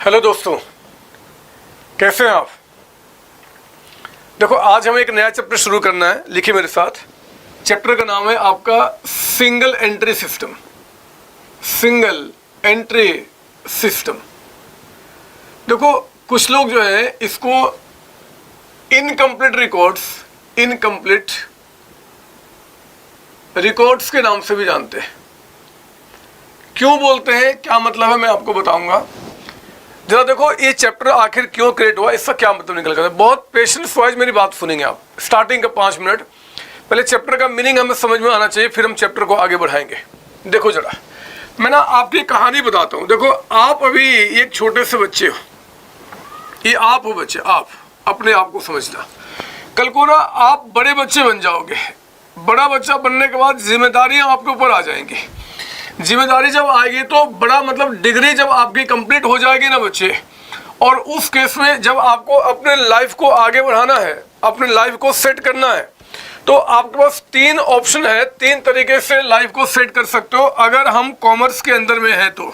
Hello दोस्तों, कैसे हैं आप। देखो, आज हमें एक नया चैप्टर शुरू करना है। लिखिए मेरे साथ। चैप्टर का नाम है आपका single entry system. Single entry system. देखो, कुछ लोग जो है इसको इनकम्प्लीट रिकॉर्ड्स के नाम से भी जानते हैं। क्यों बोलते हैं, क्या मतलब है, मैं आपको बताऊंगा। जरा देखो, ये चैप्टर आखिर क्यों क्रिएट हुआ, इसका क्या मतलब निकल कर। बहुत पेशेंस वाइज मेरी बात सुनेंगे आप। स्टार्टिंग का 5 मिनट पहले चैप्टर का मीनिंग हमें समझ में आना चाहिए, फिर हम चैप्टर को आगे बढ़ाएंगे। देखो जरा, मैं ना आपकी कहानी बताता हूँ। देखो, आप अभी एक छोटे से बच्चे हो। ये आप हो बच्चे, आप अपने आप को समझना। कल को ना आप बड़े बच्चे बन जाओगे। बड़ा बच्चा बनने के बाद जिम्मेदारियां आपके ऊपर आ जाएंगी। जिम्मेदारी जब आएगी तो बड़ा मतलब डिग्री जब आपकी कंप्लीट हो जाएगी ना बच्चे, और उस केस में जब आपको अपने लाइफ को आगे बढ़ाना है, अपने लाइफ को सेट करना है, तो आपके पास 3 ऑप्शन है। 3 तरीके से लाइफ को सेट कर सकते हो। अगर हम कॉमर्स के अंदर में है तो,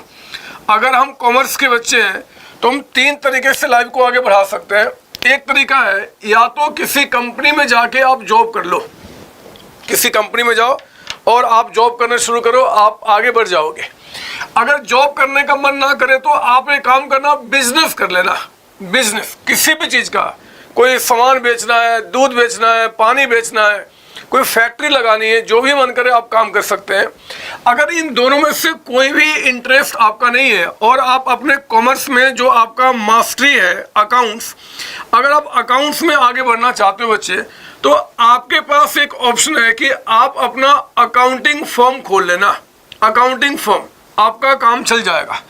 अगर हम कॉमर्स के बच्चे हैं तो हम 3 तरीके से लाइफ को आगे बढ़ा सकते हैं। एक तरीका है, या तो किसी कंपनी में जाके आप जॉब कर लो। किसी कंपनी में जाओ और आप जॉब करना शुरू करो, आप आगे बढ़ जाओगे। अगर जॉब करने का मन ना करे तो आप एक काम करना, बिजनेस कर लेना। बिजनेस किसी भी चीज़ का, कोई सामान बेचना है, दूध बेचना है, पानी बेचना है, कोई फैक्ट्री लगानी है, जो भी मन करे आप काम कर सकते हैं। अगर इन दोनों में से कोई भी इंटरेस्ट आपका नहीं है और आप अपने कॉमर्स में जो आपका मास्टरी है अकाउंट्स, अगर आप अकाउंट्स में आगे बढ़ना चाहते हो बच्चे, तो आपके पास एक ऑप्शन है कि आप अपना अकाउंटिंग फर्म खोल लेना। अकाउंटिंग फर्म, आपका काम चल जाएगा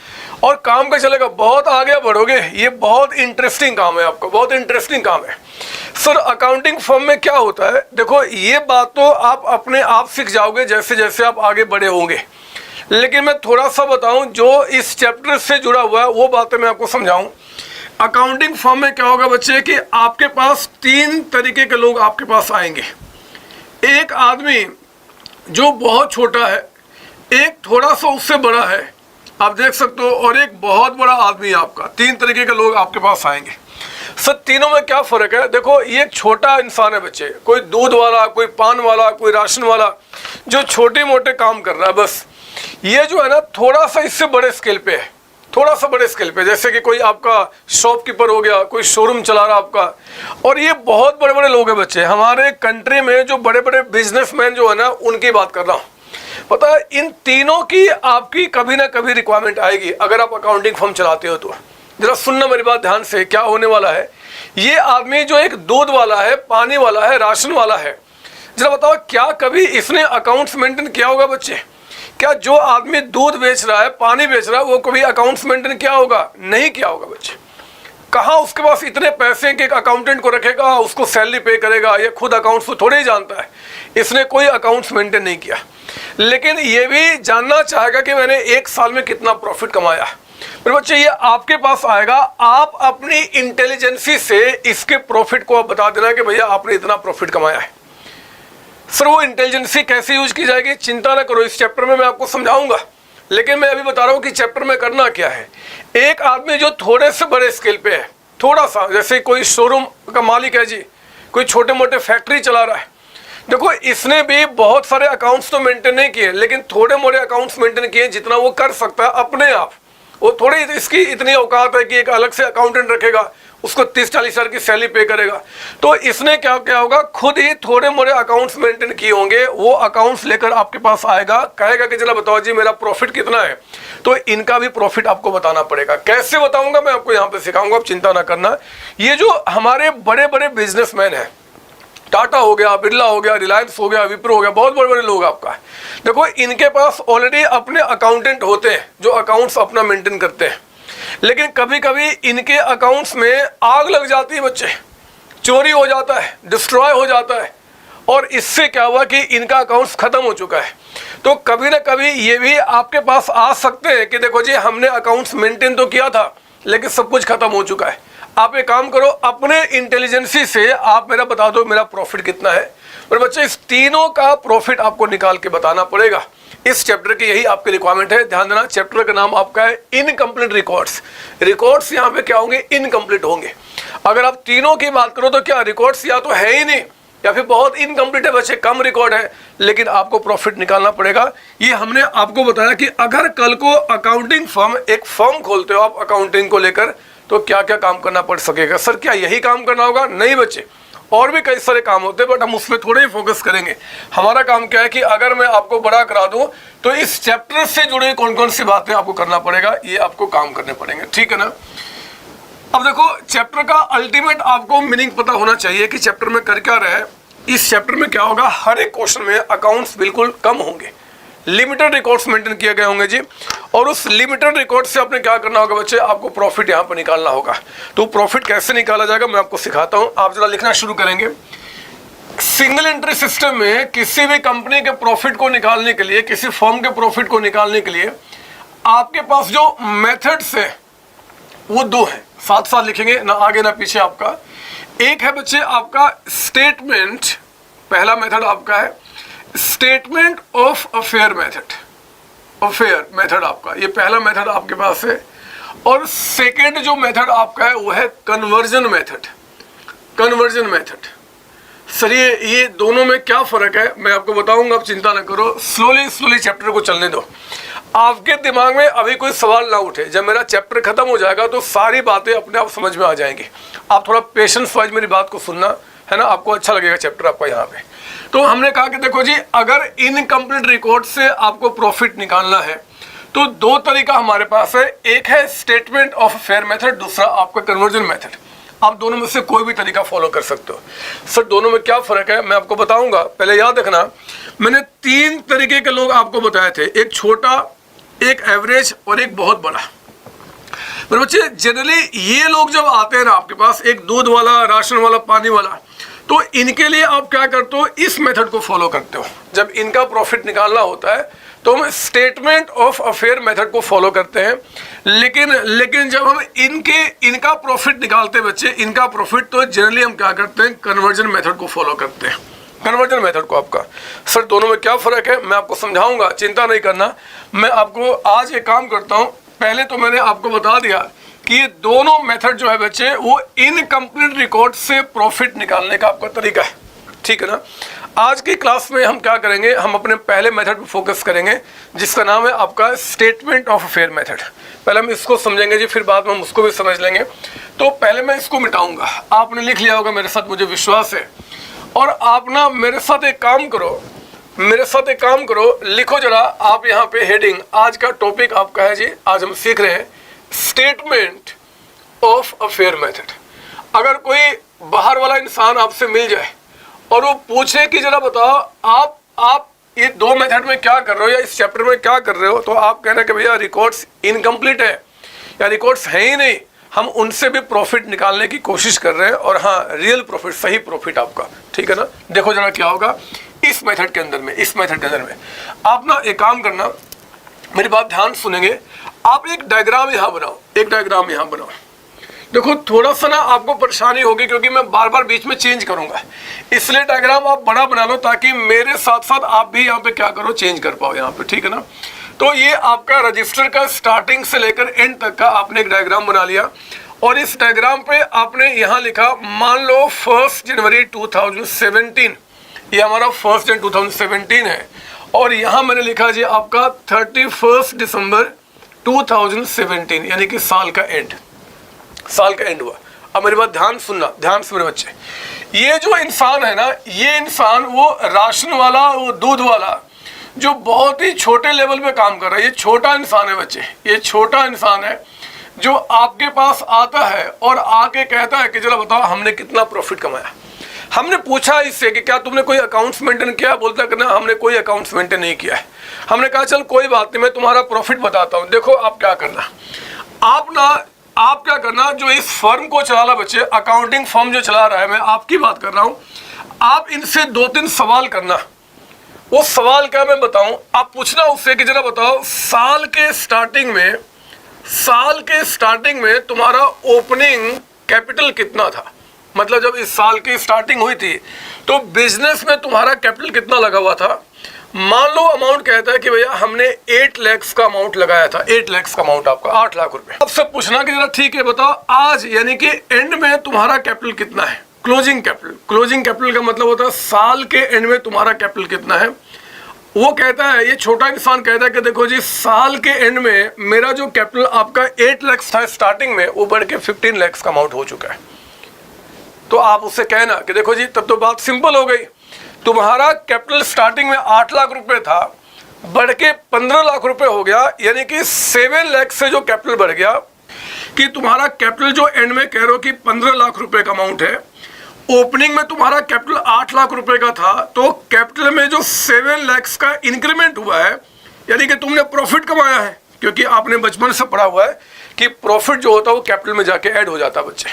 और काम का चलेगा, बहुत आगे बढ़ोगे। ये बहुत इंटरेस्टिंग काम है आपका, बहुत इंटरेस्टिंग काम है सर। अकाउंटिंग फर्म में क्या होता है, देखो ये बात तो आप अपने आप सीख जाओगे जैसे जैसे आप आगे बढ़े होंगे। लेकिन मैं थोड़ा सा बताऊं जो इस चैप्टर से जुड़ा हुआ है, वो बातें मैं आपको समझाऊं। अकाउंटिंग फर्म में क्या होगा बच्चे कि आपके पास 3 तरीके के लोग आपके पास आएंगे। एक आदमी जो बहुत छोटा है, एक थोड़ा सा उससे बड़ा है, आप देख सकते हो, और एक बहुत बड़ा आदमी है आपका। 3 तरीके के लोग आपके पास आएंगे। सर, तीनों में क्या फ़र्क है। देखो, ये एक छोटा इंसान है बच्चे, कोई दूध वाला, कोई पान वाला, कोई राशन वाला, जो छोटे मोटे काम कर रहा है बस। ये जो है ना, थोड़ा सा इससे बड़े स्केल पे है, थोड़ा सा बड़े स्केल पे। जैसे कि कोई आपका शॉपकीपर हो गया, कोई शोरूम चला रहा आपका। और ये बहुत बड़े बड़े लोग हैं बच्चे, हमारे कंट्री में जो बड़े बड़े बिजनेसमैन जो है ना, उनकी बात कर रहा हूँ। पता है, इन तीनों की आपकी कभी ना कभी रिक्वायरमेंट आएगी अगर आप अकाउंटिंग फर्म चलाते हो तो। जरा सुनना मेरी बात ध्यान से, क्या होने वाला है। ये आदमी जो एक दूध वाला है, पानी वाला है, राशन वाला है, जरा बताओ क्या कभी इसने अकाउंट्स मेंटेन किया होगा बच्चे। क्या जो आदमी दूध बेच रहा है, पानी बेच रहा है, वो कभी अकाउंट्स मेंटेन किया होगा? नहीं किया होगा बच्चे। कहाँ उसके पास इतने पैसे कि एक अकाउंटेंट को रखेगा, उसको सैलरी पे करेगा, ये खुद अकाउंट्स को थोड़े ही जानता है। इसने कोई अकाउंट्स मेंटेन नहीं किया। लेकिन ये भी जानना चाहेगा कि मैंने 1 साल में कितना प्रॉफिट कमाया। मेरे बच्चे, ये आपके पास आएगा, आप अपनी इंटेलिजेंसी से इसके प्रॉफिट को आप बता देना कि भैया आपने इतना प्रॉफिट कमाया है। सर, वो इंटेलिजेंसी कैसे यूज की जाएगी, चिंता ना करो, इस चैप्टर में मैं आपको समझाऊंगा। लेकिन मैं अभी बता रहा हूँ कि चैप्टर में करना क्या है। एक आदमी जो थोड़े से बड़े स्केल पे है, थोड़ा सा, जैसे कोई शोरूम का मालिक है जी, कोई छोटे मोटे फैक्ट्री चला रहा है। देखो, इसने भी बहुत सारे अकाउंट्स तो मेंटेन नहीं किए, लेकिन थोड़े मोटे अकाउंट्स मेंटेन किए जितना वो कर सकता है अपने आप। वो थोड़ी इसकी इतनी औकात है कि एक अलग से अकाउंटेंट रखेगा, उसको 30-40 हज़ार की सैलरी पे करेगा। तो इसने क्या क्या होगा, खुद ही थोड़े मोड़े अकाउंट्स मेंटेन किए होंगे। वो अकाउंट्स लेकर आपके पास आएगा, कहेगा कि चला बताओ जी मेरा प्रॉफिट कितना है। तो इनका भी प्रॉफिट आपको बताना पड़ेगा। कैसे बताऊंगा मैं आपको, यहाँ पे सिखाऊंगा, आप चिंता ना करना। ये जो हमारे बड़े बड़े बिजनेसमैन हैं, टाटा हो गया, बिरला हो गया, रिलायंस हो गया, विप्रो हो गया, बहुत बड़े बड़े लोग आपका, देखो इनके पास ऑलरेडी अपने अकाउंटेंट होते हैं जो अकाउंट्स अपना मेंटेन करते हैं। लेकिन कभी कभी इनके अकाउंट्स में आग लग जाती है बच्चे, चोरी हो जाता है, डिस्ट्रॉय हो जाता है, और इससे क्या हुआ कि इनका अकाउंट्स खत्म हो चुका है। तो कभी ना कभी ये भी आपके पास आ सकते हैं कि देखो जी हमने अकाउंट्स मेंटेन तो किया था लेकिन सब कुछ खत्म हो चुका है। आप एक काम करो, अपने इंटेलिजेंसी से आप मेरा बता दो मेरा प्रॉफिट कितना है। और बच्चे, इस तीनों का प्रॉफिट आपको निकाल के बताना पड़ेगा। इस चैप्टर की यही आपकी रिक्वायरमेंट है। ध्यान देना, चैप्टर का नाम आपका है इनकम्प्लीट रिकॉर्ड्स। रिकॉर्ड्स यहाँ पे क्या होंगे? इनकम्प्लीट होंगे। अगर आप तीनों की बात करो तो क्या रिकॉर्ड्स या तो है ही नहीं या फिर बहुत इनकम्प्लीट है, बच्चे कम रिकॉर्ड है, लेकिन आपको प्रॉफिट निकालना पड़ेगा। ये हमने आपको बताया कि अगर कल को अकाउंटिंग फर्म, एक फर्म खोलते हो आप अकाउंटिंग को लेकर, तो क्या क्या काम करना पड़ सकेगा। सर क्या यही काम करना होगा? नहीं बच्चे, और भी कई सारे काम होते हैं, बट हम उसमें थोड़े ही फोकस करेंगे। हमारा काम क्या है कि अगर मैं आपको बड़ा करा दूं तो इस चैप्टर से जुड़ी कौन कौन सी बातें आपको करना पड़ेगा, ये आपको काम करने पड़ेंगे, ठीक है ना। अब देखो, चैप्टर का अल्टीमेट आपको मीनिंग पता होना चाहिए कि चैप्टर में कर क्या रहा है। इस चैप्टर में क्या होगा, हर एक क्वेश्चन में अकाउंट्स बिल्कुल कम होंगे, लिमिटेड रिकॉर्ड्स मेंटेन किए गए होंगे जी, और उस लिमिटेड रिकॉर्ड से आपने क्या करना होगा बच्चे, आपको प्रॉफिट यहाँ पर निकालना होगा। तो प्रॉफिट कैसे निकाला जाएगा मैं आपको सिखाता हूँ। आप जरा लिखना शुरू करेंगे। सिंगल एंट्री सिस्टम में किसी भी कंपनी के प्रॉफिट को निकालने के लिए, किसी फर्म के प्रॉफिट को निकालने के लिए आपके पास जो मेथड्स है वो दो है, साथ साथ लिखेंगे ना, आगे ना पीछे आपका। एक है बच्चे आपका स्टेटमेंट, पहला मेथड आपका है statement of affair method, affair method आपका, ये पहला मेथड आपके पास है। और सेकेंड जो मेथड आपका है वो है conversion method, conversion method. Sir ये दोनों में क्या फर्क है मैं आपको बताऊंगा, आप चिंता ना करो, स्लोली स्लोली चैप्टर को चलने दो। आपके दिमाग में अभी कोई सवाल ना उठे, जब मेरा चैप्टर खत्म हो जाएगा तो सारी बातें अपने आप समझ में आ जाएंगी। आप थोड़ा पेशेंस वाइज मेरी बात को सुनना, है ना, आपको अच्छा लगेगा चैप्टर आपका यहाँ पे। तो हमने कहा कि देखो जी, अगर इनकम्प्लीट रिकॉर्ड से आपको प्रॉफिट निकालना है तो दो तरीका हमारे पास है, एक है स्टेटमेंट ऑफ अफेयर मेथड, दूसरा आपका कन्वर्जन मेथड। आप दोनों में से कोई भी तरीका फॉलो कर सकते हो। सर दोनों में क्या फर्क है मैं आपको बताऊंगा, पहले याद रखना मैंने 3 तरीके के लोग आपको बताए थे, एक छोटा, एक एवरेज और एक बहुत बड़ा। मेरे बच्चे जनरली ये लोग जब आते हैं ना आपके पास, एक दूध वाला, राशन वाला, पानी वाला, तो इनके लिए आप क्या करते हो, इस मेथड को फॉलो करते हो। जब इनका प्रॉफिट निकालना होता है तो हम स्टेटमेंट ऑफ अफेयर मेथड को फॉलो करते हैं, लेकिन जब हम इनका प्रॉफिट निकालते हैं बच्चे, इनका प्रॉफिट, तो जनरली हम क्या करते हैं, कन्वर्जन मेथड को फॉलो करते हैं, कन्वर्जन मेथड को। आपका सर दोनों में क्या फर्क है मैं आपको समझाऊंगा, चिंता नहीं करना। मैं आपको आज एक काम करता हूं, पहले तो मैंने आपको बता दिया कि ये दोनों मेथड जो है बच्चे वो इनकम्प्लीट रिकॉर्ड से प्रॉफिट निकालने का आपका तरीका है, ठीक है ना। आज की क्लास में हम क्या करेंगे, हम अपने पहले मेथड पर फोकस करेंगे जिसका नाम है आपका स्टेटमेंट ऑफ अफेयर मेथड। पहले हम इसको समझेंगे जी, फिर बाद में हम उसको भी समझ लेंगे। तो पहले मैं इसको मिटाऊंगा, आपने लिख लिया होगा मेरे साथ, मुझे विश्वास है। और आप ना मेरे साथ एक काम करो, मेरे साथ एक काम करो, लिखो जरा आप यहाँ पे हेडिंग, आज का टॉपिक आपका है जी, आज हम सीख रहे हैं स्टेटमेंट ऑफ अफेयर मेथड। अगर कोई बाहर वाला इंसान आपसे मिल जाए और वो पूछे कि जरा बताओ आप ये दो मेथड में क्या कर रहे हो या इस चैप्टर में क्या कर रहे हो, तो आप कहना कि भैया रिकॉर्ड्स इनकम्प्लीट है या रिकॉर्ड्स है ही नहीं, हम उनसे भी प्रॉफिट निकालने की कोशिश कर रहे हैं, और हाँ रियल प्रॉफिट, सही प्रॉफिट आपका, ठीक है ना। देखो जरा क्या होगा इस मेथड के अंदर में, इस मेथड के अंदर में आप ना एक काम करना, मेरी बात ध्यान सुनेंगे, आप एक डायग्राम यहाँ बनाओ, एक डायग्राम यहाँ बनाओ। देखो थोड़ा सा ना आपको परेशानी होगी क्योंकि मैं बार बार बीच में चेंज करूंगा, इसलिए डायग्राम आप बड़ा बना लो ताकि मेरे साथ साथ आप भी यहाँ पे क्या करो, चेंज कर पाओ यहाँ पे, ठीक है ना। तो ये आपका रजिस्टर का स्टार्टिंग से लेकर एंड तक का आपने एक डायग्राम बना लिया, और इस डायग्राम पे आपने यहाँ लिखा, मान लो 1 जनवरी 2017, ये हमारा 1 जनवरी 2017 है, और यहाँ मैंने लिखा जी आपका 31 दिसंबर 2017, यानी कि साल का एंड, साल का एंड हुआ। अब मेरी बात ध्यान सुनना, ध्यान से मेरे बच्चे, ये जो इंसान है ना, ये इंसान वो राशन वाला, वो दूध वाला, जो बहुत ही छोटे लेवल पे काम कर रहा है, ये छोटा इंसान है बच्चे, ये छोटा इंसान है जो आपके पास आता है और आके कहता है कि जरा बताओ हमने कितना प्रॉफिट कमाया। हमने पूछा इससे कि क्या तुमने कोई अकाउंट्स मेंटेन किया, बोलता है कि ना हमने कोई अकाउंट्स मेंटेन नहीं किया है। हमने कहा चल कोई बात नहीं, मैं तुम्हारा प्रॉफिट बताता हूँ। देखो आप क्या करना, आप क्या करना, जो इस फर्म को चला रहा बच्चे, अकाउंटिंग फर्म जो चला रहा है, मैं आपकी बात कर रहा हूँ, आप इनसे 2-3 सवाल करना। वो सवाल क्या मैं बताऊं, आप पूछना उससे कि जरा बताओ साल के स्टार्टिंग में तुम्हारा ओपनिंग कैपिटल कितना था, मतलब जब इस साल की स्टार्टिंग हुई थी तो बिजनेस में तुम्हारा कैपिटल कितना लगा हुआ था, मान लो अमाउंट कहता है कि भैया हमने 8 लाख का अमाउंट लगाया था, 8 लाख का अमाउंट आपका 8 लाख रुपए। अब सब पूछना कि जरा ठीक है बताओ आज यानी कि एंड में तुम्हारा कैपिटल कितना है, क्लोजिंग कैपिटल। क्लोजिंग कैपिटल का मतलब होता है साल के एंड में तुम्हारा कैपिटल कितना है। वो कहता है, ये छोटा इंसान कहता है कि देखो जी साल के एंड में मेरा जो कैपिटल आपका 8 लाख था स्टार्टिंग में, वो बढ़ के 15 लाख का अमाउंट हो चुका है। तो आप उससे कहना कि देखो जी तब तो बात सिंपल हो गई, तुम्हारा कैपिटल स्टार्टिंग में 8 लाख रुपए था, बढ़ के 15 लाख रुपए हो गया, यानी कि 7 लाख से जो कैपिटल बढ़ गया कि तुम्हारा कैपिटल जो एंड में कह रहे हो कि 15 लाख रुपए का अमाउंट है, ओपनिंग में तुम्हारा कैपिटल 8 लाख रुपए का था, तो कैपिटल में जो 7 लाख का इंक्रीमेंट हुआ है यानी कि तुमने प्रॉफिट कमाया है, क्योंकि आपने बचपन से पढ़ा हुआ है कि प्रॉफिट जो होता है वो कैपिटल में जाके ऐड हो जाता है बच्चे।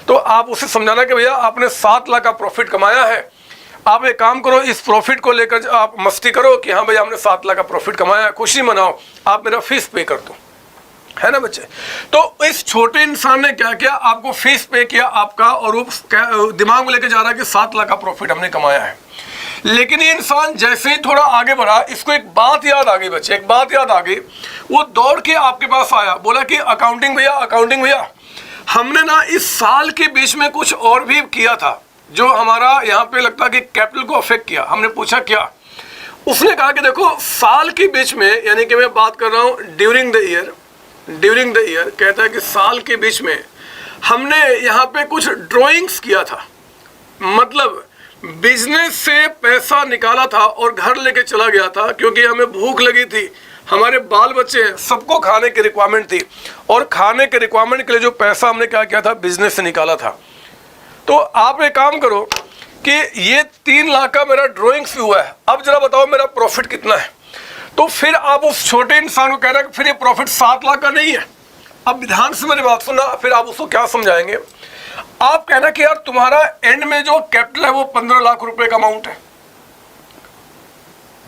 तो आप उसे समझाना कि भैया आपने 7 लाख का प्रॉफिट कमाया है, आप एक काम करो इस प्रॉफिट को लेकर आप मस्ती करो कि हाँ भैया हमने 7 लाख का प्रॉफिट कमाया है, खुशी मनाओ, आप मेरा फीस पे कर दो, है ना बच्चे। तो इस छोटे इंसान ने क्या किया, आपको फीस पे किया आपका, और वो दिमाग में लेके जा रहा है कि 7 लाख का प्रॉफिट हमने कमाया है। लेकिन ये इंसान जैसे ही थोड़ा आगे बढ़ा, इसको एक बात याद आ गई बच्चे, एक बात याद आ गई। वो दौड़ के आपके पास आया, बोला कि अकाउंटिंग भैया हमने ना इस साल के बीच में कुछ और भी किया था जो हमारा यहाँ पे लगता है कि कैपिटल को अफेक्ट किया। हमने पूछा क्या, उसने कहा कि देखो साल के बीच में, यानी कि मैं बात कर रहा हूँ ड्यूरिंग द ईयर, कहता है कि साल के बीच में हमने यहाँ पे कुछ ड्राइंग्स किया था, मतलब बिजनेस से पैसा निकाला था और घर लेके चला गया था, क्योंकि हमें भूख लगी थी, हमारे बाल बच्चे सबको खाने की रिक्वायरमेंट थी, और खाने के रिक्वायरमेंट के लिए जो पैसा हमने क्या किया था, बिजनेस से निकाला था। तो आप एक काम करो कि ये 3 लाख का मेरा ड्राइंग्स भी हुआ है, अब जरा बताओ मेरा प्रॉफिट कितना है। तो फिर आप उस छोटे इंसान को कह रहे हैं कि फिर ये प्रॉफिट 7 लाख का नहीं है। अब ध्यान से मेरी बात सुनना, फिर आप उसको क्या समझाएंगे। आप कहना कि यार तुम्हारा एंड में जो कैपिटल है वो 15 लाख रुपए का अमाउंट है।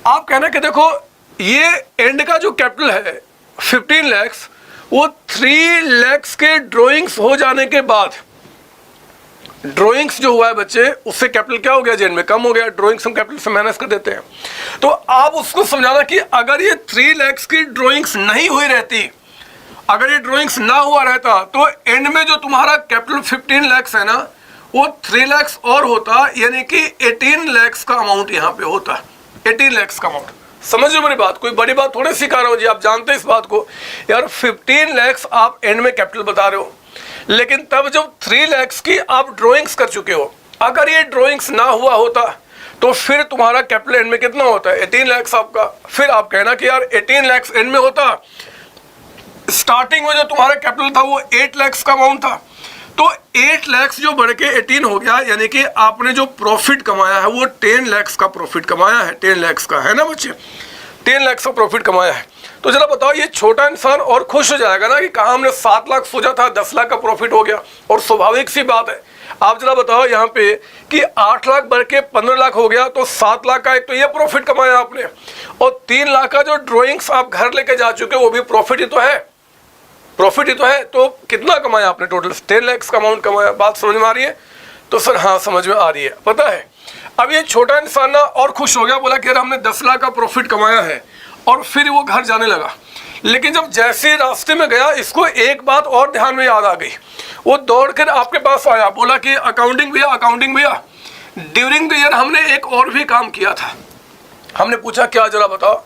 आप कहना कि देखो ये एंड का जो कैपिटल है 15 लाख, वो 3 लाख के ड्राइंग्स हो जाने के बाद, ड्राइंग्स जो हुआ है बच्चे उससे कैपिटल क्या हो गया, जेन में कम हो गया, ड्राइंग्स हम कैपिटल से माइनस कर देते हैं। तो आप उसको समझाना कि अगर ये 3 लाख की ड्राइंग्स नहीं हुई रहती, अगर ये ड्राइंग्स ना हुआ रहता, तो एंड में जो तुम्हारा कैपिटल 15 लाख है ना, वो 3 लाख और होता, यानी कि 18 लाख का अमाउंट यहाँ पे होता, 18 लाख का अमाउंट। समझ लो मेरी बात, कोई बड़ी बात थोड़ी सिखा रहा हूँ जी, आप जानते हैं इस बात को यार। 15 लाख आप एंड में कैपिटल बता रहे हो, लेकिन तब जब 3 लाख की आप ड्राइंग्स कर चुके हो, अगर ये ड्राइंग्स ना हुआ होता तो फिर तुम्हारा कैपिटल एंड में कितना होता है, 18 लाख आपका। फिर आप कहना कि यार 18 लाख एंड में होता, स्टार्टिंग में जो तुम्हारा कैपिटल था वो 8 लाख का अमाउंट था, तो 8 लाख जो बढ़ के 18 हो गया, यानी कि आपने जो प्रॉफिट कमाया है वो 10 लाख का प्रॉफिट कमाया है, 10 लाख का, है ना बच्चे, 10 लाख का प्रॉफिट कमाया है। तो जरा बताओ ये छोटा इंसान और खुश हो जाएगा ना कि कहाँ हमने 7 लाख सोचा था, 10 लाख का प्रॉफिट हो गया। और स्वाभाविक सी बात है, आप जरा बताओ यहाँ पे कि 8 लाख बढ़ के 15 लाख हो गया, तो 7 लाख का एक तो ये प्रॉफिट कमाया आपने, और 3 लाख का जो ड्राइंग्स आप घर लेके जा चुके हो वो भी प्रॉफिट ही तो है, प्रॉफिट ही तो है। तो कितना कमाया आपने, टोटल 10 लाख का अमाउंट कमाया। बात समझ में आ रही है? तो सर हाँ समझ में आ रही है, पता है। अब ये छोटा इंसान ना और खुश हो गया, बोला कि यार हमने 10 लाख का प्रॉफिट कमाया है, और फिर वो घर जाने लगा। लेकिन जब जैसे रास्ते में गया, इसको एक बात और ध्यान में याद आ गई, वो दौड़कर आपके पास आया, बोला कि अकाउंटिंग भैया ड्यूरिंग द ईयर हमने एक और भी काम किया था। हमने पूछा क्या, जरा बताओ।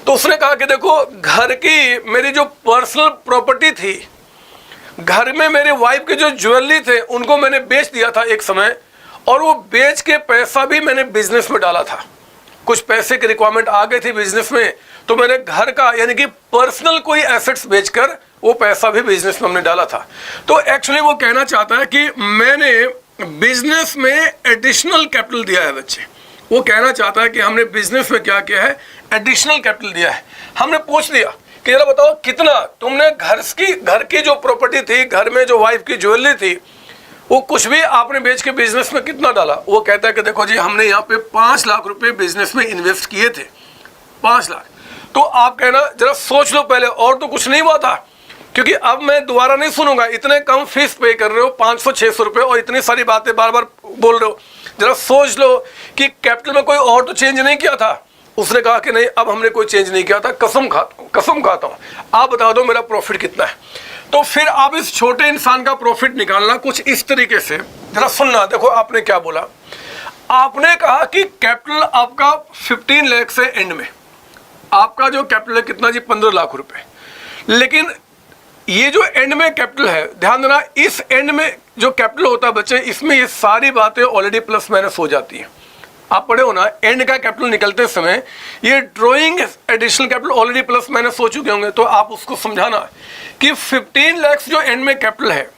तो उसने कहा कि देखो घर की मेरी जो पर्सनल प्रॉपर्टी थी, घर में मेरे वाइफ के जो ज्वेलरी थे उनको मैंने बेच दिया था एक समय, और वो बेच के पैसा भी मैंने बिजनेस में डाला था। कुछ पैसे की रिक्वायरमेंट आ गई थी बिजनेस में, तो मैंने घर का यानी कि पर्सनल कोई एसेट्स बेचकर वो पैसा भी बिजनेस में हमने डाला था। तो एक्चुअली वो कहना चाहता है कि मैंने बिजनेस में एडिशनल कैपिटल दिया है बच्चे। वो कहना चाहता है कि हमने बिजनेस में क्या किया है, एडिशनल कैपिटल दिया है। हमने पूछ लिया कि जरा बताओ कितना तुमने घर की जो प्रॉपर्टी थी, घर में जो वाइफ की ज्वेलरी थी, वो कुछ भी आपने बेच के बिजनेस में कितना डाला। वो कहता है कि देखो जी हमने यहाँ पे 5 लाख रुपए बिजनेस में इन्वेस्ट किए थे, 5 लाख। तो आप कहना जरा सोच लो पहले, और तो कुछ नहीं हुआ था, क्योंकि अब मैं दोबारा नहीं सुनूंगा, इतने कम फीस पे कर रहे हो 500-600 रुपये, और इतनी सारी बातें बार बार बोल रहे हो। जरा सोच लो कि कैपिटल में कोई और तो चेंज नहीं किया था, उसने कहा कि नहीं अब हमने कोई चेंज नहीं किया था, कसम खाता हूँ, आप बता दो मेरा प्रॉफिट कितना है। तो फिर आप इस छोटे इंसान का प्रॉफिट निकालना कुछ इस तरीके से, जरा सुनना। देखो आपने क्या बोला, आपने कहा कि कैपिटल आपका 15 लाख से एंड में, आपका जो कैपिटल है कितना जी, 15 लाख रुपए। लेकिन ये जो एंड में कैपिटल है, ध्यान देना, इस एंड में जो कैपिटल होता है बच्चे, इसमें ये सारी बातें ऑलरेडी प्लस माइनस हो जाती हैं। आप पढ़े हो ना, एंड का कैपिटल निकलते समय ये drawing additional capital already plus minus हो चुके होंगे। तो आप उसको समझाना कि 15 लाख जो एंड में कैपिटल है,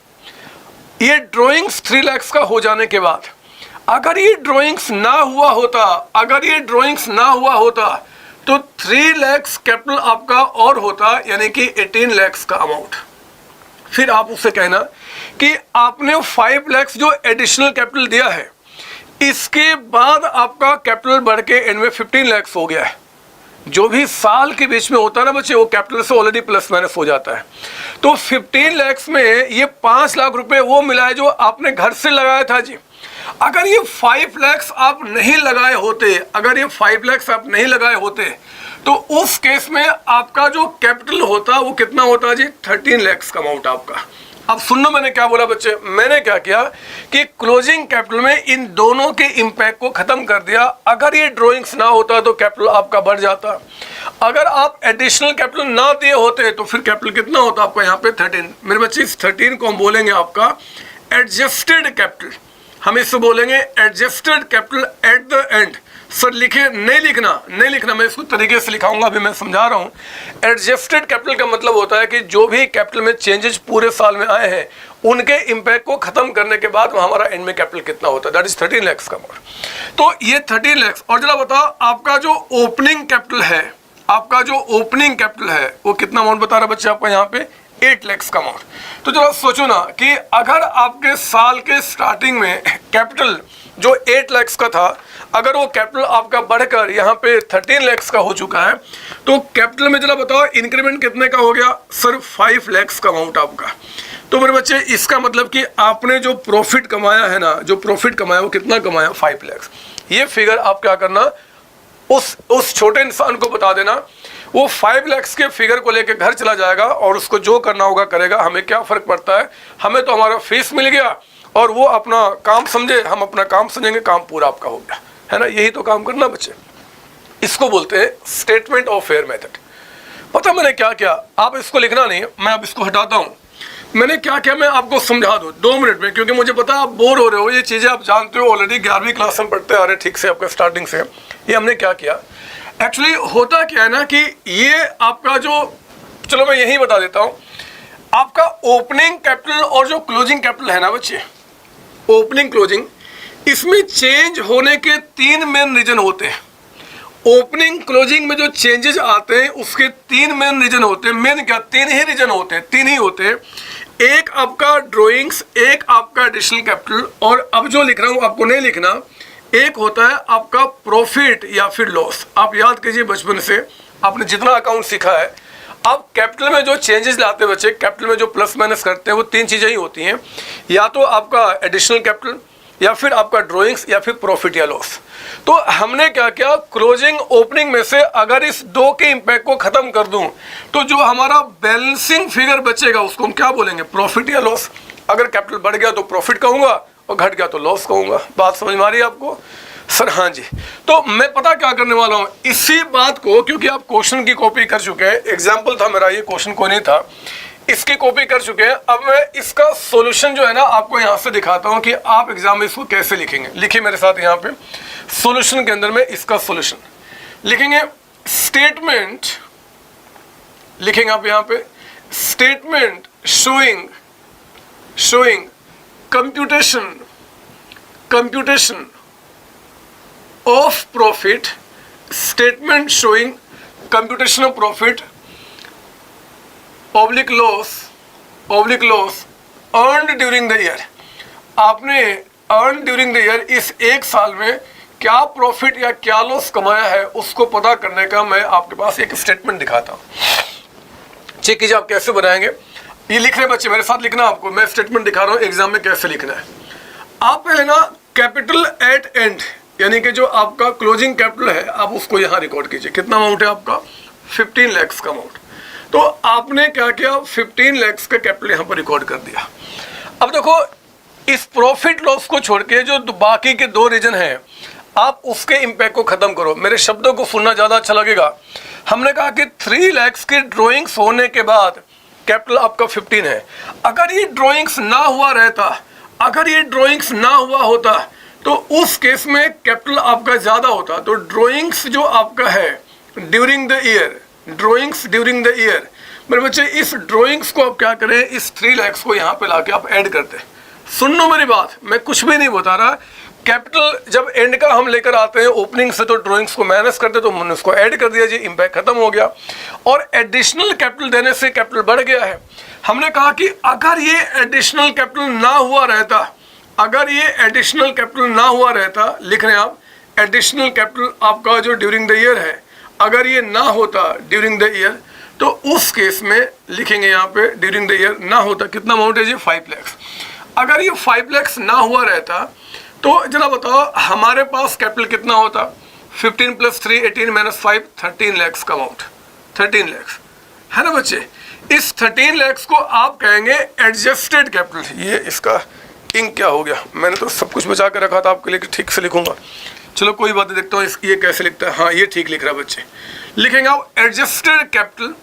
ये ड्राइंग्स 3 लाख का हो जाने के बाद, अगर ये ड्राइंग्स ना हुआ होता तो 3 लाख कैपिटल आपका और होता, यानी कि 18 लाख का अमाउंट। फिर आप उससे कहना कि आपने 5 लाख जो एडिशनल कैपिटल दिया है, इसके बाद आपका कैपिटल बढ़ के एंड में 15 लाख हो गया है। जो भी साल के बीच में होता है ना बच्चे, वो कैपिटल से ऑलरेडी प्लस माइनस हो जाता है। तो 15 लाख में ये 5 लाख रुपए वो मिला है जो आपने घर से लगाया था जी। अगर ये 5 लाख आप नहीं लगाए होते, तो उस केस में आपका जो कैपिटल होता वो कितना होता जी, 13 लाख का अमाउंट आपका। अब सुनना मैंने क्या बोला बच्चे, मैंने क्या किया कि क्लोजिंग कैपिटल में इन दोनों के इंपैक्ट को खत्म कर दिया। अगर ये ड्राइंग्स ना होता तो कैपिटल आपका बढ़ जाता, अगर आप एडिशनल कैपिटल ना दिए होते तो फिर कैपिटल कितना होता आपका यहाँ पे 13। मेरे बच्चे इस 13 को हम बोलेंगे आपका एडजस्टेड कैपिटल, हम इससे बोलेंगे adjusted capital at the end. Sir लिखे, नहीं लिखना, मैं इसको तरीके से लिखाऊंगा, अभी मैं समझा रहा हूँ। एडजस्टेड कैपिटल का मतलब होता है कि जो भी कैपिटल में चेंजेस पूरे साल में आए हैं, उनके इंपैक्ट को खत्म करने के बाद हमारा एंड में कैपिटल कितना होता है, दैट इज 13 लाख का अमाउंट। तो ये 13 लाख। और जरा बताओ आपका जो ओपनिंग कैपिटल है, वो कितना अमाउंट बता रहा बच्चे आपका यहाँ पे, 8 लाख का अमाउंट। तो जरा सोचो ना कि अगर आपके साल के स्टार्टिंग में कैपिटल जो 8 लाख का था, अगर वो कैपिटल आपका बढ़कर यहाँ पे 13 लाख का हो चुका है, तो कैपिटल में जरा बताओ इंक्रीमेंट कितने का हो गया सर, 5 लाख का अमाउंट आपका। तो मेरे बच्चे इसका मतलब कि आपने जो प्रॉफिट कमाया है ना, वो कितना कमाया, 5 लाख। ये फिगर आप क्या करना, उस छोटे इंसान को बता देना, वो 5 लाख के फिगर को लेकर घर चला जाएगा और उसको जो करना होगा करेगा। हमें क्या फर्क पड़ता है, हमें तो हमारा फीस मिल गया और वो अपना काम समझे, हम अपना काम समझेंगे, काम पूरा आपका हो गया है ना। यही तो काम करना बच्चे, इसको बोलते हैं स्टेटमेंट ऑफ फेयर मेथड। पता मैंने क्या किया, आप इसको लिखना नहीं, मैं अब इसको हटाता हूँ। मैंने क्या किया, मैं आपको समझा दूँ 2 मिनट में, क्योंकि मुझे पता है आप बोर हो रहे हो, ये चीज़ें आप जानते हो ऑलरेडी, 11वीं क्लास में पढ़ते आ रहे ठीक से आपका स्टार्टिंग से। ये हमने क्या किया, एक्चुअली होता क्या है ना कि ये आपका जो, चलो मैं यही बता देता हूँ, आपका ओपनिंग कैपिटल और जो क्लोजिंग कैपिटल है ना बच्चे, ओपनिंग क्लोजिंग, इसमें चेंज होने के 3 मेन रीजन होते हैं। ओपनिंग क्लोजिंग में जो चेंजेस आते हैं उसके 3 मेन रीजन होते हैं। मेन क्या, 3 ही रीजन होते हैं, 3 ही होते हैं। एक आपका ड्राइंग्स, एक आपका एडिशनल कैपिटल, और अब जो लिख रहा हूँ आपको नहीं लिखना, एक होता है आपका प्रॉफिट या फिर लॉस। आप याद कीजिए बचपन से आपने जितना अकाउंट सीखा है, आप कैपिटल में जो चेंजेस लाते हैं बच्चे, कैपिटल में जो प्लस माइनस करते हैं, वो 3 चीज़ें ही होती हैं, या तो आपका एडिशनल कैपिटल, या फिर आपका ड्राइंग्स, या फिर प्रॉफिट या लॉस। तो हमने क्या किया, क्लोजिंग ओपनिंग में से अगर इस 2 के इंपैक्ट को खत्म कर दूं, तो जो हमारा बैलेंसिंग फिगर बचेगा उसको हम क्या बोलेंगे, प्रॉफिट या लॉस। अगर कैपिटल बढ़ गया तो प्रॉफिट कहूंगा और घट गया तो लॉस कहूंगा। बात समझ में आ रही है आपको सर? हाँ जी। तो मैं पता क्या करने वाला हूँ, इसी बात को, क्योंकि आप क्वेश्चन की कॉपी कर चुके हैं, एग्जाम्पल था मेरा, ये क्वेश्चन को नहीं था, इसकी कॉपी कर चुके हैं। अब मैं इसका सॉल्यूशन जो है ना आपको यहाँ से दिखाता हूँ कि आप एग्जाम में इसको कैसे लिखेंगे। लिखिए मेरे साथ यहाँ पे, सॉल्यूशन के अंदर में इसका सॉल्यूशन लिखेंगे। स्टेटमेंट लिखेंगे आप यहाँ पे, statement showing computation of profit, statement showing computation of profit oblique loss earned during the year. आपने अर्न ड्यूरिंग द ईयर, इस 1 साल में क्या प्रॉफिट या क्या लॉस कमाया है, उसको पता करने का मैं आपके पास एक स्टेटमेंट दिखाता हूँ। चेक कीजिए आप कैसे बनाएंगे। ये लिख रहे हैं बच्चे, मेरे साथ लिखना आपको, मैं स्टेटमेंट दिखा रहा हूँ एग्जाम में कैसे लिखना है। आप पहले ना कैपिटल एट एंड, यानी कि जो आपका क्लोजिंग कैपिटल है आप उसको यहाँ रिकॉर्ड कीजिए। कितना अमाउंट है आपका? 15 लाख का अमाउंट। तो आपने क्या किया, 15 लाख का कैपिटल यहाँ पर रिकॉर्ड कर दिया। अब देखो इस प्रॉफिट लॉस को छोड़ के जो बाकी के 2 रीजन हैं आप उसके इम्पैक्ट को खत्म करो। मेरे शब्दों को सुनना ज़्यादा अच्छा लगेगा। हमने कहा कि 3 लाख की ड्रॉइंग्स होने के बाद कैपिटल आपका 15 है। अगर ये ड्रॉइंग्स ना हुआ रहता, अगर ये ड्रॉइंग्स ना हुआ होता तो उस केस में कैपिटल आपका ज़्यादा होता। तो ड्रॉइंग्स जो आपका है during the year, drawings during the year, मेरे बच्चे इस ड्रॉइंग्स को आप क्या करें, इस 3 लाख को यहाँ पे लाके आप ऐड करते। सुन लो मेरी बात, मैं कुछ भी नहीं बता रहा। कैपिटल जब एंड का हम लेकर आते हैं ओपनिंग से तो ड्राइंग्स को माइनस करते तो मैंने उसको ऐड कर दिया जी, इम्पैक्ट खत्म हो गया। और एडिशनल कैपिटल देने से कैपिटल बढ़ गया है। हमने कहा कि अगर ये एडिशनल कैपिटल ना हुआ रहता, अगर ये एडिशनल कैपिटल ना हुआ रहता, लिख रहे हैं आप एडिशनल कैपिटल आपका जो ड्यूरिंग द ईयर है, अगर ये ना होता ड्यूरिंग द ईयर तो उस केस में लिखेंगे यहाँ पे ड्यूरिंग द ईयर ना होता। कितना अमाउंट है जी? 5 लाख। अगर ये 5 लाख ना हुआ रहता तो जरा बताओ हमारे पास कैपिटल कितना होता? 15 + 3 18 - 5 13 लाख का अमाउंट, 13 लाख है ना बच्चे। इस 13 लाख को आप कहेंगे एडजस्टेड कैपिटल। ये इसका इंक क्या हो गया? मैंने तो सब कुछ बचा कर रखा था आपके लिए ठीक से लिखूंगा। चलो कोई बात नहीं, देखता हूँ ये कैसे लिखता है। हाँ ये ठीक लिख रहा है बच्चे। लिखेंगे आप adjusted capital,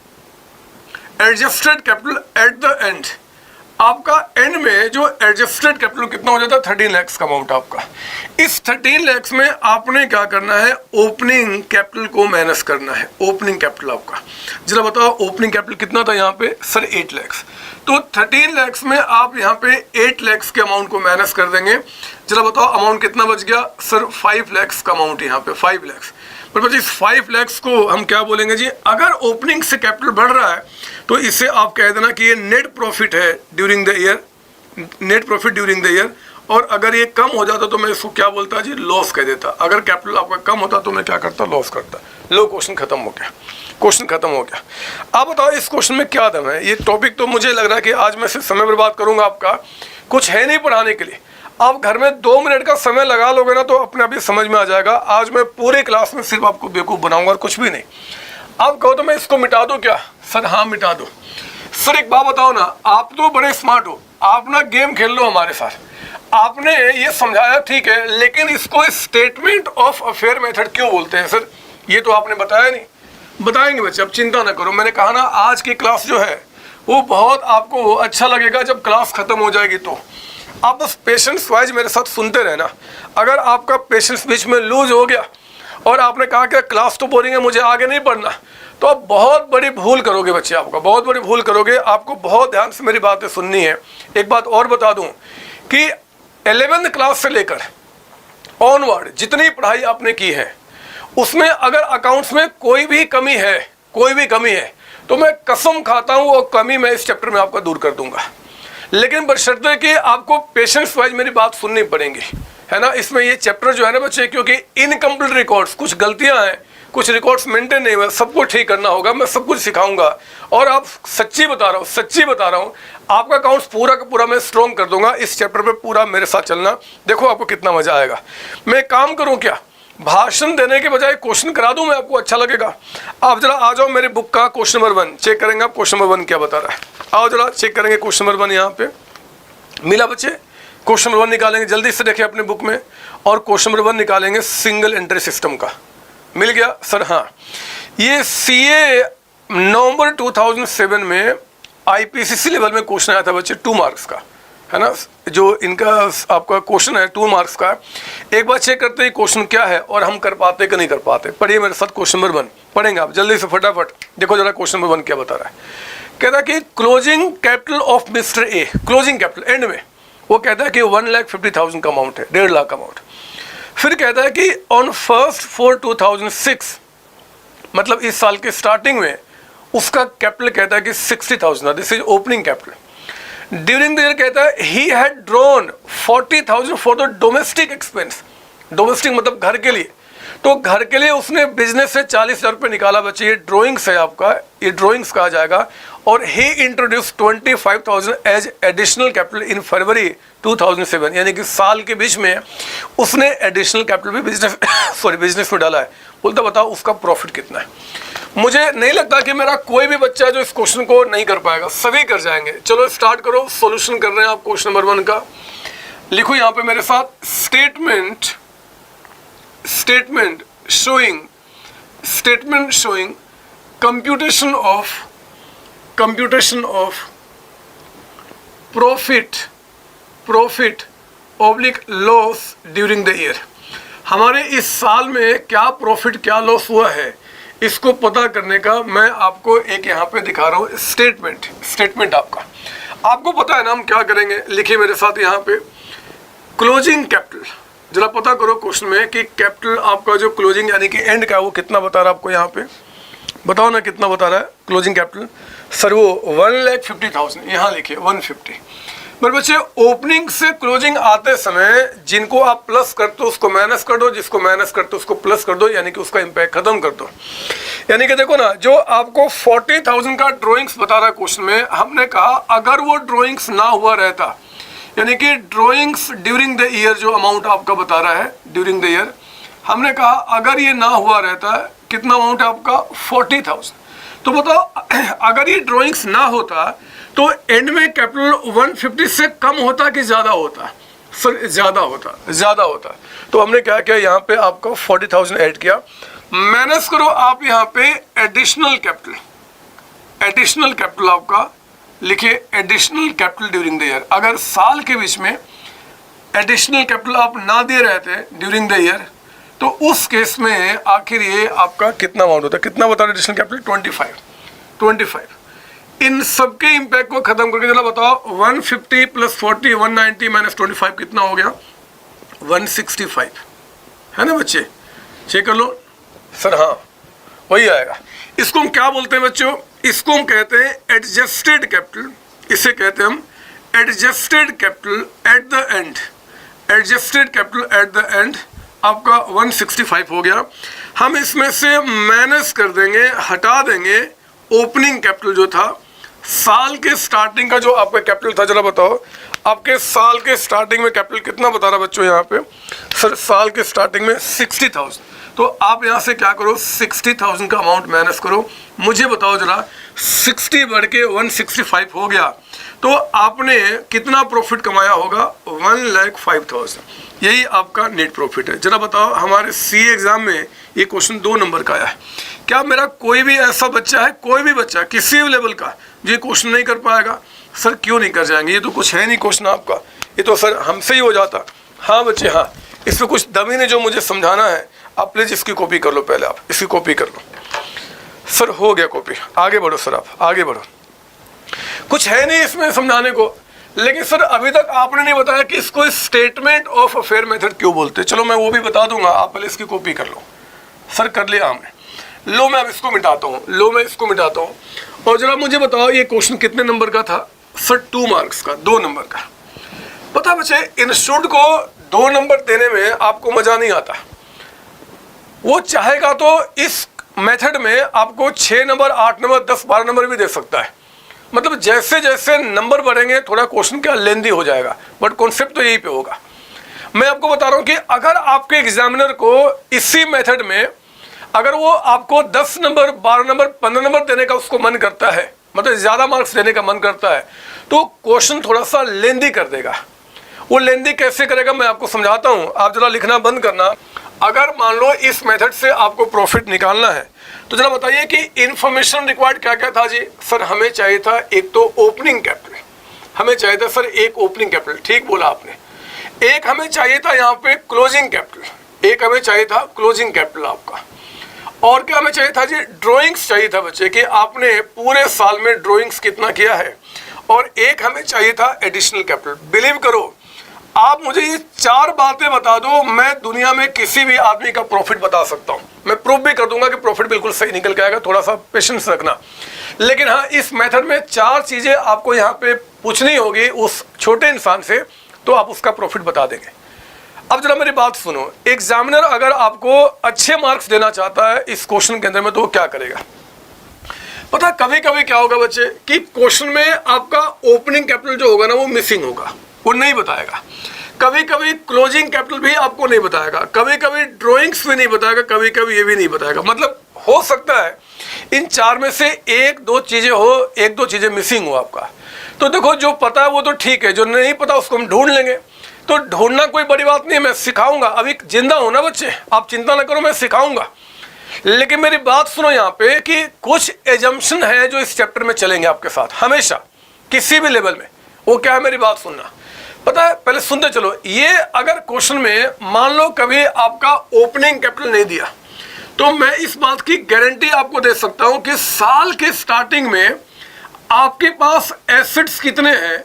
adjusted capital at the end. आपका एंड में जो एडजस्टेड कैपिटल कितना हो जाता है? 13 लाख का अमाउंट आपका। इस 13 लाख में आपने क्या करना है? ओपनिंग कैपिटल को माइनस करना है। ओपनिंग कैपिटल आपका जरा बताओ ओपनिंग कैपिटल कितना था यहाँ पे? सर 8 लाख। तो 13 लाख में आप यहाँ पे 8 लाख के अमाउंट को माइनस कर देंगे। जरा बताओ अमाउंट कितना बच गया? सर 5 लाख का अमाउंट यहाँ पे, 5 लाख। पर बच्चे इस 5 लाख को हम क्या बोलेंगे जी? अगर ओपनिंग से कैपिटल बढ़ रहा है तो इसे आप कह देना कि ये नेट प्रॉफिट है during the year, net profit during the year. और अगर ये कम हो जाता तो मैं इसको क्या बोलता जी? लॉस कह देता। अगर कैपिटल आपका कम होता तो मैं क्या करता? लॉस करता। लो, क्वेश्चन खत्म हो गया, क्वेश्चन खत्म हो गया। आप बताओ इस क्वेश्चन में क्या दम है? ये टॉपिक तो मुझे लग रहा है कि आज मैं सिर्फ समय बर्बाद करूंगा आपका, कुछ है नहीं पढ़ाने के लिए। आप घर में 2 मिनट का समय लगा लोगे ना तो अपने आप ही समझ में आ जाएगा। आज मैं पूरे क्लास में सिर्फ आपको बेवकूफ़ बनाऊंगा और कुछ भी नहीं। आप कहो तो मैं इसको मिटा दूं क्या? सर हाँ मिटा दो। सर एक बात बताओ ना, आप तो बड़े स्मार्ट हो, आप ना गेम खेल लो हमारे साथ। आपने ये समझाया ठीक है, लेकिन इसको स्टेटमेंट ऑफ अफेयर मेथड क्यों बोलते हैं सर? ये तो आपने बताया नहीं। बताएंगे बच्चे, अब चिंता ना करो। मैंने कहा ना आज की क्लास जो है वो बहुत आपको अच्छा लगेगा जब क्लास खत्म हो जाएगी। तो आप बस पेशेंस वाइज मेरे साथ सुनते रहना। अगर आपका पेशेंस बीच में लूज हो गया और आपने कहा कि क्लास तो बोरिंग है, मुझे आगे नहीं पढ़ना, तो आप बहुत बड़ी भूल करोगे बच्चे, आपका बहुत बड़ी भूल करोगे। आपको बहुत ध्यान से मेरी बातें सुननी है। एक बात और बता दूं कि 11th क्लास से लेकर ऑनवर्ड जितनी पढ़ाई आपने की है उसमें अगर अकाउंट्स में कोई भी कमी है, कोई भी कमी है, तो मैं कसम खाता हूं वो कमी मैं इस चैप्टर में आपका दूर कर दूंगा। लेकिन बशर्ते कि आपको पेशेंस वाइज मेरी बात सुननी पड़ेगी, है ना। इसमें ये चैप्टर जो है ना बच्चे, क्योंकि इनकम्प्लीट रिकॉर्ड्स, कुछ गलतियां हैं, कुछ रिकॉर्ड्स मेंटेन नहीं हुए, सबको ठीक करना होगा। मैं सब कुछ सिखाऊंगा और आप सच्ची बता रहा हूँ, सच्ची बता रहा हूँ, आपका अकाउंट्स पूरा का पूरा मैं स्ट्रॉन्ग कर दूंगा। इस चैप्टर पे पूरा मेरे साथ चलना, देखो आपको कितना मजा आएगा। मैं काम करूँ क्या, भाषण देने के बजाय क्वेश्चन करा दूं मैं, आपको अच्छा लगेगा। आप जरा आ जाओ मेरे बुक का क्वेश्चन नंबर 1 चेक करेंगे आप। क्वेश्चन नंबर 1 क्या बता रहा है, आओ जरा चेक करेंगे। क्वेश्चन नंबर 1 यहाँ पे मिला बच्चे? क्वेश्चन नंबर 1 निकालेंगे, जल्दी से देखिए अपने बुक में। और क्वेश्चन नंबर 1 निकालेंगे सिंगल एंट्री सिस्टम का। मिल गया सर? हाँ, ये CA नवंबर 2007 में IPCC लेवल में क्वेश्चन आया था बच्चे, 2 मार्क्स का, है ना। जो इनका आपका क्वेश्चन है 2 मार्क्स का। एक बार चेक करते हैं क्वेश्चन क्या है और हम कर पाते कि नहीं कर पाते। पढ़िए मेरे साथ क्वेश्चन नंबर 1, पढ़ेंगे आप जल्दी से फटाफट। देखो जरा क्वेश्चन नंबर 1 क्या बता रहा है। कहता है कि closing capital of mister A, closing capital and में वो कहता है कि 1,50,000 का अमाउंट है, 1.5 लाख का अमाउंट। फिर कहता है कि ऑन 1 4 2006, मतलब इस साल के स्टार्टिंग में उसका कैपिटल कहता है कि 60,000 था, this is opening capital. During the year कहता है he had drawn 40,000 for the domestic expense, domestic मतलब घर के लिए। तो घर के लिए उसने बिजनेस से 40,000 रुपये निकाला बच्चे। ये ड्राइंग्स है आपका, ये ड्राइंग्स कहा जाएगा। और ही introduce 25,000 as additional capital in February 2007, यानी कि साल के बीच में उसने एडिशनल कैपिटल भी बिजनेस में डाला है। बोलता बताओ उसका प्रॉफिट कितना है। मुझे नहीं लगता कि मेरा कोई भी बच्चा जो इस क्वेश्चन को नहीं कर पाएगा, सभी कर जाएंगे। चलो स्टार्ट करो, सॉल्यूशन कर रहे हैं आप क्वेश्चन नंबर 1 का। लिखो यहाँ पे मेरे साथ, statement showing computation of profit oblique loss during the year. हमारे इस साल में क्या प्रॉफिट क्या लॉस हुआ है, इसको पता करने का मैं आपको एक यहाँ पे दिखा रहा हूँ स्टेटमेंट आपको पता है ना हम क्या करेंगे। लिखिए मेरे साथ यहाँ पे, क्लोजिंग कैपिटल। जरा पता करो क्वेश्चन में कि कैपिटल आपका जो क्लोजिंग यानी कि एंड का है वो कितना बता रहा है आपको। यहाँ पे बताओ ना कितना बता रहा है क्लोजिंग कैपिटल। सर वो 1,50,000, यहाँ लिखिए 150। मेरे बच्चे ओपनिंग से क्लोजिंग आते समय जिनको आप प्लस करते हो उसको माइनस कर दो, जिसको माइनस करते हो उसको प्लस कर दो, यानी कि उसका इम्पैक्ट खत्म कर दो। यानी कि देखो ना, जो आपको 40,000 का ड्रॉइंग्स बता रहा है क्वेश्चन में, हमने कहा अगर वो ड्रॉइंग्स ना हुआ रहता, यानी कि ड्रॉइंग्स ड्यूरिंग द ईयर जो अमाउंट आपका बता रहा है ड्यूरिंग द ईयर, हमने कहा अगर ये ना हुआ रहता, कितना अमाउंट है आपका 40,000। तो बताओ अगर ये ड्रॉइंग्स ना होता तो एंड में कैपिटल 150 से कम होता कि ज़्यादा होता? सर ज़्यादा होता। तो हमने क्या किया, यहाँ पे आपका 40,000 ऐड किया। माइनस करो आप यहाँ पे एडिशनल कैपिटल आपका, लिखिए additional capital during the year. अगर साल के बीच में एडिशनल कैपिटल आप ना दे रहे थे ड्यूरिंग द ईयर, तो उस केस में आखिर ये आपका कितना अमाउंट होता है, कितना बता रहे एडिशनल कैपिटल 25। इन सबके इम्पैक्ट को खत्म करके जरा बताओ, 150 प्लस 40 190 माइनस 25 कितना हो गया, 165 है ना बच्चे, चेक कर लो। सर हाँ वही आएगा। इसको हम क्या बोलते हैं बच्चों, इसको हम कहते हैं एडजस्टेड कैपिटल। इसे कहते हैं हम adjusted capital at the end. आपका 165 हो गया। हम इसमें से माइनस कर देंगे, हटा देंगे ओपनिंग कैपिटल जो था, साल के स्टार्टिंग का जो आपका कैपिटल था। जरा बताओ आपके साल के स्टार्टिंग में कैपिटल कितना बता रहा बच्चों यहाँ पे। सर साल के स्टार्टिंग में 60,000। तो आप यहाँ से क्या करो, 60,000 का अमाउंट माइनस करो। मुझे बताओ जरा, 60 बढ़ के 165 हो गया तो आपने कितना प्रॉफिट कमाया होगा, 1,05,000। यही आपका नेट प्रॉफिट है। जरा बताओ, हमारे सी एग्जाम में ये क्वेश्चन 2 नंबर का आया है। क्या मेरा कोई भी ऐसा बच्चा है, कोई भी बच्चा किसी भी लेवल का, जो ये क्वेश्चन नहीं कर पाएगा? सर क्यों नहीं कर जाएंगे, ये तो कुछ है नहीं क्वेश्चन आपका, ये तो सर हमसे ही हो जाता। हाँ बच्चे हाँ, इसमें कुछ दमी ने जो मुझे समझाना है, आप प्लीज़ इसकी कॉपी कर लो, पहले आप इसकी कॉपी कर लो। सर हो गया कॉपी, आगे बढ़ो सर, आप आगे बढ़ो। कुछ है नहीं इसमें समझाने को, लेकिन सर अभी तक आपने नहीं बताया कि इसको स्टेटमेंट ऑफ अफेयर मेथड क्यों बोलते हैं। चलो मैं वो भी बता दूंगा, आप पहले इसकी कॉपी कर लो। सर कर लिया हमने, लो मैं अब इसको मिटाता हूँ, और जरा मुझे बताओ ये क्वेश्चन कितने नंबर का था? सर 2 मार्क्स का, 2 नंबर का। पता बच्चे, इंस्टीट्यूट को 2 नंबर देने में आपको मजा नहीं आता। वो चाहेगा तो इस मेथड में आपको 6 नंबर, 8 नंबर, 10, 12 नंबर भी दे सकता है। मतलब जैसे जैसे नंबर बढ़ेंगे थोड़ा क्वेश्चन क्या लेंदी हो जाएगा, बट कॉन्सेप्ट तो यही पे होगा। मैं आपको बता रहा हूँ कि अगर आपके एग्जामिनर को इसी मेथड में अगर वो आपको 10 नंबर, 12 नंबर, 15 नंबर देने का उसको मन करता है, मतलब ज़्यादा मार्क्स देने का मन करता है, तो क्वेश्चन थोड़ा सा लेंदी कर देगा। वो लेंदी कैसे करेगा मैं आपको समझाता हूँ, आप जरा लिखना बंद करना। अगर मान लो इस मेथड से आपको प्रॉफिट निकालना है तो जरा बताइए कि इन्फॉर्मेशन रिक्वायर्ड क्या क्या था जी। सर हमें चाहिए था एक तो ओपनिंग कैपिटल, हमें चाहिए था सर एक ओपनिंग कैपिटल, ठीक बोला आपने। एक हमें चाहिए था यहाँ पे क्लोजिंग कैपिटल, एक हमें चाहिए था क्लोजिंग कैपिटल आपका। और क्या हमें चाहिए था जी, ड्राइंग्स चाहिए था बच्चे कि आपने पूरे साल में ड्राइंग्स कितना किया है। और एक हमें चाहिए था एडिशनल कैपिटल। बिलीव करो, आप मुझे ये 4 बातें बता दो, मैं दुनिया में किसी भी आदमी का प्रॉफिट बता सकता हूँ। मैं प्रूफ भी कर दूंगा कि प्रॉफिट बिल्कुल सही निकल के आएगा, थोड़ा सा पेशेंस रखना। लेकिन हाँ, इस मेथड में 4 चीज़ें आपको यहाँ पे पूछनी होगी उस छोटे इंसान से, तो आप उसका प्रॉफिट बता देंगे। अब जरा मेरी बात सुनो, एग्जामिनर अगर आपको अच्छे मार्क्स देना चाहता है इस क्वेश्चन के अंदर में, तो वो क्या करेगा पता कभी कभी क्या होगा बच्चे कि क्वेश्चन में आपका ओपनिंग कैपिटल जो होगा ना वो मिसिंग होगा, वो नहीं बताएगा। कभी कभी क्लोजिंग कैपिटल भी आपको नहीं बताएगा, कभी कभी ड्राइंग्स भी नहीं बताएगा, कभी कभी ये भी नहीं बताएगा। मतलब हो सकता है इन चार में से एक दो चीजें मिसिंग हो आपका। तो देखो जो पता है वो तो ठीक है, जो नहीं पता उसको हम ढूंढ लेंगे। तो ढूंढना कोई बड़ी बात नहीं है, मैं सिखाऊंगा। अभी जिंदा हो ना बच्चे, आप चिंता ना करो, मैं सिखाऊंगा। लेकिन मेरी बात सुनो यहाँ पे कि कुछ एजम्पशन है जो इस चैप्टर में चलेंगे आपके साथ हमेशा, किसी भी लेवल में। वो क्या है, मेरी बात सुनना। पता है, पहले सुनते चलो। ये अगर क्वेश्चन में मान लो कभी आपका ओपनिंग कैपिटल नहीं दिया, तो मैं इस बात की गारंटी आपको दे सकता हूं कि साल के स्टार्टिंग में आपके पास एसेट्स कितने हैं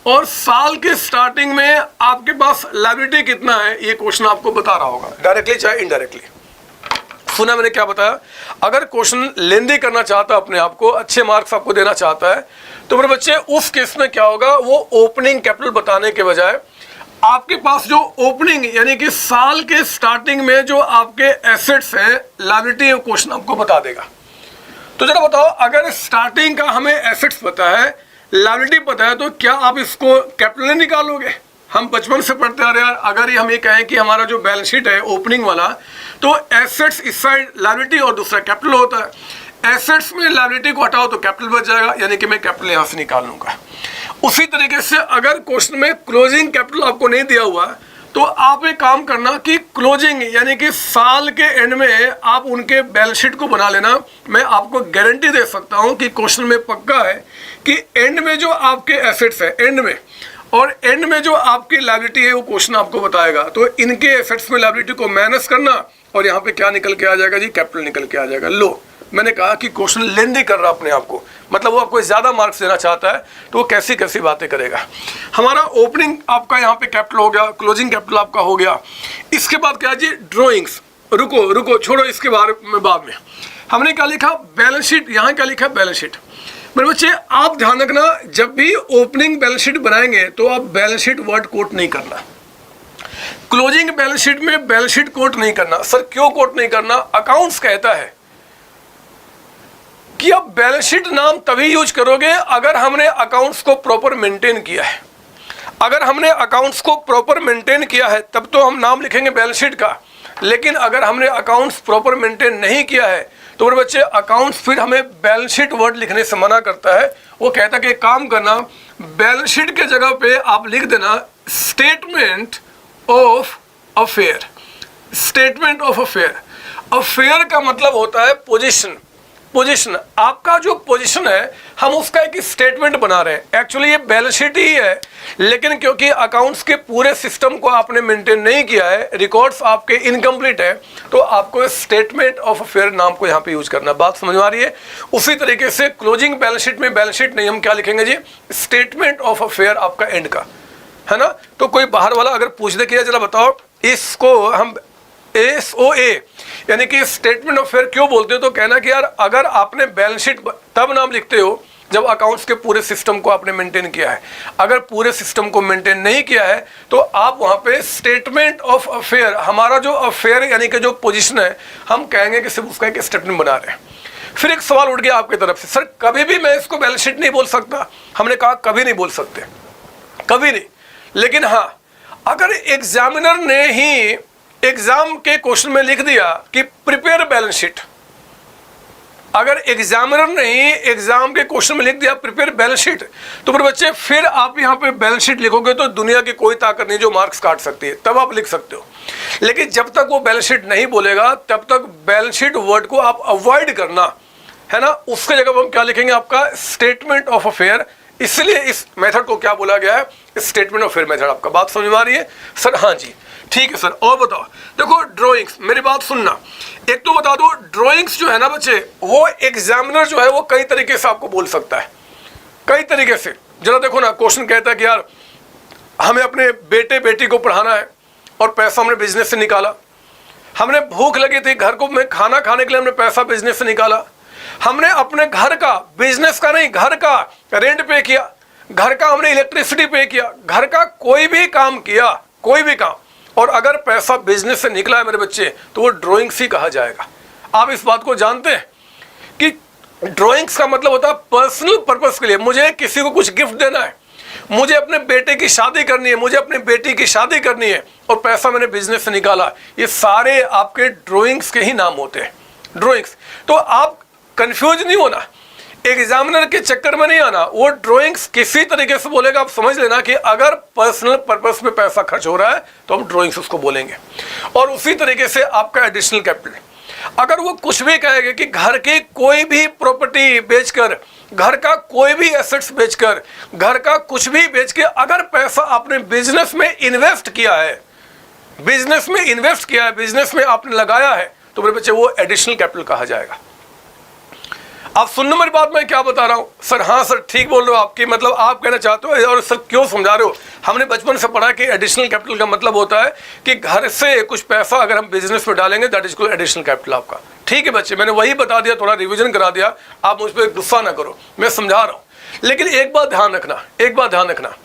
और साल के स्टार्टिंग में आपके पास लायबिलिटी कितना है, ये क्वेश्चन आपको बता रहा होगा, डायरेक्टली चाहे इनडायरेक्टली। सुना मैंने क्या बताया? अगर क्वेश्चन लेंदी करना चाहता है, अपने आप को अच्छे मार्क्स आपको देना चाहता है, तो मेरे बच्चे उस केस में क्या होगा, वो ओपनिंग कैपिटल बताने के बजाय आपके पास जो ओपनिंग यानी कि साल के स्टार्टिंग में जो आपके एसेट्स हैं, लायबिलिटी, क्वेश्चन आपको बता देगा। तो जरा बताओ, अगर स्टार्टिंग का हमें एसेट्स पता है, लायबिलिटी पता है, तो क्या आप इसको कैपिटल निकालोगे? हम बचपन से पढ़ते आ रहे हैं। अगर हम ये कहें कि हमारा जो बैलेंस शीट है ओपनिंग वाला, तो एसेट्स इस साइड लायबिलिटी और दूसरा कैपिटल होता है। एसेट्स में लायबिलिटी को हटाओ तो कैपिटल बच जाएगा, यानी कि मैं कैपिटल यहां से निकाल लूंगा। उसी तरीके से अगर क्वेश्चन में क्लोजिंग कैपिटल आपको नहीं दिया हुआ, तो आप एक काम करना कि क्लोजिंग यानी कि साल के एंड में आप उनके बैलेंस शीट को बना लेना। मैं आपको गारंटी दे सकता हूं कि क्वेश्चन में पक्का है कि एंड में जो आपके एसेट्स है एंड में, और एंड में जो आपकी लायबिलिटी है, वो क्वेश्चन आपको बताएगा। तो इनके एसेट्स में लायबिलिटी को माइनस करना, और यहाँ पे क्या निकल के आ जाएगा जी, कैपिटल निकल के आ जाएगा। लो, मैंने कहा कि क्वेश्चन लेंदी कर रहा अपने आप को, मतलब वो आपको ज्यादा मार्क्स देना चाहता है, तो वो कैसी कैसी बातें करेगा। हमारा ओपनिंग आपका यहाँ पे कैपिटल हो गया, क्लोजिंग कैपिटल आपका हो गया। इसके बाद क्या जी, ड्रॉइंग्स। रुको छोड़ो, इसके बारे में बाद में। हमने क्या लिखा, बैलेंस शीट। यहाँ क्या लिखा, बैलेंस शीट। मेरे बच्चे आप ध्यान रखना, जब भी ओपनिंग बैलेंस शीट बनाएंगे तो आप बैलेंस शीट वर्ड कोट नहीं करना। क्लोजिंग बैलेंस शीट में बैलेंस शीट कोट नहीं करना। सर क्यों कोट नहीं करना? अकाउंट्स कहता है कि आप बैलेंस शीट नाम तभी यूज करोगे अगर हमने अकाउंट्स को प्रॉपर मेंटेन किया है। अगर हमने अकाउंट्स को प्रॉपर मेंटेन किया है तब तो हम नाम लिखेंगे बैलेंस शीट का। लेकिन अगर हमने अकाउंट्स प्रॉपर मेंटेन नहीं किया है तो मेरे बच्चे अकाउंट्स फिर हमें बैलेंस शीट वर्ड लिखने से मना करता है। वो कहता है कि एक काम करना, बैलेंस शीट के जगह पे आप लिख देना statement of affair. Statement of affair. Affair का मतलब होता है पोजीशन। पोजीशन, आपका जो पोजीशन है हम उसका एक स्टेटमेंट बना रहे हैं। एक्चुअली ये बैलेंस शीट ही है, लेकिन क्योंकि अकाउंट्स के पूरे सिस्टम को आपने मेंटेन नहीं किया है, रिकॉर्ड्स आपके इनकम्प्लीट है, तो आपको स्टेटमेंट ऑफ अफेयर नाम को यहाँ पे यूज करना। बात समझ में आ रही है? उसी तरीके से क्लोजिंग बैलेंस शीट में बैलेंस शीट नहीं, हम क्या लिखेंगे जी, स्टेटमेंट ऑफ अफेयर आपका एंड का, है ना। तो कोई बाहर वाला अगर पूछ दे कि जरा बताओ इसको हम SOA यानी कि स्टेटमेंट ऑफ अफेयर क्यों बोलते हो, तो कहना कि यार अगर आपने बैलेंस शीट तब नाम लिखते हो जब अकाउंट्स के पूरे सिस्टम को आपने मेंटेन किया है। अगर पूरे सिस्टम को मेंटेन नहीं किया है तो आप वहां पे स्टेटमेंट ऑफ अफेयर, हमारा जो अफेयर यानी कि जो पोजीशन है, हम कहेंगे कि सिर्फ उसका एक स्टेटमेंट बना रहे हैं। फिर एक सवाल उठ गया आपकी तरफ से, सर कभी भी मैं इसको बैलेंस शीट नहीं बोल सकता। हमने कहा कभी नहीं बोल सकते, कभी नहीं। लेकिन हाँ, अगर एग्जामिनर ने ही एग्जाम के क्वेश्चन में लिख दिया कि प्रिपेयर बैलेंस शीट, अगर एग्जामिनर ने ही एग्जाम के क्वेश्चन में लिख दिया प्रिपेयर बैलेंस शीट, तो फिर बच्चे फिर आप यहाँ पे बैलेंस शीट लिखोगे तो दुनिया की कोई ताकत नहीं जो मार्क्स काट सकती है, तब आप लिख सकते हो। लेकिन जब तक वो बैलेंस शीट नहीं बोलेगा तब तक बैलेंस शीट वर्ड को आप अवॉइड करना, है ना। उसके जगह हम क्या लिखेंगे, आपका स्टेटमेंट ऑफ अफेयर। इसलिए इस मेथड को क्या बोला गया है, स्टेटमेंट ऑफ अफेयर मेथड। आपका बात समझ में आ रही है सर? हाँ जी, ठीक है सर। और बताओ, देखो ड्राइंग्स, मेरी बात सुनना। एक तो बता दो, ड्राइंग्स जो है ना बच्चे, वो एग्जामिनर जो है वो कई तरीके से आपको बोल सकता है, कई तरीके से। जरा देखो ना, क्वेश्चन कहता है कि यार हमें अपने बेटे बेटी को पढ़ाना है और पैसा हमने बिजनेस से निकाला। हमने भूख लगी थी, घर को में खाना खाने के लिए हमने पैसा बिजनेस से निकाला। हमने अपने घर का, बिजनेस का नहीं, घर का रेंट पे किया, घर का हमने इलेक्ट्रिसिटी पे किया, घर का कोई भी काम किया, कोई भी काम, और अगर पैसा बिजनेस से निकला है मेरे बच्चे तो वो ड्राइंग्स ही कहा जाएगा। आप इस बात को जानते हैं कि ड्राइंग्स का मतलब होता है पर्सनल पर्पस के लिए, मुझे किसी को कुछ गिफ्ट देना है, मुझे अपने बेटे की शादी करनी है, मुझे अपनी बेटी की शादी करनी है और पैसा मैंने बिजनेस से निकाला, ये सारे आपके ड्राइंग्स के ही नाम होते हैं, ड्राइंग्स। तो आप कंफ्यूज नहीं होना, एग्जामिनर के चक्कर में नहीं आना। वो ड्राइंग्स किसी तरीके से बोलेगा, आप समझ लेना कि अगर पर्सनल पर्पस में पैसा खर्च हो रहा है तो हम ड्राइंग्स उसको बोलेंगे। और उसी तरीके से आपका एडिशनल कैपिटल, अगर वो कुछ भी कहेगा कि घर की कोई भी प्रॉपर्टी बेचकर, घर का कोई भी एसेट्स बेचकर, घर का कुछ भी बेच के अगर पैसा आपने बिजनेस में इन्वेस्ट किया है, बिजनेस में इन्वेस्ट किया है, बिजनेस में आपने लगाया है, तो मेरे बच्चे वो एडिशनल कैपिटल कहा जाएगा। आप सुनने मेरी बात मैं क्या बता रहा हूं? सर हाँ सर ठीक बोल रहे हो आपकी, मतलब आप कहना चाहते हो और सर क्यों समझा रहे हो? हमने बचपन से पढ़ा कि एडिशनल कैपिटल का मतलब होता है कि घर से कुछ पैसा अगर हम बिजनेस में डालेंगे, that is called additional capital आपका। ठीक है बच्चे, मैंने वही बता दिया, थोड़ा रिवीजन करा दिया, आप मुझ पर गुस्सा ना करो, मैं समझा रहा हूं। लेकिन एक बात ध्यान रखना, एक बात ध्यान रखना,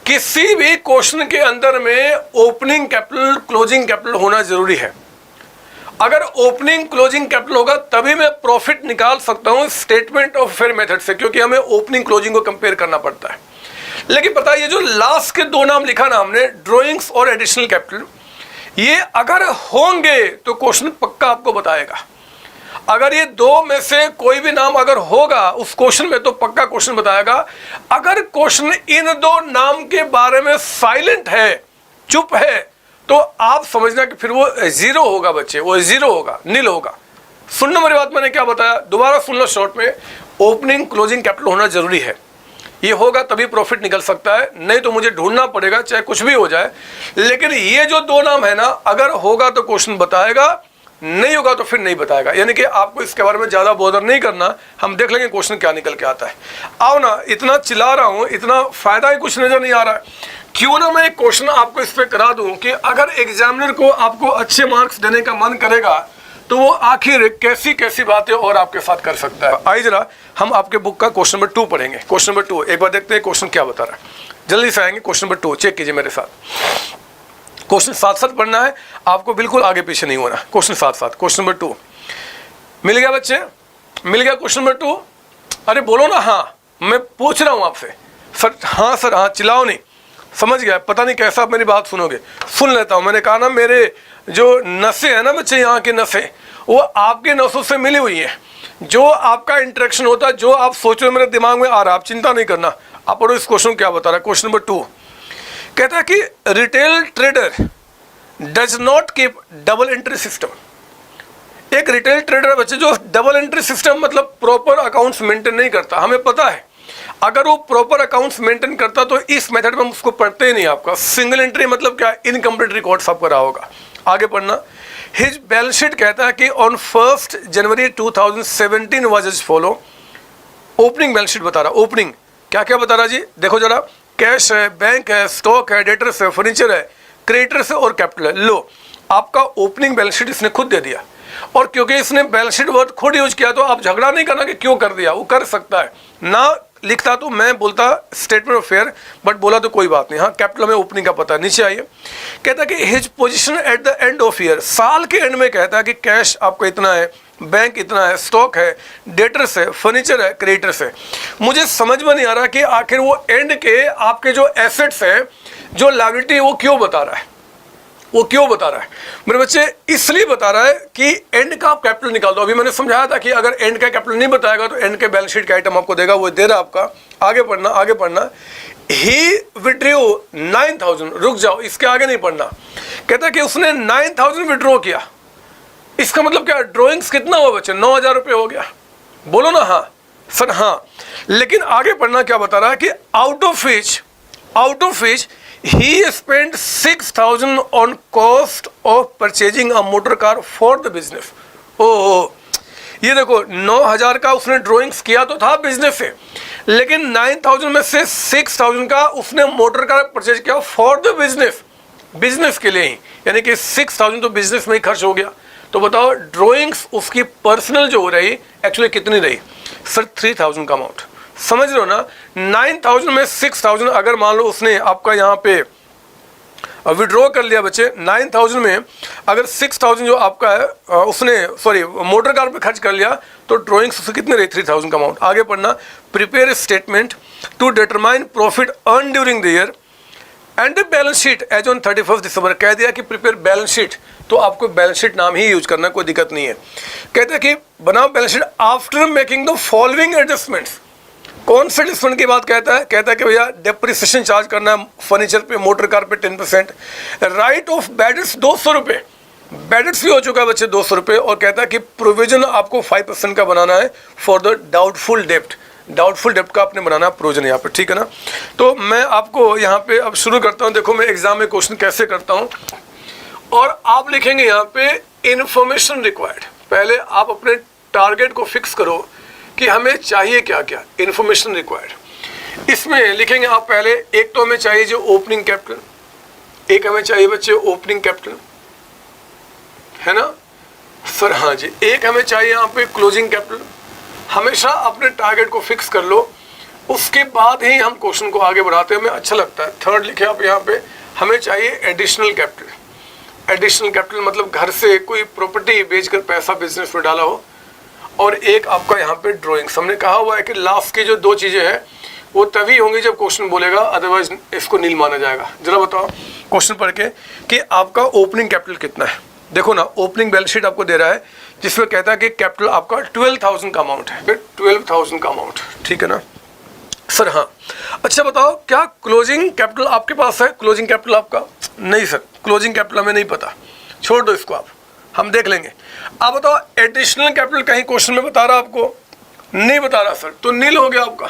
किसी भी क्वेश्चन के अंदर में ओपनिंग कैपिटल क्लोजिंग कैपिटल होना जरूरी है। अगर ओपनिंग क्लोजिंग कैपिटल होगा तभी मैं प्रॉफिट निकाल सकता हूं स्टेटमेंट ऑफ फेयर मेथड से, क्योंकि हमें ओपनिंग क्लोजिंग को कंपेयर करना पड़ता है। लेकिन पता है ये जो लास्ट के दो नाम लिखा ना हमने, ड्राइंग्स और एडिशनल कैपिटल, ये अगर होंगे तो क्वेश्चन पक्का आपको बताएगा। अगर ये दो में से कोई भी नाम अगर होगा उस क्वेश्चन में तो पक्का क्वेश्चन बताएगा। अगर क्वेश्चन इन दो नाम के बारे में साइलेंट है, चुप है, तो आप समझना कि फिर वो जीरो होगा बच्चे, वो जीरो होगा, नील होगा। सुनना मेरी बात, मैंने क्या बताया, दोबारा सुन लो शॉर्ट में। ओपनिंग क्लोजिंग कैपिटल होना जरूरी है, ये होगा तभी प्रॉफिट निकल सकता है, नहीं तो मुझे ढूंढना पड़ेगा चाहे कुछ भी हो जाए। लेकिन ये जो दो नाम है ना, अगर होगा तो क्वेश्चन बताएगा, नहीं होगा तो फिर नहीं बताएगा। यानी कि आपको इसके बारे में ज्यादा बॉदर नहीं करना, हम देख लेंगे क्वेश्चन क्या निकल के आता है। आओ ना, इतना चिल्ला रहा हूं, इतना फायदा ही कुछ नजर नहीं आ रहा है। क्यों ना मैं एक क्वेश्चन आपको इस पे करा दूं कि अगर एग्जामिनर को आपको अच्छे मार्क्स देने का मन करेगा तो वो आखिर कैसी कैसी बातें और आपके साथ कर सकता है। आइए जरा हम आपके बुक का क्वेश्चन नंबर 2 पढ़ेंगे। क्वेश्चन नंबर 2 एक बार देखते हैं क्वेश्चन क्या बता रहा है, जल्दी से आएंगे। क्वेश्चन नंबर 2 चेक कीजिए मेरे साथ, क्वेश्चन साथ साथ पढ़ना है आपको, बिल्कुल आगे पीछे नहीं होना। क्वेश्चन साथ साथ, क्वेश्चन नंबर 2 मिल गया बच्चे, मिल गया क्वेश्चन नंबर 2? अरे बोलो ना हाँ, मैं पूछ रहा हूं आपसे। सर हाँ, चिल्लाओ नहीं, समझ गया। पता नहीं कैसा आप मेरी बात सुनोगे, सुन लेता हूं। मैंने कहा ना, मेरे जो नसें हैं ना बच्चे, यहाँ की नसें, वो आपके नसों से मिली हुई है। जो आपका इंटरेक्शन होता है, जो आप सोच रहे हो मेरे दिमाग में आ रहा है, आप चिंता नहीं करना। आप पढ़ो इस क्वेश्चन क्या बता रहा है। क्वेश्चन नंबर 2 कहता है कि retail trader does not keep double entry system. एक रिटेल ट्रेडर बच्चे जो डबल एंट्री सिस्टम मतलब प्रॉपर अकाउंट्स मेंटेन नहीं करता। हमें पता है अगर वो प्रॉपर अकाउंट्स मेंटेन करता तो इस मेथड में हम उसको पढ़ते ही नहीं। आपका सिंगल एंट्री मतलब क्या, इनकम्प्लीट रिकॉर्ड्स आपका रहा होगा। आगे पढ़ना, हिज बैलेंस शीट कहता है कि on 1 January 2017 was as follow. Opening balance sheet बता रहा, ओपनिंग क्या क्या बता रहा जी, देखो जरा, कैश है, बैंक है, स्टॉक है, डेटर्स है, फर्नीचर है, क्रेडिटर्स है और कैपिटल है। लो, आपका ओपनिंग बैलेंस शीट इसने खुद दे दिया, और क्योंकि इसने बैलेंस शीट वर्ड खुद यूज किया तो आप झगड़ा नहीं करना कि क्यों कर दिया, वो कर सकता है ना। लिखता तो मैं बोलता स्टेटमेंट ऑफ फेयर, बट बोला तो कोई बात नहीं। हाँ, कैपिटल में ओपनिंग का पता है। नीचे आइए, कहता है कि his position at the end of year, साल के एंड में कहता है कि कैश आपका इतना है, बैंक इतना है, स्टॉक है, डेटर्स है, फर्नीचर है, क्रेडिटर्स है। मुझे समझ में नहीं आ रहा कि आखिर वो एंड के आपके जो एसेट्स है, जो लायबिलिटी है, वो क्यों बता रहा है, वो क्यों बता रहा है मेरे बच्चे? इसलिए बता रहा है कि एंड का आप कैपिटल निकाल दो। अभी मैंने समझाया था कि अगर एंड का कैपिटल नहीं बताएगा तो एंड के बैलेंस शीट का आइटम आपको देगा, वो दे रहा आपका। आगे पढ़ना, आगे पढ़ना, ही विड्रॉ 9000, रुक जाओ, इसके आगे नहीं पढ़ना। कहता है कि उसने 9000 विड्रॉ किया, इसका मतलब क्या, ड्रॉइंग्स कितना हुआ बच्चे, 9000 रुपये हो गया। बोलो ना हाँ सर हाँ। लेकिन आगे पढ़ना क्या बता रहा है कि out of which he spent 6000 on cost of purchasing a motor car for the business। ओह, ये देखो 9000 का उसने ड्राइंग्स किया तो था बिजनेस से, लेकिन 9000 में से 6000 का उसने मोटर कार परचेज किया फॉर द बिजनेस, बिजनेस के लिए ही, यानी कि 6000 तो बिजनेस में ही खर्च हो गया। तो बताओ ड्राइंग्स उसकी पर्सनल जो हो रही एक्चुअली कितनी रही? सर 3000 का अमाउंट, समझ रहे हो ना। 9000 में 6000 अगर मान लो उसने आपका यहाँ पे विड्रॉ कर लिया बच्चे 9,000 में, अगर 6,000 जो आपका है उसने मोटर कार पे खर्च कर लिया तो ड्रॉइंग्स उससे कितने रही 3,000 का अमाउंट। आगे पढ़ना, prepare statement to determine profit earn during the year end balance sheet as on 31 December. कह दिया कि प्रिपेयर बैलेंस शीट, तो आपको बैलेंस शीट नाम ही यूज करना, कोई दिक्कत नहीं है। कहते हैं कि बनाओ balance sheet after making the following adjustments. कौन से एडजस्टमेंट की बात कहता है कि भैया डेप्रिसिएशन चार्ज करना है फर्नीचर पे, मोटर कार पे 10%, राइट ऑफ बैडेट्स 200 रुपये, बैडेट्स भी हो चुका है बच्चे 200 रुपये, और कहता है कि प्रोविजन आपको 5% का बनाना है फॉर द डाउटफुल डेप्ट। डाउटफुल डेप्ट का आपने बनाना प्रोविजन यहाँ पे, ठीक है ना। तो मैं आपको यहाँ पे अब शुरू करता हूँ। देखो मैं एग्जाम में क्वेश्चन कैसे करता हूँ, और आप लिखेंगे यहाँ पे इन्फॉर्मेशन रिक्वायर्ड। पहले आप अपने टारगेट को फिक्स करो कि हमें चाहिए क्या क्या, इन्फॉर्मेशन रिक्वायर्ड। इसमें लिखेंगे आप पहले, एक तो हमें चाहिए जो ओपनिंग कैपिटल, एक हमें चाहिए बच्चे ओपनिंग कैपिटल, है ना सर? हाँ जी। एक हमें चाहिए यहाँ पे क्लोजिंग कैपिटल। हमेशा अपने टारगेट को फिक्स कर लो, उसके बाद ही हम क्वेश्चन को आगे बढ़ाते हैं, हमें अच्छा लगता है। थर्ड लिखे आप यहाँ पे, हमें चाहिए एडिशनल कैपिटल। एडिशनल कैपिटल मतलब घर से कोई प्रॉपर्टी बेचकर पैसा बिजनेस में डाला हो। और एक आपका यहाँ पे ड्राइंग्स। हमने कहा हुआ है कि लास्ट की जो दो चीज़ें हैं वो तभी होंगी जब क्वेश्चन बोलेगा, अदरवाइज इसको नील माना जाएगा। जरा बताओ क्वेश्चन पढ़ के कि आपका ओपनिंग कैपिटल कितना है। देखो ना, ओपनिंग बैलेंस शीट आपको दे रहा है जिसमें कहता है कि कैपिटल आपका 12,000 का अमाउंट है, फिर 12,000 का अमाउंट, ठीक है ना सर? हाँ। अच्छा बताओ, क्या क्लोजिंग कैपिटल आपके पास है? क्लोजिंग कैपिटल आपका नहीं सर, क्लोजिंग कैपिटल हमें नहीं पता, छोड़ दो इसको, आप हम देख लेंगे। आप बताओ एडिशनल कैपिटल कहीं क्वेश्चन में बता रहा आपको? नहीं बता रहा सर, तो नील हो गया आपका।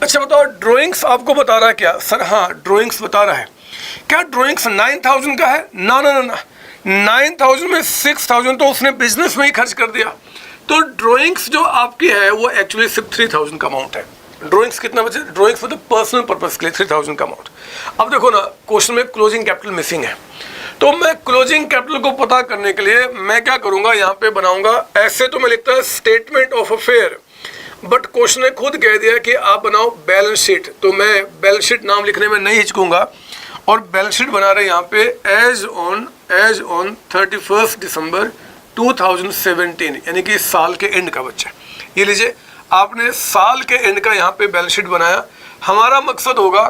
अच्छा बताओ ड्राइंग्स आपको बता रहा है क्या सर? हाँ ड्राइंग्स बता रहा है। क्या ड्राइंग्स 9,000 का है? ना ना ना ना, 9,000 में 6,000 तो उसने बिजनेस में ही खर्च कर दिया। तो ड्राइंग्स जो आपकी है वो एक्चुअली सिर्फ 3,000 का अमाउंट है। ड्राइंग्स कितना बचे? ड्राइंग्स मतलब पर्सनल पर्पस के लिए 3,000 का अमाउंट। अब देखो ना, क्वेश्चन में क्लोजिंग कैपिटल मिसिंग है, तो मैं क्लोजिंग कैपिटल को पता करने के लिए मैं क्या करूंगा, यहाँ पे बनाऊंगा। ऐसे तो मैं लिखता statement of affair, but question ने खुद कह दिया कि आप बनाओ बैलेंस शीट, तो मैं बैलेंस शीट नाम लिखने में नहीं हिचकूंगा, और बैलेंस शीट बना रहे यहाँ पे एज ऑन 31 दिसंबर 2017, यानी कि साल के एंड का बच्चा। ये लीजिए, आपने साल के एंड का यहाँ पे बैलेंस शीट बनाया। हमारा मकसद होगा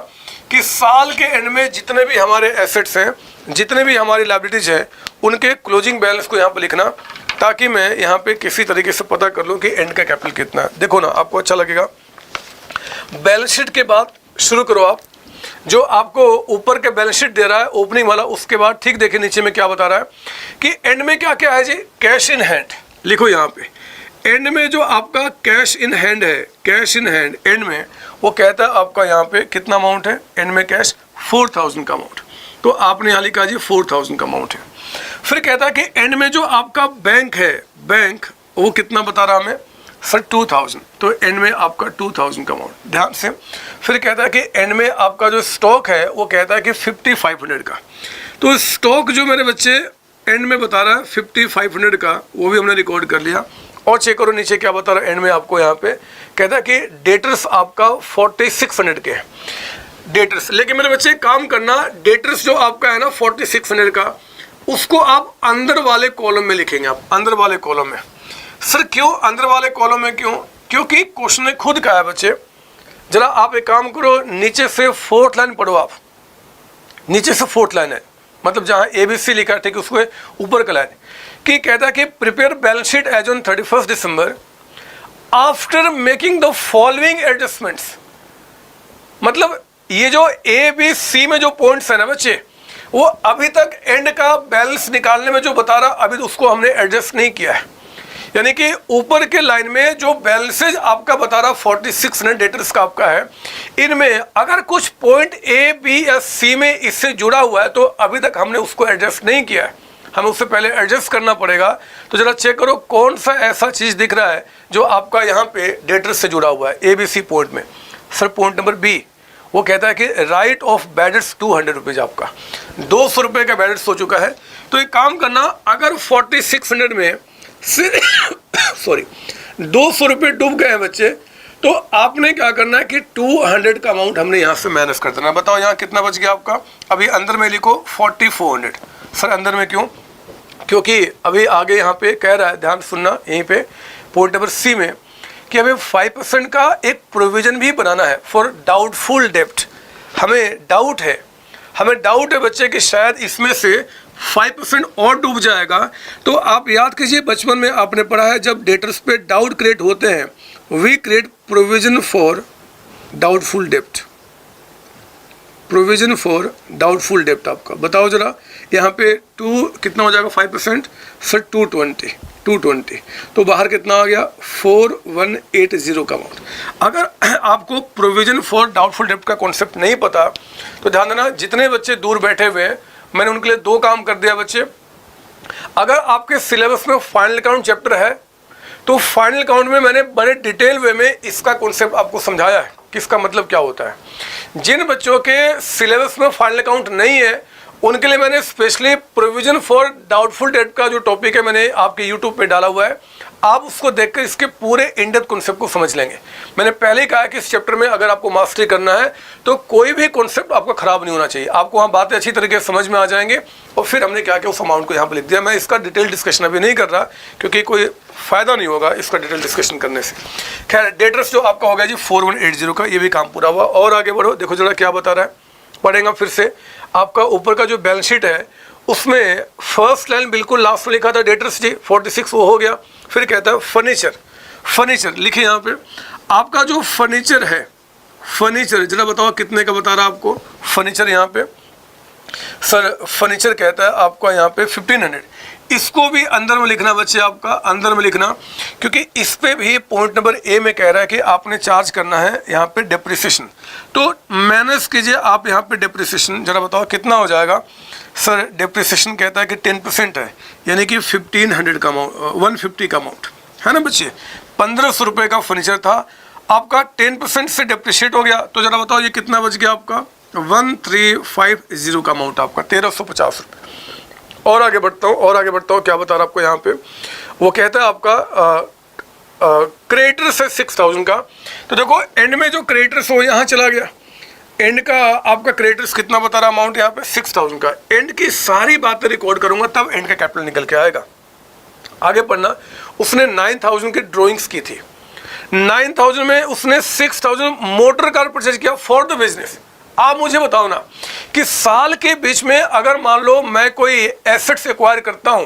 कि साल के एंड में जितने भी हमारे एसेट्स हैं, जितने भी हमारी लायबिलिटीज हैं, उनके क्लोजिंग बैलेंस को यहाँ पे लिखना, ताकि मैं यहाँ पे किसी तरीके से पता कर लूँ कि एंड का कैपिटल कितना है। देखो ना, आपको अच्छा लगेगा। बैलेंस शीट के बाद शुरू करो आप, जो आपको ऊपर के बैलेंस शीट दे रहा है ओपनिंग वाला, उसके बाद ठीक देखिए नीचे में क्या बता रहा है कि एंड में क्या क्या है जी, कैश इन हैंड। लिखो यहाँ पे एंड में जो आपका कैश इन हैंड है, कैश इन हैंड एंड में वो कहता है आपका यहाँ पे कितना अमाउंट है एंड में कैश, 4,000 का अमाउंट। तो आपने यहाँ लिखा जी 4,000 का अमाउंट है। फिर कहता है कि एंड में जो आपका बैंक है, बैंक वो कितना बता रहा हमें सर, 2,000, तो एंड में आपका 2,000 का अमाउंट, ध्यान से। फिर कहता है कि एंड में आपका जो स्टॉक है वो कहता है कि 5,500 का। तो स्टॉक जो मेरे बच्चे एंड में बता रहा है 5,500 का, वो भी हमने रिकॉर्ड कर लिया। और चेक करो नीचे क्या बता रहा है एंड में आपको, यहाँ पे कहता है कि डेटर्स आपका 4,600 के हैं डेटर्स। लेकिन मेरे बच्चे काम करना, डेटर्स जो आपका है ना 4,600 का, उसको आप अंदर वाले कॉलम में लिखेंगे। आप अंदर वाले कॉलम में। सर क्यों अंदर वाले कॉलम में, क्यों? क्योंकि क्वेश्चन ने खुद कहा है बच्चे। जरा आप एक काम करो, नीचे से 4th लाइन पढ़ो आप, नीचे से 4th लाइन है, मतलब जहाँ ABC लिखा है, ठीक है, उसको ऊपर का लाइन कि कहता है कि prepare balance sheet as on 31 December after making the following adjustments. मतलब ये जो ABC में जो पॉइंट्स है ना बच्चे, वो अभी तक एंड का बैलेंस निकालने में जो बता रहा, अभी उसको हमने एडजस्ट नहीं किया है। यानी कि ऊपर के लाइन में जो बैलेंसेज आपका बता रहा 4,600 डेटर्स का आपका है, इनमें अगर कुछ पॉइंट A, B या C में इससे जुड़ा हुआ है तो अभी तक हमने उसको एडजस्ट नहीं किया है, हमें उससे पहले एडजस्ट करना पड़ेगा। तो जरा चेक करो कौन सा ऐसा चीज़ दिख रहा है जो आपका यहाँ पे डेटर्स से जुड़ा हुआ है ABC पॉइंट में। सर पॉइंट नंबर B, वो कहता है कि राइट ऑफ बैडेट्स 200 रुपीज़, आपका 200 रुपये का बैडेट्स हो चुका है। तो एक काम करना, अगर 4,600 में से 200 रुपये डूब गए हैं बच्चे, तो आपने क्या करना है कि 200 का अमाउंट हमने यहाँ से माइनस कर देना। बताओ यहाँ कितना बच गया आपका, अभी अंदर में लिखो 4400। सर अंदर में क्यों, क्योंकि अभी आगे यहाँ पे कह रहा है, ध्यान सुनना यहीं पे पॉइंट नंबर सी में, कि हमें 5% का एक प्रोविज़न भी बनाना है फॉर डाउटफुल डेप्ट। हमें डाउट है बच्चे कि शायद इसमें से 5% और डूब जाएगा। तो आप याद कीजिए, बचपन में आपने पढ़ा है जब डेटर्स पे डाउट क्रिएट होते हैं, we create provision for doubtful डेप्ट। प्रोविज़न फॉर डाउटफुल डेप्ट आपका बताओ जरा, यहाँ पे 2 कितना हो जाएगा 5%, सर 220। तो बाहर कितना आ गया 4180 का अमाउंट। अगर आपको प्रोविज़न फॉर डाउटफुल डेप्ट का कॉन्सेप्ट नहीं पता तो ध्यान देना, जितने बच्चे दूर बैठे हुए हैं मैंने उनके लिए 2 काम कर दिया बच्चे। अगर आपके सिलेबस में फाइनल अकाउंट चैप्टर है तो फाइनल अकाउंट में मैंने बड़े डिटेल वे में इसका कॉन्सेप्ट आपको समझाया है कि इसका मतलब क्या होता है। जिन बच्चों के सिलेबस में फाइनल अकाउंट नहीं है उनके लिए मैंने specially provision for doubtful debt का जो टॉपिक है मैंने आपके यूट्यूब पे डाला हुआ है, आप उसको देखकर इसके पूरे इन डेप्थ कॉन्सेप्ट को समझ लेंगे। मैंने पहले ही कहा कि इस चैप्टर में अगर आपको मास्टरी करना है तो कोई भी कॉन्सेप्ट आपका ख़राब नहीं होना चाहिए, आपको वहाँ बातें अच्छी तरीके से समझ में आ जाएंगे। और फिर हमने क्या किया, उस अमाउंट को यहाँ पर लिख दिया। मैं इसका डिटेल डिस्कशन अभी नहीं कर रहा क्योंकि कोई फ़ायदा नहीं होगा इसका डिटेल डिस्कशन करने से। खैर डेटर्स जो आपका हो गया जी 4180 का, ये भी काम पूरा हुआ। और आगे बढ़ो, देखो जरा क्या बता रहा है, पढ़ेगा फिर से। आपका ऊपर का जो बैलेंस शीट है उसमें फर्स्ट लाइन बिल्कुल लास्ट में लिखा था डेटर्स जी 46, वो हो गया। फिर कहता है फर्नीचर लिखिए यहाँ पे। आपका जो फर्नीचर है, फर्नीचर जरा बताओ कितने का बता रहा है आपको फर्नीचर यहाँ पे। सर फर्नीचर कहता है आपका यहाँ पे 1500। इसको भी अंदर में लिखना बच्चे, आपका अंदर में लिखना, क्योंकि इस पे भी पॉइंट नंबर ए में कह रहा है कि आपने चार्ज करना है यहाँ पे डेप्रिसिएशन। तो माइनस कीजिए आप यहाँ पे डेप्रिसिएशन, जरा बताओ कितना हो जाएगा। सर डेप्रिसिएशन कहता है कि 10% है, यानी कि 1500 का अमाउंट, 150 का अमाउंट है ना बच्चे। 1500 रुपये का फर्नीचर था, आपका 10% से डेप्रिशिएट हो गया। तो जरा बताओ ये कितना बच गया आपका 1350 का अमाउंट, आपका 1350 रुपये। और आगे बढ़ता हूँ क्या बता रहा आपको यहाँ पे, वो कहता है आपका क्रेडिटर्स है 6000 का। तो देखो एंड में जो क्रेडिटर्स हो यहाँ चला गया, एंड का आपका क्रेडिटर्स कितना बता रहा अमाउंट यहाँ पे 6000 का। एंड की सारी बातें रिकॉर्ड करूंगा तब एंड का कैपिटल निकल के आएगा। आगे पढ़ना, उसने 9000 की ड्रॉइंग्स की थी, 9000 में उसने 6000 मोटर कार परचेज किया फॉर द बिजनेस। आप मुझे बताओ ना कि साल के बीच में अगर मान लो मैं कोई एसेट्स एक्वायर करता हूँ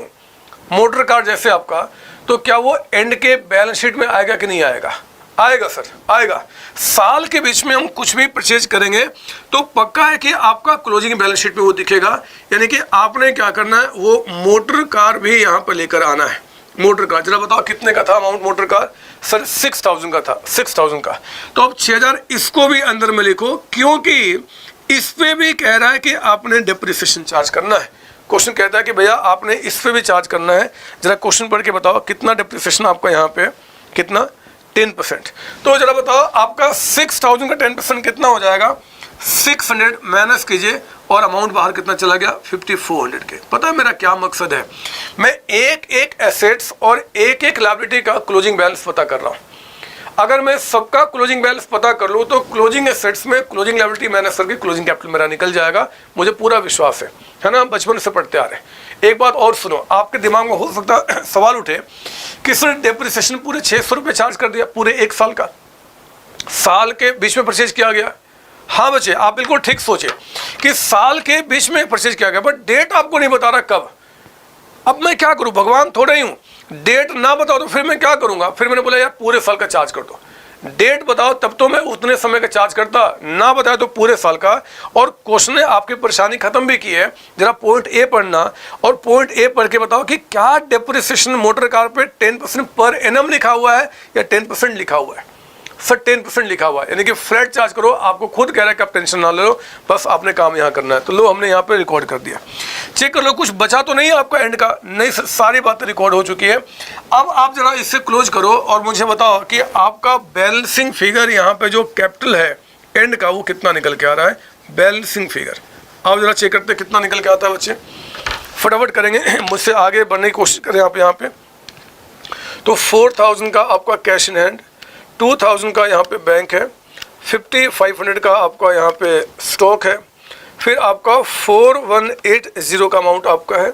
मोटर कार जैसे आपका, तो क्या वो एंड के बैलेंस शीट में आएगा कि नहीं आएगा? आएगा सर, आएगा। साल के बीच में हम कुछ भी परचेज करेंगे तो पक्का है कि आपका क्लोजिंग बैलेंस शीट में वो दिखेगा। यानी कि आपने क्या करना है, वो मोटर कार भी यहाँ पर लेकर आना है। मोटर कार जरा बताओ कितने का था अमाउंट मोटर कार? सर 6000 का था, 6000 का। तो अब 6000 इसको भी अंदर में लिखो, क्योंकि इस पे भी कह रहा है कि आपने डेप्रिसिएशन चार्ज करना है। क्वेश्चन कहता है कि भैया आपने इस पे भी चार्ज करना है। जरा क्वेश्चन पढ़ के बताओ कितना डेप्रिसिएशन आपका यहाँ पे, कितना 10%। तो जरा बताओ आपका 6000 का 10% कितना हो जाएगा? 600 माइनस कीजिए और अमाउंट बाहर कितना चला गया 5400 के। पता है मेरा क्या मकसद है? मैं एक एक एसेट्स और एक एक लायबिलिटी का क्लोजिंग बैलेंस पता कर रहा हूँ। अगर मैं सबका क्लोजिंग बैलेंस पता कर लूँ तो क्लोजिंग एसेट्स में क्लोजिंग लायबिलिटी माइनस करके क्लोजिंग कैपिटल मेरा निकल जाएगा। मुझे पूरा विश्वास है ना, बचपन से पढ़ते आ रहे हैं। एक बात और सुनो, आपके दिमाग में हो सकता है सवाल उठे कि सर डेप्रिसिएशन पूरे 600 रुपये चार्ज कर दिया पूरे एक साल का, साल के बीच में परचेज किया गया। हाँ बच्चे आप बिल्कुल ठीक सोचे कि साल के बीच में परचेज किया गया, बट डेट आपको नहीं बता रहा कब। अब मैं क्या करूं, भगवान थोड़ा ही हूं। डेट ना बताओ तो फिर मैं क्या करूंगा? फिर मैंने बोला यार पूरे साल का चार्ज कर दो। डेट बताओ तब तो मैं उतने समय का चार्ज करता, ना बताया तो पूरे साल का। और क्वेश्चन ने आपकी परेशानी खत्म भी की है। जरा पॉइंट ए पढ़ना और पॉइंट ए पढ़ के बताओ कि क्या डेप्रिसिएशन मोटर कार पे 10% पर एनम लिखा हुआ है या 10% लिखा हुआ है? सर 10% लिखा हुआ है, यानी कि फ्लैट चार्ज करो। आपको खुद कह रहा है कि आप टेंशन ना लो, बस आपने काम यहाँ करना है। तो लो हमने यहाँ पे रिकॉर्ड कर दिया। चेक कर लो कुछ बचा तो नहीं है आपका एंड का? नहीं सर, सारी बातें रिकॉर्ड हो चुकी है। अब आप जरा इससे क्लोज करो और मुझे बताओ कि आपका बैलेंसिंग फिगर यहाँ पे जो कैपिटल है एंड का वो कितना निकल के आ रहा है? बैलेंसिंग फिगर आप जरा चेक करते कितना निकल के आता है बच्चे, फटाफट करेंगे, मुझसे आगे बढ़ने की कोशिश करें आप यहाँ पे। तो 4000 का आपका कैश इन हैंड, 2000 का यहाँ पे बैंक है, 5500 का आपका यहाँ पे स्टॉक है, फिर आपका 4180 का अमाउंट आपका है,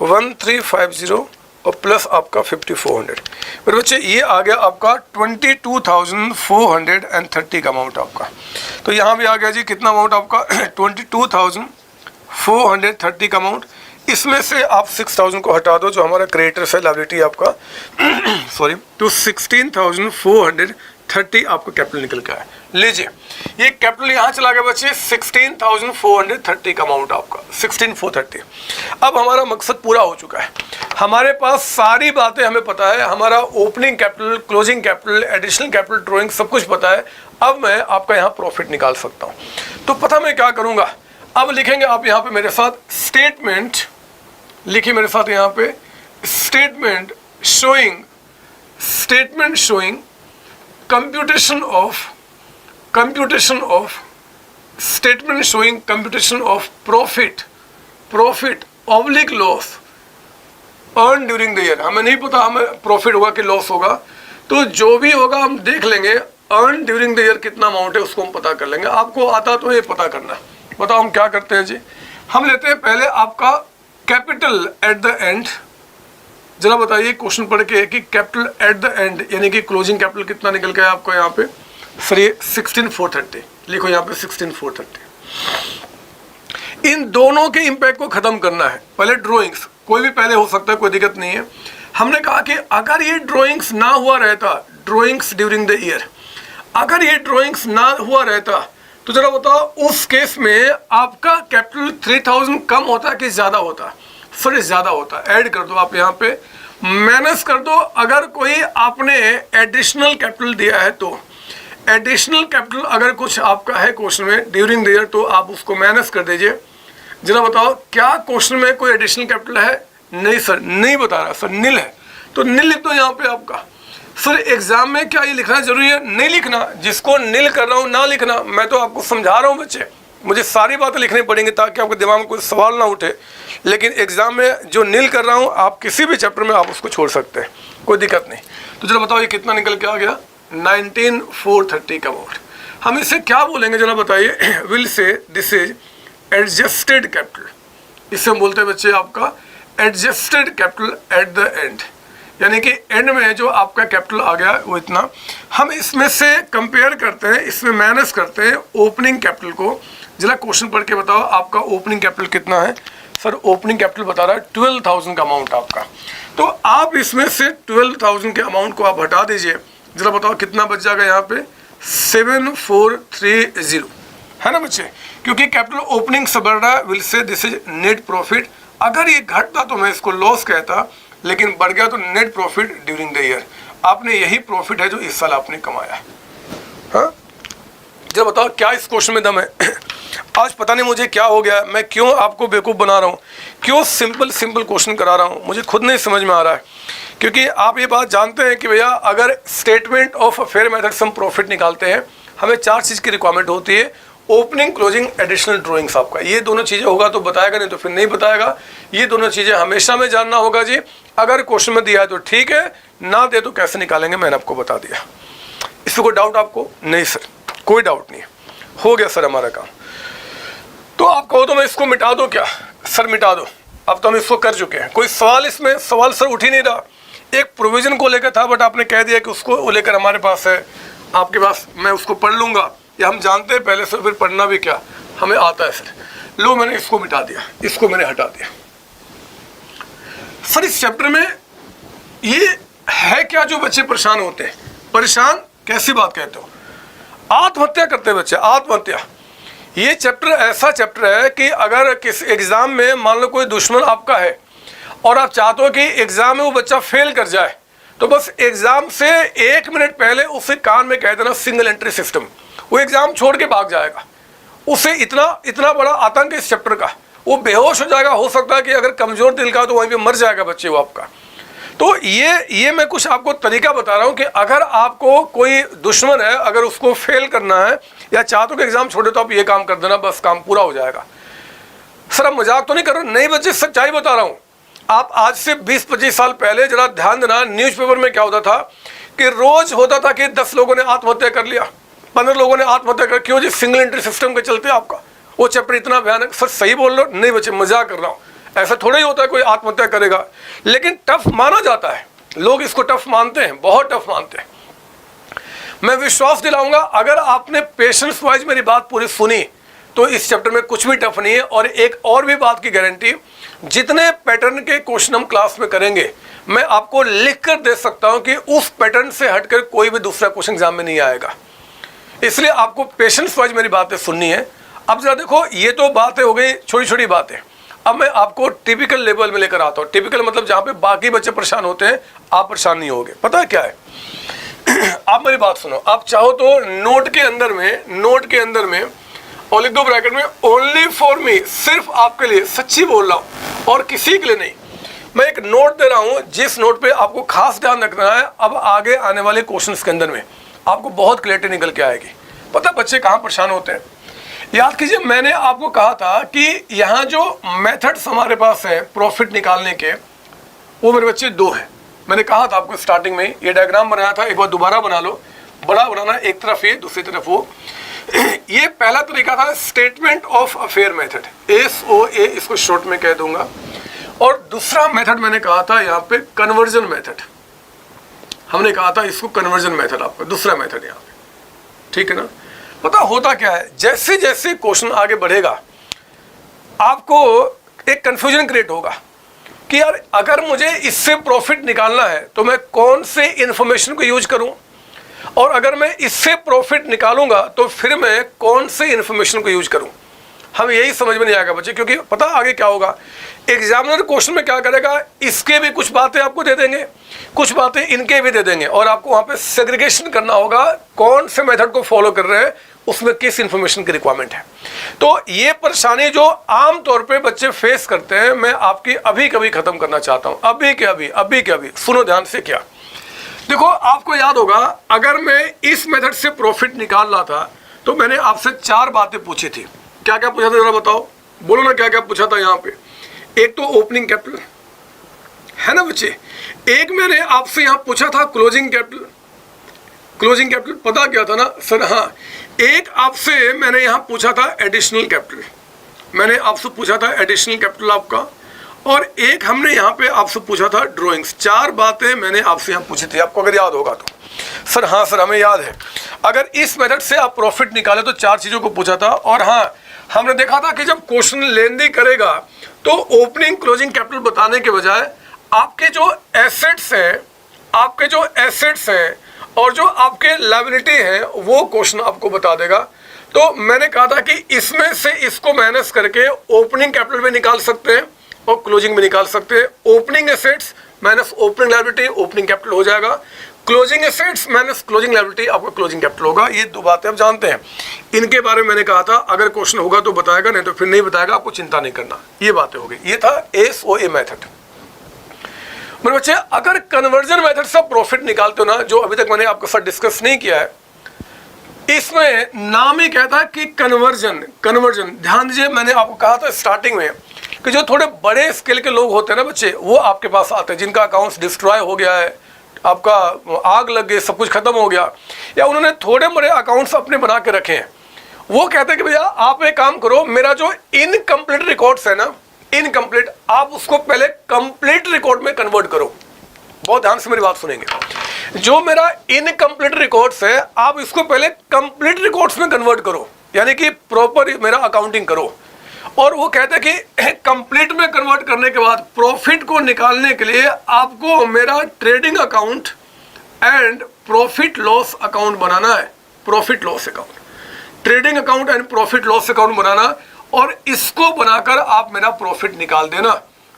1350 और प्लस आपका 5400। फिर बच्चे ये आ गया आपका 22,430 का अमाउंट आपका। तो यहाँ भी आ गया जी कितना अमाउंट आपका 22,430 का अमाउंट। इसमें से आप 6000 को हटा दो जो हमारा क्रेडिटर्स है, लायबिलिटी आपका सॉरी, तो 16,430 आपका कैपिटल निकल के आया। लीजिए ये कैपिटल यहाँ चला गया बच्चे 16,430 का अमाउंट आपका 16,430। अब हमारा मकसद पूरा हो चुका है, हमारे पास सारी बातें हमें पता है, हमारा opening capital, closing capital, additional capital, drawing सब कुछ पता है। अब मैं आपका यहाँ प्रॉफिट निकाल सकता हूँ। तो पता मैं क्या करूँगा, अब लिखेंगे आप यहाँ पे मेरे साथ स्टेटमेंट, लिखिए मेरे साथ यहाँ पे statement showing computation of profit oblique loss earn during the year. हमें नहीं पता हमें प्रॉफिट होगा कि लॉस होगा, तो जो भी होगा हम देख लेंगे। अर्न ड्यूरिंग द ईयर कितना अमाउंट है उसको हम पता कर लेंगे। आपको आता तो ये पता करना। बताओ हम क्या करते हैं जी, हम लेते हैं पहले आपका कैपिटल एट द एंड। जरा बताइए क्वेश्चन पढ़ के कि कैपिटल एट द एंड यानी कि क्लोजिंग कैपिटल कितना निकल गया आपको यहाँ पे। सर ये 16,430 लिखो यहाँ पे 16,430। इन दोनों के इंपैक्ट को खत्म करना है। पहले ड्राइंग्स, कोई भी पहले हो सकता है, कोई दिक्कत नहीं है। हमने कहा कि अगर ये ड्राइंग्स ना हुआ रहता, ड्राइंग्स ड्यूरिंग द ईयर, अगर ये ड्राइंग्स ना हुआ रहता तो जरा बताओ उस केस में आपका कैपिटल 3000 कम होता कि ज़्यादा होता। सर ज़्यादा होता। ऐड कर दो आप यहाँ पे, माइनस कर दो। अगर कोई आपने एडिशनल कैपिटल दिया है तो एडिशनल कैपिटल अगर कुछ आपका है क्वेश्चन में ड्यूरिंग द ईयर तो आप उसको माइनस कर दीजिए। जरा बताओ क्या क्वेश्चन में कोई एडिशनल कैपिटल है? नहीं सर, नहीं बता रहा सर, नील है। तो नील लिख दो यहाँ पे आपका। सर एग्जाम में क्या ये लिखना जरूरी है? नहीं लिखना। जिसको नील कर रहा हूँ ना लिखना, मैं तो आपको समझा रहा हूँ बच्चे, मुझे सारी बातें लिखनी पड़ेंगी ताकि आपके दिमाग में कोई सवाल ना उठे। लेकिन एग्जाम में जो नील कर रहा हूँ आप किसी भी चैप्टर में आप उसको छोड़ सकते हैं, कोई दिक्कत नहीं। तो जरा बताओ ये कितना निकल के आ गया? 19,430 का अमाउंट। हम इसे क्या बोलेंगे जरा बताइए? Will say this is adjusted capital. इसे हम बोलते हैं बच्चे आपका adjusted capital at the end, यानी कि एंड में जो आपका कैपिटल आ गया वो इतना। हम इसमें से कंपेयर करते हैं, इसमें माइनस करते हैं ओपनिंग कैपिटल को। जरा क्वेश्चन पढ़ के बताओ आपका ओपनिंग कैपिटल कितना है? सर ओपनिंग कैपिटल बता रहा है 12,000 का अमाउंट आपका। तो आप इसमें से 12,000 के अमाउंट को आप हटा दीजिए। जरा बताओ कितना बच जाएगा यहाँ पे? 7,430 है ना बच्चे, क्योंकि कैपिटल ओपनिंग से बढ़ रहा है। Will say this is net profit. अगर ये घटता तो मैं इसको लॉस कहता, लेकिन बढ़ गया तो net profit during the year. आपने यही प्रॉफिट है जो इस साल आपने कमाया। हाँ जरा बताओ क्या इस क्वेश्चन में दम है? आज पता नहीं मुझे क्या हो गया, मैं क्यों आपको बेवकूफ़ बना रहा हूँ, क्यों सिंपल क्वेश्चन करा रहा हूँ, मुझे खुद नहीं समझ में आ रहा है। क्योंकि आप ये बात जानते हैं कि भैया अगर स्टेटमेंट ऑफ फेयर मेथड से हम प्रॉफिट निकालते हैं, हमें 4 चीज़ की रिक्वायरमेंट होती है। ओपनिंग, क्लोजिंग, एडिशनल ड्राइंग्स आपका, ये दोनों चीज़ें होगा तो बताएगा, नहीं तो फिर नहीं बताएगा। ये दोनों चीज़ें हमेशा में जानना होगा जी। अगर क्वेश्चन में दिया है तो ठीक है, ना दे तो कैसे निकालेंगे मैंने आपको बता दिया। इसमें कोई डाउट आपको? नहीं सर कोई डाउट नहीं है, हो गया सर हमारा काम। तो आप कहो तो मैं इसको मिटा दूँ क्या? सर मिटा दो, अब तो हम इसको कर चुके हैं। कोई सवाल इसमें? सवाल सर उठ ही नहीं रहा। एक प्रोविज़न को लेकर था बट आपने कह दिया कि उसको लेकर हमारे पास है, आपके पास, मैं उसको पढ़ लूँगा। या हम जानते हैं पहले से, फिर पढ़ना भी क्या हमें आता है सर। लो मैंने इसको मिटा दिया, इसको मैंने हटा दिया। सर इस चैप्टर में ये है क्या जो बच्चे परेशान होते हैं? परेशान कैसी बात कहते हो? आत्महत्या करते हैं बच्चे, आत्महत्या। ये चैप्टर ऐसा चैप्टर है कि अगर किस एग्ज़ाम में मान लो कोई दुश्मन आपका है और आप चाहते हो कि एग्ज़ाम में वो बच्चा फेल कर जाए, तो बस एग्ज़ाम से 1 मिनट पहले उसे कान में कह देना सिंगल एंट्री सिस्टम, वो एग्ज़ाम छोड़ के भाग जाएगा। उसे इतना बड़ा आतंक इस चैप्टर का, वो बेहोश हो जाएगा। हो सकता है कि अगर कमज़ोर दिल का तो वहीं पे मर जाएगा बच्चे वो आपका। तो ये मैं कुछ आपको तरीका बता रहा हूँ कि अगर आपको कोई दुश्मन है, अगर उसको फेल करना है या चाहते हो कि एग्ज़ाम छोड़े, तो आप ये काम कर देना, बस काम पूरा हो जाएगा। सर अब मजाक तो नहीं कर रहा, नहीं बच्चे सच्चाई बता रहा हूँ। आप आज से 20-25 साल पहले जरा ध्यान देना, न्यूज़पेपर में क्या होता था कि रोज होता था कि 10 लोगों ने आत्महत्या कर लिया, 15 लोगों ने आत्महत्या कर, क्यों जी? सिंगल एंट्री सिस्टम के चलते आपका वो चैप्टर इतना भयानक। सर सही बोल रहे हो? नहीं बच्चे, मजाक कर रहा हूँ, ऐसा थोड़ा ही होता है कोई आत्महत्या करेगा, लेकिन टफ माना जाता है, लोग इसको टफ मानते हैं, बहुत टफ मानते हैं। मैं विश्वास दिलाऊंगा, अगर आपने पेशेंस वाइज मेरी बात पूरी सुनी तो इस चैप्टर में कुछ भी टफ नहीं है। और एक और भी बात की गारंटी, जितने पैटर्न के क्वेश्चन हम क्लास में करेंगे, मैं आपको लिख कर दे सकता हूं कि उस पैटर्न से हटकर कोई भी दूसरा क्वेश्चन एग्जाम में नहीं आएगा। इसलिए आपको पेशेंस वाइज मेरी बातें सुननी है। अब जरा देखो, ये तो बातें हो गई, छोटी छोटी बातें। अब मैं आपको टिपिकल लेवल में लेकर आता हूँ। टिपिकल मतलब जहाँ पे बाकी बच्चे परेशान होते हैं, आप परेशान नहीं होगे। पता है क्या है? आप मेरी बात सुनो, आप चाहो तो नोट के अंदर में और लिख दो ब्रैकेट में ओनली फॉर मी, सिर्फ आपके लिए, सच्ची बोल रहा हूँ और किसी के लिए नहीं। मैं एक नोट दे रहा हूँ, जिस नोट पे आपको खास ध्यान रखना है। अब आगे आने वाले क्वेश्चंस के अंदर में आपको बहुत क्लैरिटी निकल के आएगी। पता बच्चे कहाँ परेशान होते हैं? याद कीजिए, मैंने आपको कहा था कि यहाँ जो मेथड्स हमारे पास है प्रॉफिट निकालने के, वो मेरे बच्चे 2 हैं। मैंने कहा था आपको स्टार्टिंग में, ये डायग्राम बनाया था, एक बार दोबारा बना लो। बड़ा बनाना, एक तरफ ये, दूसरी तरफ वो। ये पहला तरीका था statement of affair method, SOA इसको शॉर्ट में कह दूंगा। और दूसरा मेथड मैंने कहा था यहाँ पे कन्वर्जन मेथड, हमने कहा था इसको कन्वर्जन मेथड, आपका दूसरा मेथड यहाँ पे, ठीक है ना? पता होता क्या है, जैसे जैसे क्वेश्चन आगे बढ़ेगा आपको एक कंफ्यूजन क्रिएट होगा कि यार अगर मुझे इससे प्रॉफिट निकालना है तो मैं कौन से इंफॉर्मेशन को यूज करूं, और अगर मैं इससे प्रॉफिट निकालूंगा तो फिर मैं कौन से इंफॉर्मेशन को यूज करूं। हम यही समझ में नहीं आएगा बच्चे, क्योंकि पता आगे क्या होगा, एग्जामिनर क्वेश्चन में क्या करेगा, इसके भी कुछ बातें आपको दे देंगे, कुछ बातें इनके भी दे देंगे, और आपको वहां पे सेग्रीगेशन करना होगा कौन से मेथड को फॉलो कर रहे हैं, उसमें किस इंफॉर्मेशन की रिक्वायरमेंट है। तो ये परेशानी जो आम तौर पे बच्चे फेस करते हैं, मैं आपकी अभी कभी खत्म करना चाहता हूं, अभी के अभी। सुनो ध्यान से। क्या देखो, आपको याद होगा, अगर मैं इस मेथड से प्रॉफिट निकाल रहा था तो मैंने आपसे 4 बातें पूछी थी। क्या क्या पूछा था जरा बताओ, बोलो ना क्या क्या पूछा था यहाँ पे। एक तो ओपनिंग कैपिटल है ना बच्चे, एक मैंने आपसे यहाँ पूछा था क्लोजिंग कैपिटल। क्लोजिंग कैपिटल पता क्या था ना सर? हाँ, एक आपसे मैंने यहाँ पूछा था एडिशनल कैपिटल, मैंने आपसे पूछा था एडिशनल कैपिटल आपका, और एक हमने यहाँ पे आपसे पूछा था ड्राइंग्स। 4 बातें मैंने आपसे यहाँ पूछी थी, आपको अगर याद होगा तो। सर हाँ सर, हमें याद है। अगर इस मेथड से आप प्रॉफिट निकाले तो 4 चीज़ों को पूछा था। और हाँ, हमने देखा था कि जब क्वेश्चन लेंदी करेगा तो ओपनिंग क्लोजिंग कैपिटल बताने के बजाय आपके जो एसेट्स हैं और जो आपके लायबिलिटी है वो क्वेश्चन आपको बता देगा। तो मैंने कहा था कि इसमें से इसको माइनस करके ओपनिंग कैपिटल में निकाल सकते हैं और क्लोजिंग में निकाल सकते हैं। Opening assets minus opening liability opening capital हो जाएगा, closing assets minus closing liability आपका क्लोजिंग कैपिटल होगा। ये 2 बातें आप जानते हैं, इनके बारे में मैंने कहा था अगर क्वेश्चन होगा तो बताएगा, नहीं तो फिर नहीं बताएगा, आपको चिंता नहीं करना। ये बातें हो गई, ये था SOA मेथड। मेरे बच्चे, अगर कन्वर्जन मेथड से प्रॉफिट निकालते हो ना, जो अभी तक मैंने आपके साथ डिस्कस नहीं किया है, इसमें नाम ही कहता है कि कन्वर्जन। ध्यान दीजिए, मैंने आपको कहा था स्टार्टिंग में कि जो थोड़े बड़े स्केल के लोग होते हैं ना बच्चे, वो आपके पास आते हैं जिनका अकाउंट्स डिस्ट्रॉय हो गया है, आपका आग लग गई, सब कुछ खत्म हो गया, या उन्होंने थोड़े बड़े अकाउंट्स अपने बना के रखे हैं। वो कहते हैं कि भैया आप एक काम करो, मेरा जो इनकम्प्लीट रिकॉर्ड्स है ना, इनकम्प्लीट, आप उसको पहले कंप्लीट रिकॉर्ड में कन्वर्ट करो। बहुत ध्यान से मेरी बात सुनेंगे। जो मेरा इनकम्प्लीट रिकॉर्ड्स है, आप इसको पहले कंप्लीट रिकॉर्ड्स में कन्वर्ट करो, यानी कि प्रॉपर मेरा अकाउंटिंग करो। और वो कहते हैं कि कंप्लीट में कन्वर्ट करने के बाद प्रॉफिट को निकालने के लिए आपको मेरा trading account and profit loss account बनाना है। Profit loss account, trading account and profit loss account बनाना, और इसको बनाकर आप मेरा प्रॉफिट निकाल देना।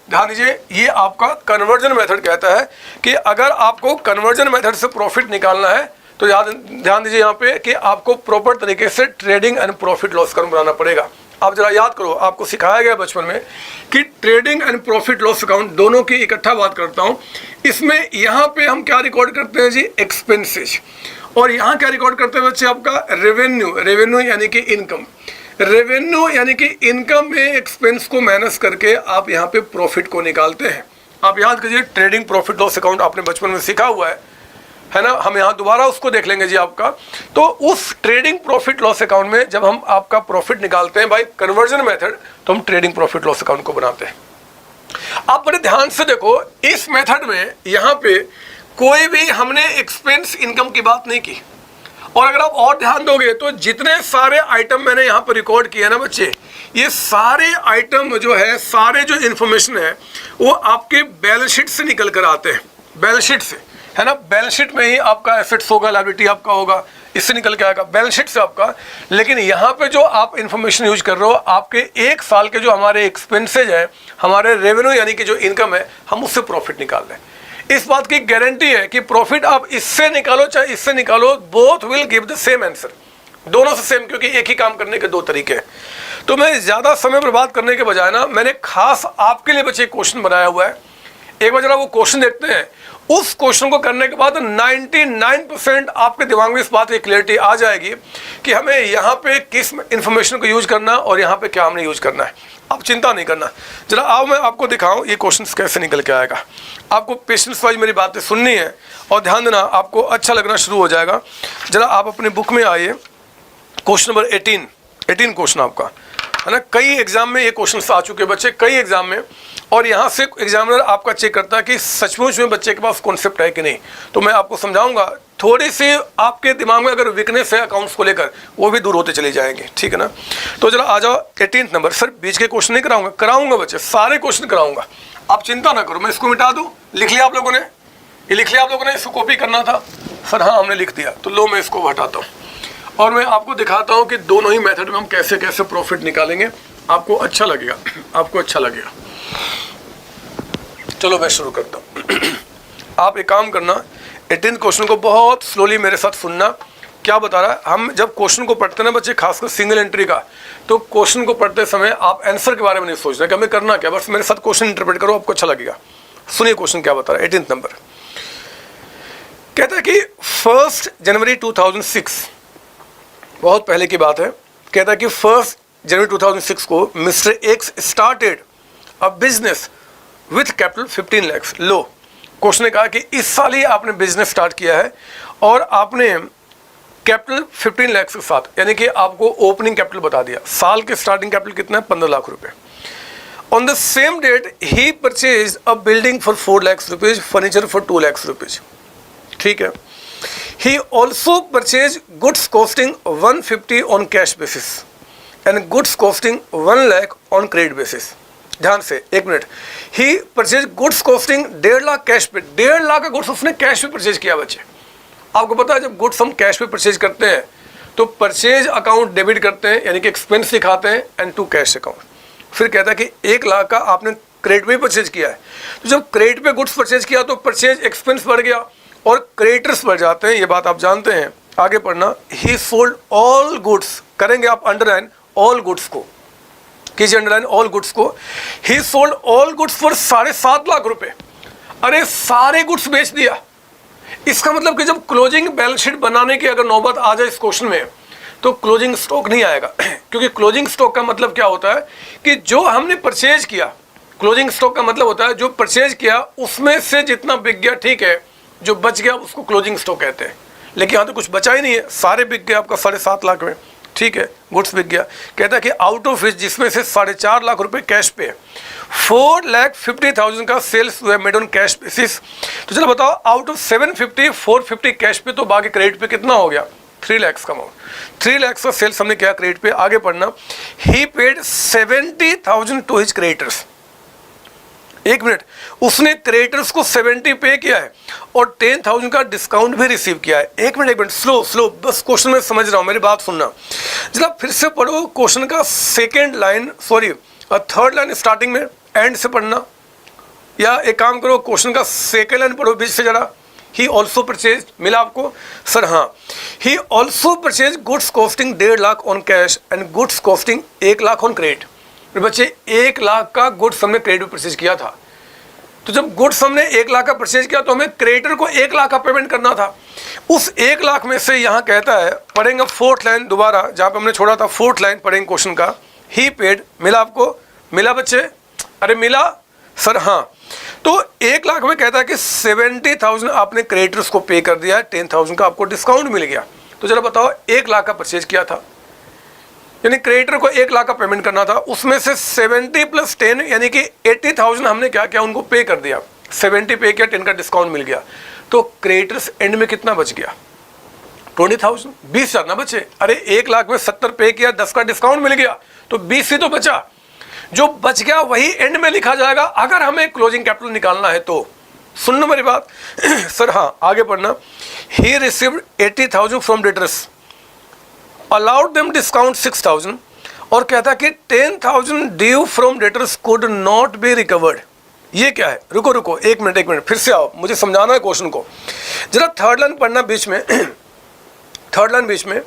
ध्यान दीजिए, ये आपका कन्वर्जन मेथड कहता है कि अगर आपको कन्वर्जन मेथड से प्रॉफिट निकालना है तो ध्यान दीजिए यहाँ पे कि आपको प्रॉपर तरीके से trading and profit loss account बनाना पड़ेगा। आप जरा याद करो, आपको सिखाया गया बचपन में कि trading and profit loss account दोनों की इकट्ठा बात करता हूँ। इसमें यहाँ पे हम क्या रिकॉर्ड करते हैं जी? एक्सपेंसेस। और यहाँ क्या रिकॉर्ड करते हैं बच्चे? आपका रेवेन्यू यानी कि इनकम। रेवेन्यू यानी कि इनकम में एक्सपेंस को माइनस करके आप यहाँ पे प्रॉफिट को निकालते हैं। आप याद कीजिए, ट्रेडिंग प्रॉफिट लॉस अकाउंट आपने बचपन में सीखा हुआ है। है ना, हम यहाँ दोबारा उसको देख लेंगे जी आपका। तो उस ट्रेडिंग प्रॉफिट लॉस अकाउंट में जब हम आपका प्रॉफिट निकालते हैं बाय कन्वर्जन मेथड, तो हम ट्रेडिंग प्रॉफिट लॉस अकाउंट को बनाते हैं। आप बड़े ध्यान से देखो, इस मेथड में यहाँ पे कोई भी हमने एक्सपेंस इनकम की बात नहीं की। और अगर आप और ध्यान दोगे तो जितने सारे आइटम मैंने यहाँ पर रिकॉर्ड किए ना बच्चे, ये सारे आइटम जो है, सारे जो इन्फॉर्मेशन है वो आपके बैलेंस शीट से निकल कर आते हैं, बैलेंस शीट से, है ना। बैलेंस शीट में ही आपका एसेट्स होगा, लायबिलिटी आपका होगा, इससे निकल के आएगा बैलेंस शीट से आपका। लेकिन यहाँ पे जो आप इन्फॉर्मेशन यूज कर रहे हो, आपके एक साल के जो हमारे एक्सपेंसेज है, हमारे रेवेन्यू यानी कि जो इनकम है, हम उससे प्रॉफिट निकाल रहे हैं। इस बात की गारंटी है कि प्रॉफिट आप इससे निकालो चाहे इससे निकालो, both will give the same answer, दोनों से सेम, क्योंकि एक ही काम करने के दो तरीके हैं। तो मैं ज़्यादा समय बर्बाद करने के बजाय ना, मैंने खास आपके लिए बच्चे क्वेश्चन बनाया हुआ है। एक बार जरा वो क्वेश्चन देखते हैं। उस क्वेश्चन को करने के बाद 99% आपके दिमाग में इस बात की क्लियरिटी आ जाएगी कि हमें यहाँ पे किस इंफॉर्मेशन को यूज करना और यहाँ पे क्या हमने यूज करना है। आप चिंता नहीं करना। जरा आओ मैं आपको दिखाऊं ये क्वेश्चन कैसे निकल के आएगा। आपको पेशेंस वाइज मेरी बातें सुननी है और ध्यान देना, आपको अच्छा लगना शुरू हो जाएगा। जरा आप अपने बुक में आइए, क्वेश्चन नंबर 18 क्वेश्चन आपका, है ना। कई एग्जाम में ये क्वेश्चन आ चुके हैं बच्चे, कई एग्जाम में, और यहाँ से एग्जामिनर आपका चेक करता है कि सचमुच में बच्चे के पास कॉन्सेप्ट है कि नहीं। तो मैं आपको समझाऊंगा, थोड़ी सी आपके दिमाग में अगर वीकनेस है अकाउंट्स को लेकर, वो भी दूर होते चले जाएंगे, ठीक है ना। तो जरा आ जाओ 18 नंबर। सर बीच के क्वेश्चन नहीं कराऊंगा बच्चे, सारे क्वेश्चन कराऊंगा, आप चिंता ना करो। मैं इसको मिटा दूँ, लिख लिया आप लोगों ने, ये लिख लिया आप लोगों ने, इसको कॉपी करना था सर, हाँ हमने लिख दिया। तो लो मैं इसको हटाता हूँ और मैं आपको दिखाता हूँ कि दोनों ही मेथड में हम कैसे कैसे प्रॉफिट निकालेंगे। आपको अच्छा लगेगा, आपको अच्छा लगेगा। चलो मैं शुरू करता हूँ। आप एक काम करना, 18 क्वेश्चन को बहुत स्लोली मेरे साथ सुनना। क्या बता रहा है, हम जब क्वेश्चन को पढ़ते ना बच्चे, खासकर सिंगल एंट्री का, तो क्वेश्चन को पढ़ते समय आप आंसर के बारे में नहीं सोचना कि हमें करना क्या, बस मेरे साथ क्वेश्चन इंटरप्रेट करो, आपको अच्छा लगेगा। सुनिए क्वेश्चन क्या बता रहा है। 18 नंबर कहता है कि 1 जनवरी 2006, बहुत पहले की बात है। कहता है कि 1 जनवरी 2006 को mister x started a business with capital 15 lakh. Low, question ने कहा कि इस साल ही आपने बिजनेस स्टार्ट किया है और आपने कैपिटल 15 लाख के साथ, यानी कि आपको ओपनिंग कैपिटल बता दिया। साल के स्टार्टिंग कैपिटल कितना है? 15 लाख रुपए। ऑन द सेम डेट ही purchase a building for 4 lakh rupees, furniture for 2 lakh rupees, ठीक है। He also purchased goods costing 150 on cash basis and goods costing 1 lakh on credit basis. ध्यान से एक minute. He purchased goods costing 1.5 lakh cash पे, 1.5 लाख का goods उसने cash पे purchase किया बच्चे। आपको पता है जब गुड्स हम कैश पे परचेज करते हैं तो परचेज अकाउंट डेबिट करते हैं, यानी कि एक्सपेंस दिखाते हैं, एंड टू कैश अकाउंट। फिर कहता है कि 1 लाख का आपने क्रेडिट पे परचेज किया है। तो जब क्रेडिट पे गुड्स परचेज किया तो परचेज एक्सपेंस बढ़ गया और क्रेडिटर्स बढ़ जाते हैं, ये बात आप जानते हैं। आगे पढ़ना। ही सोल्ड ऑल गुड्स, करेंगे आप अंडरलाइन ऑल गुड्स को, कीजिए अंडरलाइन ऑल गुड्स को। ही sold all goods for 7.5 lakh रुपए। अरे सारे गुड्स बेच दिया। इसका मतलब कि जब क्लोजिंग बैलेंस शीट बनाने की अगर नौबत आ जाए इस क्वेश्चन में, तो क्लोजिंग स्टॉक नहीं आएगा। क्योंकि क्लोजिंग स्टॉक का मतलब क्या होता है कि जो हमने परचेज किया, क्लोजिंग स्टॉक का मतलब होता है जो परचेज किया उसमें से जितना बिक गया, ठीक है, जो बच गया उसको क्लोजिंग स्टॉक कहते हैं। लेकिन यहाँ तो कुछ बचा ही नहीं है, सारे बिक गए आपका 7.5 लाख में, ठीक है, गुड्स बिक गया। कहता है कि आउट ऑफ विच, जिसमें से 4.5 लाख रुपए कैश पे, 4,50,000 का सेल्स हुआ मेड ऑन कैश बेसिस। तो चलो बताओ, आउट ऑफ 750, 450 कैश पे, तो बाकी क्रेडिट पे कितना हो गया? 3 लाख का अमाउंट। 3 लाख का सेल्स हमने किया क्रेडिट पे। आगे पढ़ना। ही पेड 70,000 टू हिज क्रेडिटर्स। एक मिनट, उसने क्रेडिटर्स को 70 पे किया है और 10,000 का डिस्काउंट भी रिसीव किया है। एक मिनट स्लो, बस क्वेश्चन में समझ रहा हूँ, मेरी बात सुनना जरा। फिर से पढ़ो क्वेश्चन का second line, sorry third line starting में, एंड से पढ़ना, या एक काम करो क्वेश्चन का सेकेंड लाइन पढ़ो बीच से जरा। ही ऑल्सो परचेज, मिला आपको? सर हाँ। He also purchase goods costing 1.5 lakh on cash and goods costing 1 lakh on credit. बच्चे 1 लाख का गुड्स हमने क्रेडिट पे परचेज किया था। तो जब गुड्स हमने 1 लाख का परचेज किया तो हमें क्रेडिटर को 1 लाख का पेमेंट करना था। उस 1 लाख में से यहाँ कहता है, पढ़ेंगे 4th लाइन दोबारा जहाँ पे हमने छोड़ा था, 4th लाइन पढ़ेंगे क्वेश्चन का। ही पेड, मिला आपको? मिला बच्चे? अरे मिला सर हाँ। तो 1 लाख में कहता है कि 70,000 आपने क्रेडिटर्स को पे कर दिया है, 10,000 का आपको डिस्काउंट मिल गया। तो जरा बताओ 1 लाख का परचेज किया था, यानी क्रेडिटर को 1 लाख का पेमेंट करना था, उसमें से 70 + 10 यानी कि 80,000 हमने क्या किया, उनको पे कर दिया। 70 पे किया, 10 का डिस्काउंट मिल गया, तो क्रेडिटर्स एंड में कितना बच गया? 20,000। 20,000 ना बचे। अरे 1 लाख में 70 पे किया, 10 का डिस्काउंट मिल गया, तो 20 ही तो बचा। जो बच गया वही एंड में लिखा जाएगा अगर हमें क्लोजिंग कैपिटल निकालना है तो। सुनना मेरी बात सर। हाँ, आगे पढ़ना। He received 80,000 from debtors, allowed them discount 6,000, और कहता कि 10,000 due from debtors could not be recovered. ये क्या है? रुको रुको, एक मिनट, फिर से आओ, मुझे समझाना है क्वेश्चन को। जरा थर्ड लाइन पढ़ना बीच में। थर्ड लाइन बीच में,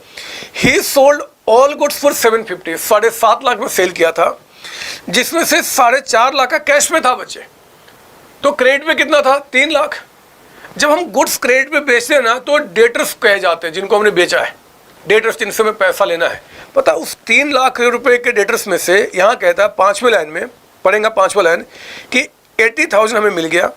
ही sold all goods for 750, 7.5 lakh में सेल किया था, जिसमें से 4.5 लाख का कैश में था बचे। तो क्रेडिट में कितना था? 3 लाख। जब हम गुड्स क्रेडिट में बेचते हैं ना, तो डेटर्स कहे जाते हैं जिनको हमने बेचा है, डेटर्स जिनसे हमें पैसा लेना है। पता उस 3 लाख रुपए के डेटर्स में से यहाँ कहता है 5वें लाइन में पढ़ेंगे, 5वां लाइन, कि 80,000 हमें मिल गया,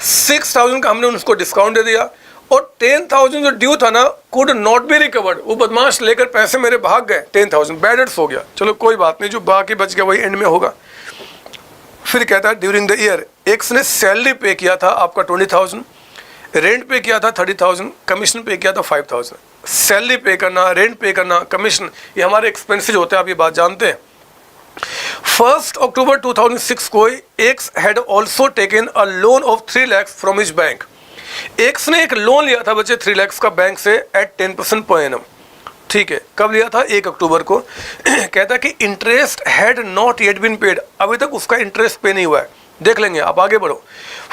6,000 का हमने उनको डिस्काउंट दे दिया, और 10,000 जो ड्यू था ना, कुड नॉट बी रिकवर्ड, वो बदमाश लेकर पैसे मेरे भाग गए, 10,000 बैड डेट्स हो गया। चलो कोई बात नहीं, जो बाकी बच गया वही एंड में होगा। फिर कहता है ड्यूरिंग द ईयर एक्स ने सैलरी पे किया था आपका 20,000, रेंट पे किया था 30,000, कमीशन पे किया था 5,000। सैलरी पे करना, रेंट पे करना, कमीशन, ये हमारे एक्सपेंसेज होते हैं, आप ये बात जानते हैं। 1 अक्टूबर 2006 को x had also taken a loan of 3 lakh from his bank. X ने एक लोन लिया था बच्चे 3 लाख का बैंक से एट 10% per annum। ठीक है, कब लिया था? 1 अक्टूबर को। कहता है कि interest had not yet been paid, अभी तक उसका इंटरेस्ट पे नहीं हुआ है। देख लेंगे, आप आगे बढ़ो।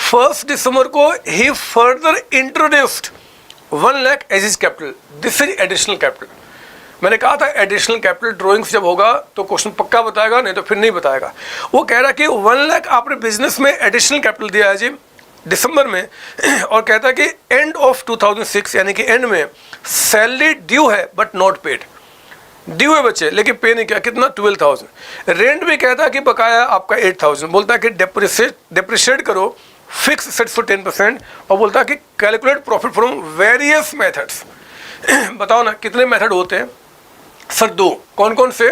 1 दिसंबर को ही further introduced 1 lakh as is capital, this is additional capital. मैंने कहा था एडिशनल कैपिटल ड्राइंग्स जब होगा तो क्वेश्चन पक्का बताएगा, नहीं तो फिर नहीं बताएगा। वो कह रहा है कि 1 लाख आपने बिजनेस में एडिशनल कैपिटल दिया है जी दिसंबर में, और कहता है कि एंड ऑफ 2006 यानी कि एंड में सैलरी ड्यू है बट नॉट पेड, ड्यू है बच्चे लेकिन पे नहीं किया, कितना? 12,000। रेंट भी कहता है कि बकाया आपका 8,000, बोलता है कि डेप्रिशिएट करो, फिक्स सेट फॉर 10%, और बोलता है कि calculate profit from various methods. बताओ ना कितने मेथड होते हैं सर? 2। कौन कौन से?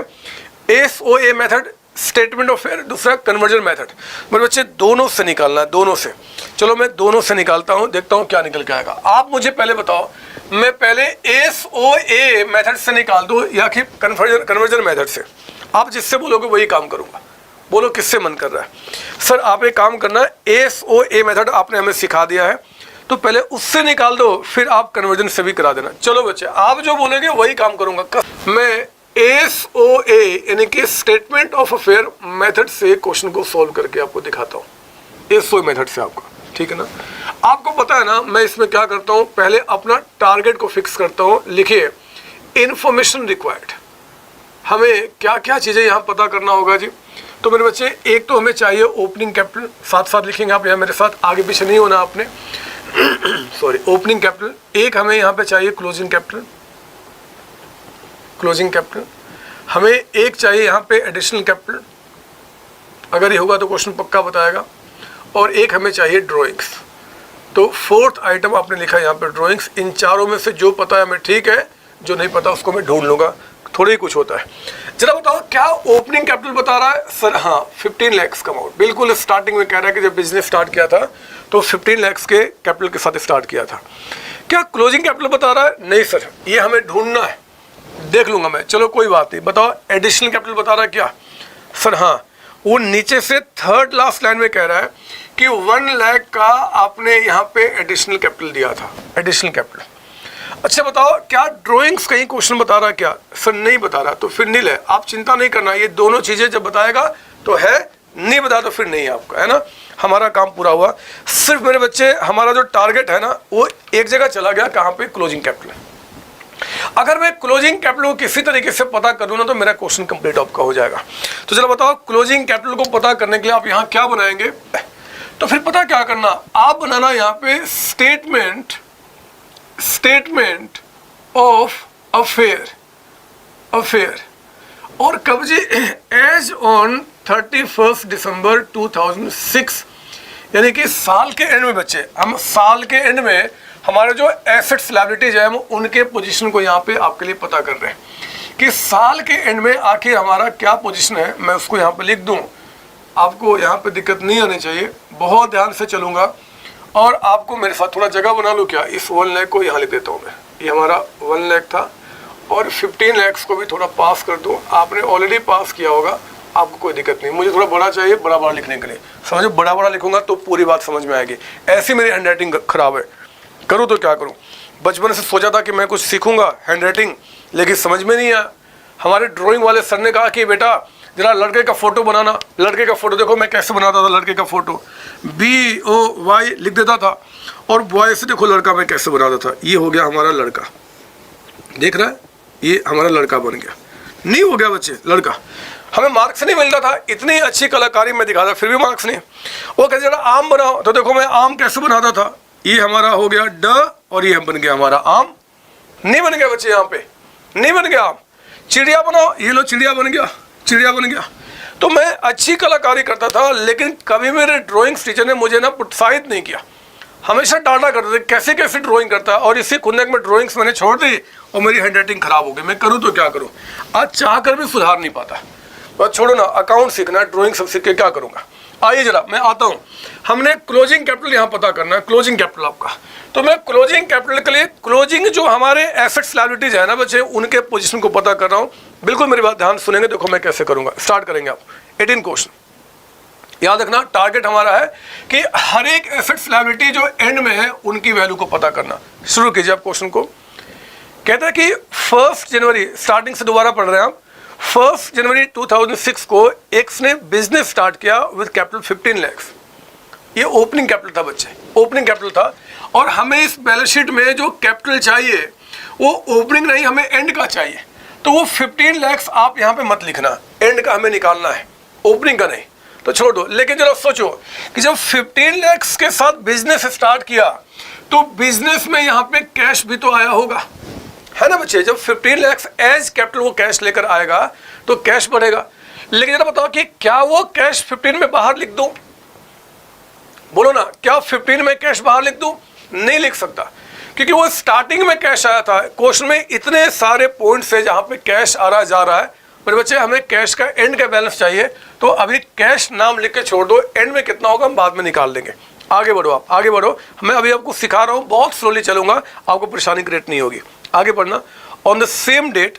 SOA method, statement of fair, दूसरा कन्वर्जन मेथड। मेरे बच्चे दोनों से निकालना है, दोनों से। चलो मैं दोनों से निकालता हूं, देखता हूं क्या निकल के आएगा। आप मुझे पहले बताओ, मैं पहले SOA मेथड से निकाल दूं या कि कन्वर्जन मेथड से? आप जिससे बोलोगे वही काम करूंगा। बोलो किससे मन कर रहा है? सर आप एक काम करना, SOA मेथड आपने हमें सिखा दिया है, तो पहले उससे निकाल दो, फिर आप कन्वर्जन से भी करा देना। चलो बच्चे, आप जो बोलेंगे वही काम करूंगा। मैं SOA यानी कि स्टेटमेंट ऑफ अफेयर मेथड से क्वेश्चन को सॉल्व करके आपको दिखाता हूँ, SOA मेथड से आपका, ठीक है ना? आपको पता है ना मैं इसमें क्या करता हूँ, पहले अपना टारगेट को फिक्स करता हूँ। लिखिए इंफॉर्मेशन रिक्वायर्ड, हमें क्या क्या चीज़ें यहाँ पता करना होगा जी। तो मेरे बच्चे, एक तो हमें चाहिए ओपनिंग कैपिटल, साथ साथ लिखेंगे आप यहाँ मेरे साथ, आगे पीछे नहीं होना आपने सॉरी। Opening capital. एक हमें यहाँ पे चाहिए क्लोजिंग कैपिटल, क्लोजिंग कैपिटल। हमें एक चाहिए यहाँ पे एडिशनल कैपिटल, अगर ये होगा तो क्वेश्चन पक्का बताएगा। और एक हमें चाहिए ड्राइंग्स। तो 4th आइटम आपने लिखा है यहाँ पे ड्राइंग्स। इन चारों में से जो पता है हमें ठीक है, जो नहीं पता उसको मैं ढूंढ लूँगा, थोड़ा ही कुछ होता है। जरा बताओ क्या ओपनिंग कैपिटल बता रहा है? सर हाँ, 15 लाख का अमाउंट। बिल्कुल स्टार्टिंग में कह रहा है कि जब बिजनेस स्टार्ट किया था तो 15 लाख के कैपिटल के साथ स्टार्ट किया था। क्या क्लोजिंग कैपिटल बता रहा है? नहीं सर, ये हमें ढूंढना है, देख लूंगा मैं। चलो कोई बात नहीं। बताओ एडिशनल कैपिटल बता रहा है क्या? सर हाँ, वो नीचे से 3rd लास्ट लाइन में कह रहा है कि 1 लाख का आपने यहाँ पे एडिशनल कैपिटल दिया था, एडिशनल कैपिटल। अच्छा बताओ क्या ड्राइंग्स कहीं क्वेश्चन बता रहा है क्या? सर नहीं बता रहा, तो फिर नील है, आप चिंता नहीं करना। ये दोनों चीजें जब बताएगा तो है, नहीं बता तो फिर नहीं है आपका, है ना? हमारा काम पूरा हुआ। सिर्फ मेरे बच्चे हमारा जो टारगेट है ना वो एक जगह चला गया, कहाँ पे? Closing capital. अगर मैं क्लोजिंग कैपिटल को किसी तरीके से पता कर दूं ना तो मेरा क्वेश्चन कंप्लीट आपका हो जाएगा। तो चलो बताओ क्लोजिंग कैपिटल को पता करने के लिए आप यहाँ क्या बनाएंगे? तो फिर पता क्या करना, आप बनाना यहाँ पे स्टेटमेंट ऑफ अफेयर और कब जी? एज ऑन 31 दिसंबर 2006 यानी कि साल के एंड में बच्चे, हम साल के एंड में हमारे जो एसेट्स लायबिलिटीज है हम उनके पोजीशन को यहाँ पे आपके लिए पता कर रहे हैं कि साल के एंड में आखिर हमारा क्या पोजीशन है। मैं उसको यहाँ पे लिख दूँ, आपको यहाँ पे दिक्कत नहीं आनी चाहिए, बहुत ध्यान से चलूँगा। और आपको मेरे साथ थोड़ा जगह बना लूँ क्या, इस 1 लाख को यहाँ लिख देता हूँ मैं, ये हमारा 1 लाख था और 15 लाख को भी थोड़ा पास कर दूँ। आपने ऑलरेडी पास किया होगा, आपको कोई दिक्कत नहीं। मुझे थोड़ा बड़ा चाहिए, बड़ा बड़ा लिखने के लिए, समझो बड़ा बड़ा लिखूंगा तो पूरी बात समझ में आएगी। ऐसी मेरी हैंड राइटिंग खराब है, करूँ तो क्या करूँ। बचपन से सोचा था कि मैं कुछ सीखूंगा हैंड राइटिंग, लेकिन समझ में नहीं आया। हमारे ड्राइंग वाले सर ने कहा कि बेटा जरा लड़के का फोटो बनाना। लड़के का फोटो देखो मैं कैसे बनाता था, लड़के का फोटो BOY लिख देता था और बॉय से देखो लड़का मैं कैसे बनाता था। ये हो गया हमारा लड़का, देख रहा है, ये हमारा लड़का बन गया। नहीं हो गया बच्चे लड़का, हमें मार्क्स नहीं मिलता था, इतनी अच्छी कलाकारी में दिखाता फिर भी मार्क्स नहीं। वो कहते जरा आम बनाओ, तो देखो मैं आम कैसे बनाता था, ये हमारा हो गया ड और ये बन गया हमारा आम। नहीं बन गया बच्चे, यहाँ पे नहीं बन गया आम। चिड़िया बनाओ, ये लो चिड़िया बन गया, चिड़िया बन गया। तो मैं अच्छी कलाकारी करता था, लेकिन कभी मेरे ड्राइंग्स टीचर ने मुझे ना प्रोत्साहित नहीं किया, हमेशा डांटा करते थे कैसे कैसे ड्राइंग करता है। और इसी खुंदक में ड्राइंग्स मैंने छोड़ दी और मेरी हैंड राइटिंग खराब हो गई। मैं करूँ तो क्या करूँ, आज चाह कर भी सुधार नहीं पाता। बस छोड़ो ना, अकाउंट सीखना है, ड्राइंग सब सीख के क्या करूँगा। आइए जरा मैं आता हूँ, हमने क्लोजिंग कैपिटल यहाँ पता करना है, क्लोजिंग कैपिटल आपका। तो मैं क्लोजिंग कैपिटल के लिए क्लोजिंग जो हमारे एसेट्स लायबिलिटीज है ना बच्चे, उनके पोजीशन को पता कर रहा हूँ। बिल्कुल मेरी बात ध्यान सुनेंगे, देखो मैं कैसे करूँगा। स्टार्ट करेंगे आप 18 क्वेश्चन। याद रखना टारगेट हमारा है कि हर एक एसेट्स लायबिलिटी जो एंड में है उनकी वैल्यू को पता करना। शुरू कीजिए आप क्वेश्चन को। कहता है कि 1 जनवरी, स्टार्टिंग से दोबारा पढ़ रहे हैं आप। 1 जनवरी 2006 को एक्स ने बिजनेस स्टार्ट किया विद कैपिटल 15 लाख। ये ओपनिंग कैपिटल था बच्चे, ओपनिंग कैपिटल था। और हमें इस बैलेंस शीट में जो कैपिटल चाहिए वो ओपनिंग नहीं, हमें एंड का चाहिए। तो वो 15 लाख आप यहाँ पे मत लिखना, एंड का हमें निकालना है, ओपनिंग का नहीं। तो छोड़ दो। लेकिन जरा सोचो कि जब 15 लाख के साथ बिजनेस स्टार्ट किया तो बिजनेस में यहाँ पे कैश भी तो आया होगा, है ना बच्चे। जब 15 लाख एज कैपिटल वो कैश लेकर आएगा तो कैश बढ़ेगा। लेकिन जरा बताओ कि क्या वो कैश 15 में बाहर लिख दूं, बोलो ना, क्या 15 में कैश बाहर लिख दूं? नहीं लिख सकता, क्योंकि वो स्टार्टिंग में कैश आया था। क्वेश्चन में इतने सारे पॉइंट्स है जहां पे कैश आ रहा जा रहा है, पर बच्चे हमें कैश का एंड का बैलेंस चाहिए। तो अभी कैश नाम लिख के छोड़ दो, एंड में कितना होगा हम बाद में निकाल देंगे। आगे बढ़ो आप, आगे बढ़ो। मैं अभी आपको सिखा रहा हूँ, बहुत स्लोली चलूंगा, आपको परेशानी क्रिएट नहीं होगी। आगे बढ़ना। ऑन द सेम डेट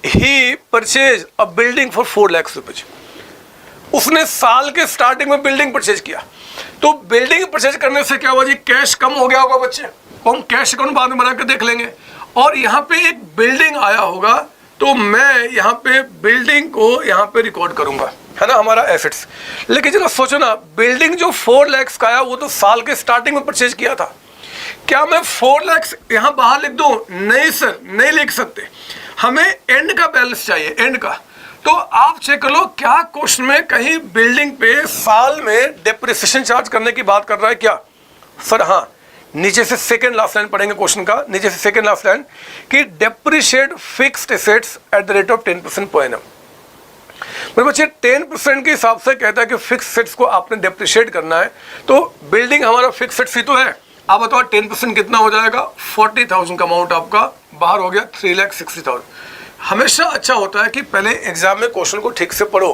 ही purchase a building for 4 lakh rupees. उसने साल के स्टार्टिंग में बिल्डिंग परचेज किया। तो बिल्डिंग परचेज करने से क्या हुआ जी, कैश कम हो गया होगा बच्चे। तो हम कैश अकाउंट बाद में बना के देख लेंगे। और यहाँ पे एक बिल्डिंग आया होगा, तो मैं यहाँ पे बिल्डिंग को यहाँ पे रिकॉर्ड करूंगा, है ना, हमारा एसेट्स। लेकिन जरा सोचो ना, बिल्डिंग जो 4 लाख का आया वो तो साल के स्टार्टिंग में परचेज किया था। क्या मैं 4 लाख यहाँ बाहर लिख दूं? नहीं सर, नहीं लिख सकते, हमें एंड का बैलेंस चाहिए, एंड का। तो आप चेक कर लो क्या क्वेश्चन में कहीं बिल्डिंग पे साल में डेप्रिसिएशन चार्ज करने की बात कर रहा है क्या सर? हाँ, नीचे से सेकंड लास्ट लाइन पढ़ेंगे क्वेश्चन का, नीचे से सेकंड लास्ट लाइन कि depreciate fixed assets at the rate of 10% per annum. मेरे बच्चे 10% के हिसाब से कहता है कि फिक्स एसेट्स को आपने डेप्रिशिएट करना है। तो बिल्डिंग हमारा फिक्स एसेट्स ही तो है। आप बताओ 10% कितना हो जाएगा? 40,000 का अमाउंट आपका बाहर हो गया, 3,60,000। हमेशा अच्छा होता है कि पहले एग्जाम में क्वेश्चन को ठीक से पढ़ो।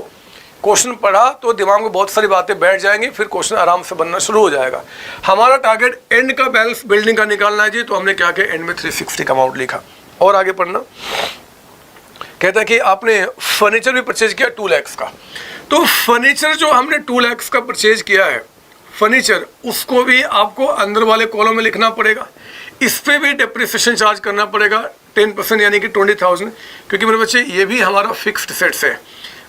क्वेश्चन पढ़ा तो दिमाग में बहुत सारी बातें बैठ जाएंगी, फिर क्वेश्चन आराम से बनना शुरू हो जाएगा। हमारा टारगेट एंड का बैलेंस बिल्डिंग का निकालना है जी, तो हमने क्या किया, एंड में 360 का अमाउंट लिखा। और आगे पढ़ना। कहता है कि आपने फर्नीचर भी परचेज किया 2 लाख का। तो फर्नीचर जो हमने 2 लाख का परचेज किया है, फर्नीचर, उसको भी आपको अंदर वाले कॉलम में लिखना पड़ेगा। इस पे भी डेप्रिसिएशन चार्ज करना पड़ेगा 10%, यानी कि 20,000, क्योंकि मेरे बच्चे ये भी हमारा फिक्स्ड सेट्स है।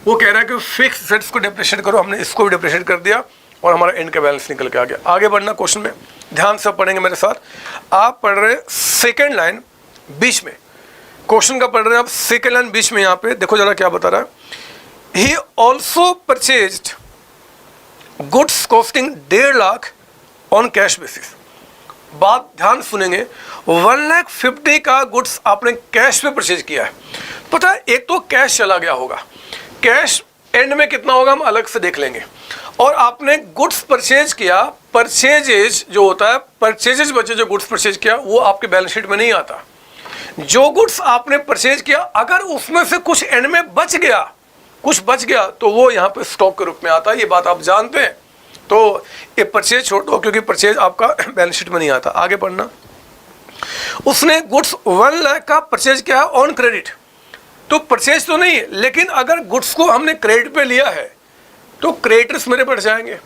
वो कह रहा है कि फिक्स्ड सेट्स को डेप्रिशिएट करो, हमने इसको भी डेप्रिशिएट कर दिया और हमारा एंड का बैलेंस निकल के आ गया। आगे बढ़ना क्वेश्चन में, ध्यान से पढ़ेंगे मेरे साथ। आप पढ़ रहे सेकेंड लाइन बीच में, क्वेश्चन का पढ़ रहे हैं आप सेकेंड लाइन बीच में। यहाँ पे देखो जरा क्या बता रहा है। He also purchased goods costing 1.5 lakh on cash basis. बात ध्यान सुनेंगे, 1,50,000 का गुड्स आपने कैश पे परचेज किया है। पता है, एक तो कैश चला गया होगा, कैश एंड में कितना होगा हम अलग से देख लेंगे। और आपने गुड्स परचेज किया परचेजेज जो होता है, परचेजेज बचे, जो गुड्स परचेज किया वो आपके बैलेंस शीट में नहीं आता। जो गुड्स आपने परचेज किया अगर उसमें से कुछ एंड में बच गया, कुछ बच गया, तो वो यहाँ पे स्टॉक के रूप में आता है। ये बात आप जानते हैं। तो ये परचेज छोड़ दो, क्योंकि परचेज आपका बैलेंस शीट में नहीं आता। आगे पढ़ना। उसने गुड्स 1 लाख का परचेज किया ऑन क्रेडिट, तो परचेज तो नहीं है, लेकिन अगर गुड्स को हमने क्रेडिट पे लिया है तो क्रेडिटर्स मेरे बढ़ जाएंगे।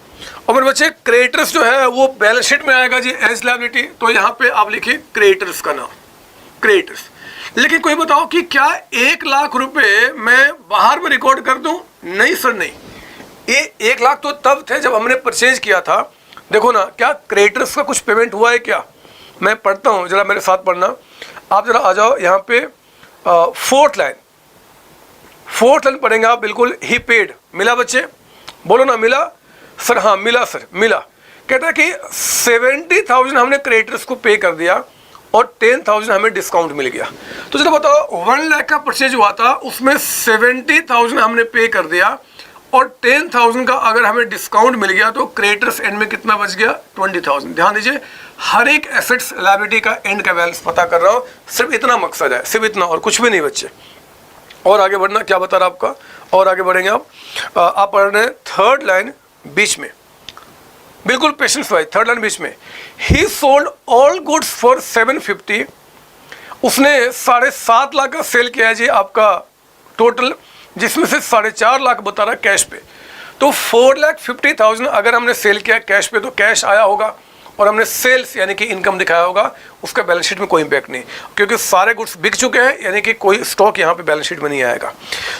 और मेरे बच्चे क्रेडिटर्स जो है वो बैलेंस शीट में आएगा जी एज लायबिलिटी। तो यहाँ पे आप लिखिए क्रेडिटर्स का नाम, क्रेडिटर्स। लेकिन कोई बताओ कि क्या 1 लाख रुपए मैं बाहर में रिकॉर्ड कर दूं? नहीं सर, नहीं। ये 1 लाख तो तब थे जब हमने परचेज किया था। देखो ना, क्या क्रेडिटर्स का कुछ पेमेंट हुआ है क्या? मैं पढ़ता हूँ, जरा मेरे साथ पढ़ना। आप जरा आ जाओ यहाँ पे, 4th लाइन पढ़ेंगे आप। बिल्कुल, ही पेड, मिला बच्चे? बोलो ना, मिला सर? हाँ मिला सर, मिला। कहता है कि 70,000 हमने क्रेडिटर्स को पे कर दिया और 10,000 हमें डिस्काउंट मिल गया। तो जरा बताओ, 1 लाख का परचेज हुआ था, उसमें 70,000 हमने पे कर दिया और 10,000 का अगर हमें डिस्काउंट मिल गया तो क्रेडिटर्स एंड में कितना बच गया? 20,000। ध्यान दीजिए, हर एक एसेट्स लायबिलिटी का एंड का बैलेंस पता कर रहा हूँ, सिर्फ इतना मकसद है, सिर्फ इतना, और कुछ भी नहीं बच्चे। और आगे बढ़ना, क्या बता रहा आपका, और आगे बढ़ेंगे आप पढ़ रहे हैं 3rd लाइन बीच में, बिल्कुल पेशेंस वाइज। 3rd लाइन बीच में, ही सोल्ड ऑल गुड्स फॉर 750। उसने 7.5 लाख का सेल किया है जी आपका टोटल, जिसमें से 4.5 लाख बता रहा है कैश पे। तो 4,50,000 अगर हमने सेल किया कैश पे तो कैश आया होगा, और हमने सेल्स यानी कि इनकम दिखाया होगा, उसका बैलेंस शीट में कोई इम्पैक्ट नहीं, क्योंकि सारे गुड्स बिक चुके हैं, यानी कि कोई स्टॉक यहाँ पे बैलेंस शीट में नहीं आएगा।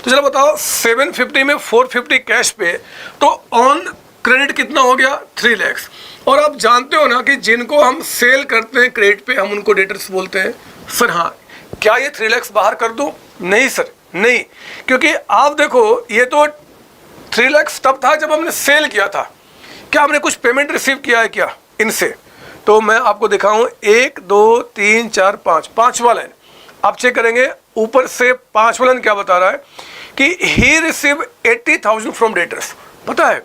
तो चलो बताओ, 750 में 450 कैश पे, तो ऑन क्रेडिट कितना हो गया? 3 लाख। और आप जानते हो ना कि जिनको हम सेल करते हैं क्रेडिट पे, हम उनको डेटर्स बोलते हैं। सर हाँ, क्या ये 3 लाख बाहर कर दूं? नहीं सर, नहीं, क्योंकि आप देखो, ये तो 3 लाख तब था जब हमने सेल किया था। क्या हमने कुछ पेमेंट रिसीव किया है क्या इनसे? तो मैं आपको दिखाऊं, 1 2 3 4 5, 5वां लाइन आप चेक करेंगे। ऊपर से 5वां लाइन क्या बता रहा है कि ही रिसीव 80,000 फ्रॉम डेटर्स। पता है,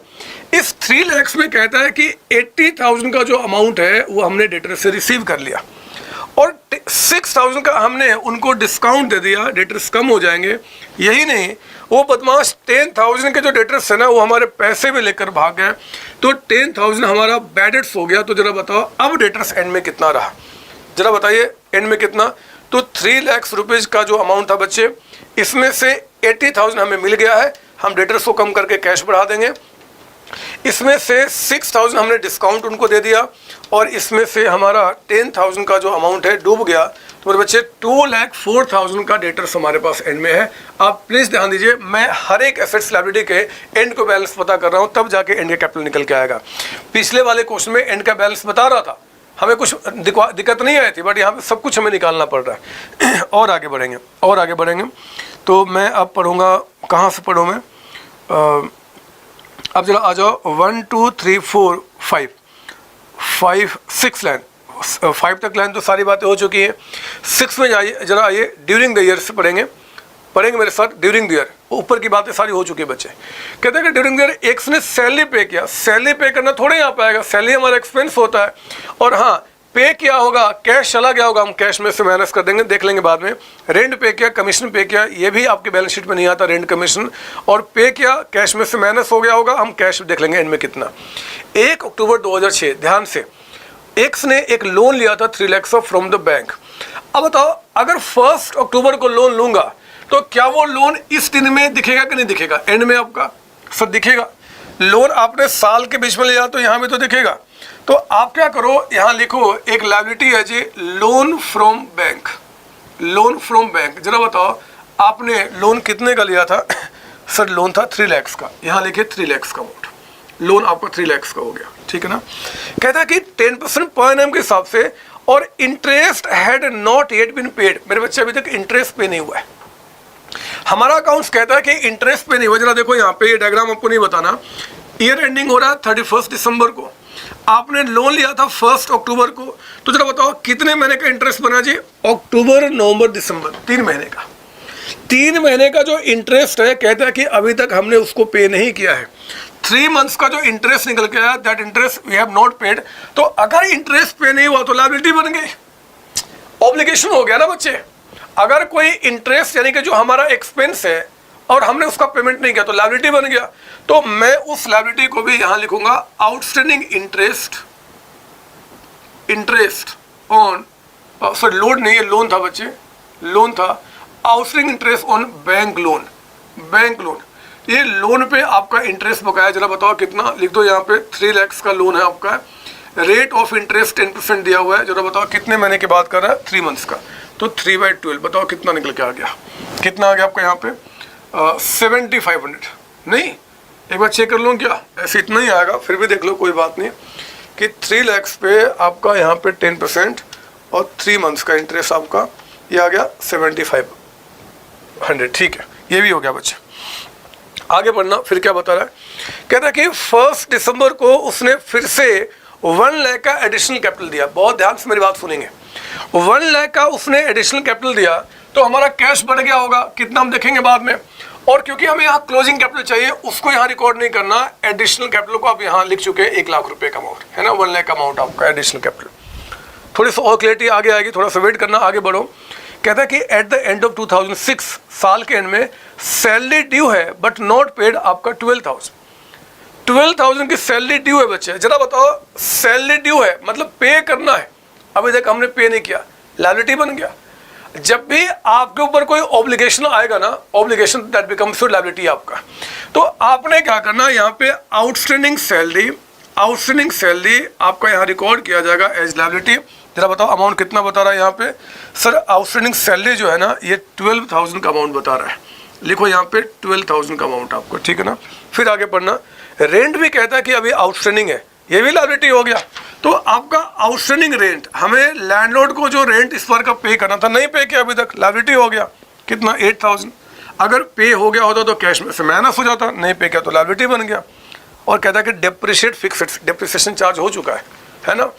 इस 3 लाख में कहता है कि 80,000 का जो अमाउंट है वो हमने डेटर से रिसीव कर लिया, और 6,000 का हमने उनको डिस्काउंट दे दिया, डेटर्स कम हो जाएंगे। यही नहीं, वो बदमाश 10,000 के जो डेटर्स है ना, वो हमारे पैसे भी लेकर भाग गए, तो 10,000 हमारा बैड डेट्स हो गया। तो जरा बताओ, अब डेटर्स एंड में कितना रहा? जरा बताइए, एंड में कितना? तो 3 लाख रुपीज़ का जो अमाउंट था बच्चे, इसमें से 80,000 हमें मिल गया है, हम डेटर्स को कम करके कैश बढ़ा देंगे। इसमें से 6,000 हमने डिस्काउंट उनको दे दिया, और इसमें से हमारा 10,000 का जो अमाउंट है डूब गया। तो मेरे बच्चे 2,04,000 का डेटर्स हमारे पास एंड में है। आप प्लीज़ ध्यान दीजिए, मैं हर एक एसेट्स लायबिलिटी के एंड को बैलेंस पता कर रहा हूँ, तब जाके एंड का कैपिटल निकल के आएगा। पिछले वाले क्वेश्चन में एंड का बैलेंस बता रहा था, हमें कुछ दिक्कत नहीं आई थी, बट यहाँ पे सब कुछ हमें निकालना पड़ रहा है। और आगे बढ़ेंगे, और आगे बढ़ेंगे। तो मैं अब पढ़ूँगा, कहाँ से पढ़ूँ मैं? अब जरा आ जाओ 1 2 3 4 5 6 लाइन, 5 तक लाइन तो सारी बातें हो चुकी हैं। 6 में जाइए, जरा आइए, ड्यूरिंग द ईयर से पढ़ेंगे मेरे साथ। ड्यूरिंग द ईयर, ऊपर की बातें सारी हो चुकी है बच्चे। कहते हैं कि ड्यूरिंग द ईयर एक ने सैलरी पे किया। सैलरी पे करना थोड़े यहाँ पे आएगा, सैलरी हमारा एक्सपेंस होता है, और हाँ पे किया होगा, कैश चला गया होगा, हम कैश में से माइनस कर देंगे, देख लेंगे बाद में। रेंट पे किया, कमीशन पे किया, ये भी आपके बैलेंस शीट में नहीं आता, रेंट कमीशन। और पे किया, कैश में से माइनस हो गया होगा, हम कैश देख लेंगे एंड में कितना। 1 अक्टूबर 2006, ध्यान से, एक्स ने एक लोन लिया था 3 लाख फ्रॉम द बैंक। अब बताओ, अगर 1 अक्टूबर को लोन लूंगा तो क्या वो लोन इस दिन में दिखेगा कि नहीं दिखेगा? एंड में आपका सब दिखेगा। लोन आपने साल के बीच में लिया तो यहाँ भी तो दिखेगा। तो आप क्या करो, यहाँ लिखो, एक लायबिलिटी है जी, loan from bank. Loan from bank, जरा बताओ आपने लोन कितने का लिया था? सर लोन था 3 लाख का, यहाँ लिखे 3 लाख का अमाउंट, लोन आपका 3 लाख का हो गया, ठीक है ना। कहता है कि 10% पर एनम के हिसाब से, और interest had not yet been paid. मेरे बच्चे अभी तक इंटरेस्ट पे नहीं हुआ है। हमारा अकाउंट्स कहता है कि इंटरेस्ट पे नहीं हुआ। जरा देखो यहाँ पे, ये डायग्राम आपको नहीं बताना, ईयर एंडिंग हो रहा है 31 दिसंबर को, आपने लोन लिया था 1 अक्टूबर को। तो जरा बताओ कितने महीने का इंटरेस्ट बना जी? अक्टूबर नवंबर दिसंबर, 3 महीने का। 3 महीने का जो इंटरेस्ट है, कहता है कि अभी तक हमने उसको पे नहीं किया है। 3 मंथ्स का जो इंटरेस्ट निकल के आया, that interest we have not paid. तो अगर इंटरेस्ट पे नहीं हुआ तो लायबिलिटी बन गई, ऑब्लिगेशन हो गया ना बच्चे। अगर कोई इंटरेस्ट यानी कि जो हमारा एक्सपेंस है और हमने उसका पेमेंट नहीं किया तो लायबिलिटी बन गया। तो मैं उस लायबिलिटी को भी यहां लिखूंगा outstanding interest on, sorry loan नहीं है, लोन था बच्चे, लोन था, outstanding interest on bank loan. ये लोन पे आपका इंटरेस्ट बकाया, जरा बताओ कितना, लिख दो यहाँ पे 3 लाख का लोन है आपका, रेट ऑफ इंटरेस्ट 10% दिया हुआ है, जरा बताओ कितने महीने की बात कर रहा है, 3 मंथ्स का, तो 3/12 बताओ कितना निकल के आ गया, कितना आ गया आपका यहाँ पे 7500। नहीं, एक बार चेक कर लूँ क्या, ऐसे इतना ही आएगा, फिर भी देख लो कोई बात नहीं, कि 3 लाख पे आपका यहाँ पे 10% और 3 मंथ्स का इंटरेस्ट आपका ये आ गया 7500। ठीक है, ये भी हो गया बच्चे। आगे बढ़ना, फिर क्या बता रहा है, कहता है कि 1 दिसंबर को उसने फिर से 1 लाख का एडिशनल कैपिटल दिया। बहुत ध्यान से मेरी बात सुनेंगे, 1 लाख का उसने एडिशनल कैपिटल दिया तो हमारा कैश बढ़ गया होगा, कितना हम देखेंगे बाद में। और क्योंकि हमें यहाँ क्लोजिंग कैपिटल चाहिए, उसको यहाँ रिकॉर्ड नहीं करना, एडिशनल कैपिटल को आप यहाँ लिख चुके हैं 1 लाख रुपए का अमाउंट है ना, 1 लाख अमाउंट आपका एडिशनल कैपिटल। थोड़ी सी और क्लियरिटी आगे आएगी, थोड़ा सा वेट करना, आगे बढ़ो। कहता है कि एट द एंड ऑफ 2006, साल के एंड में सैलरी ड्यू है बट नॉट पेड आपका 12,000 की सैलरी ड्यू है बच्चे। जरा बताओ, सैलरी ड्यू है मतलब पे करना है, अभी तक हमने पे नहीं किया, लायबिलिटी बन गया। जब भी आपके ऊपर कोई ऑब्लिगेशन आएगा ना, obligation that becomes your liability आपका, तो आपने क्या करना, यहाँ पे आउटस्टैंडिंग सैलरी आपका यहाँ रिकॉर्ड किया जाएगा एज लायबिलिटी। जरा बताओ अमाउंट कितना बता रहा है यहाँ पे, सर आउटस्टैंडिंग सैलरी जो है ना ये 12,000 का अमाउंट बता रहा है, लिखो यहाँ पे 12,000 का अमाउंट आपको, ठीक है ना। फिर आगे पढ़ना, रेंट भी कहता है कि अभी आउटस्टैंडिंग है, ये भी लायबिलिटी हो गया। तो आपका आउटस्टैंडिंग रेंट, हमें लैंडलॉर्ड को जो रेंट इस बार का पे करना था, नहीं पे किया अभी तक, लायबिलिटी हो गया, कितना 8,000। अगर पे हो गया होता तो कैश में से माइनस हो जाता, नहीं पे किया तो लायबिलिटी बन गया। और कहता है कि डेप्रिशिएट फिक्स्ड, डेप्रिसिएशन चार्ज हो चुका है ना।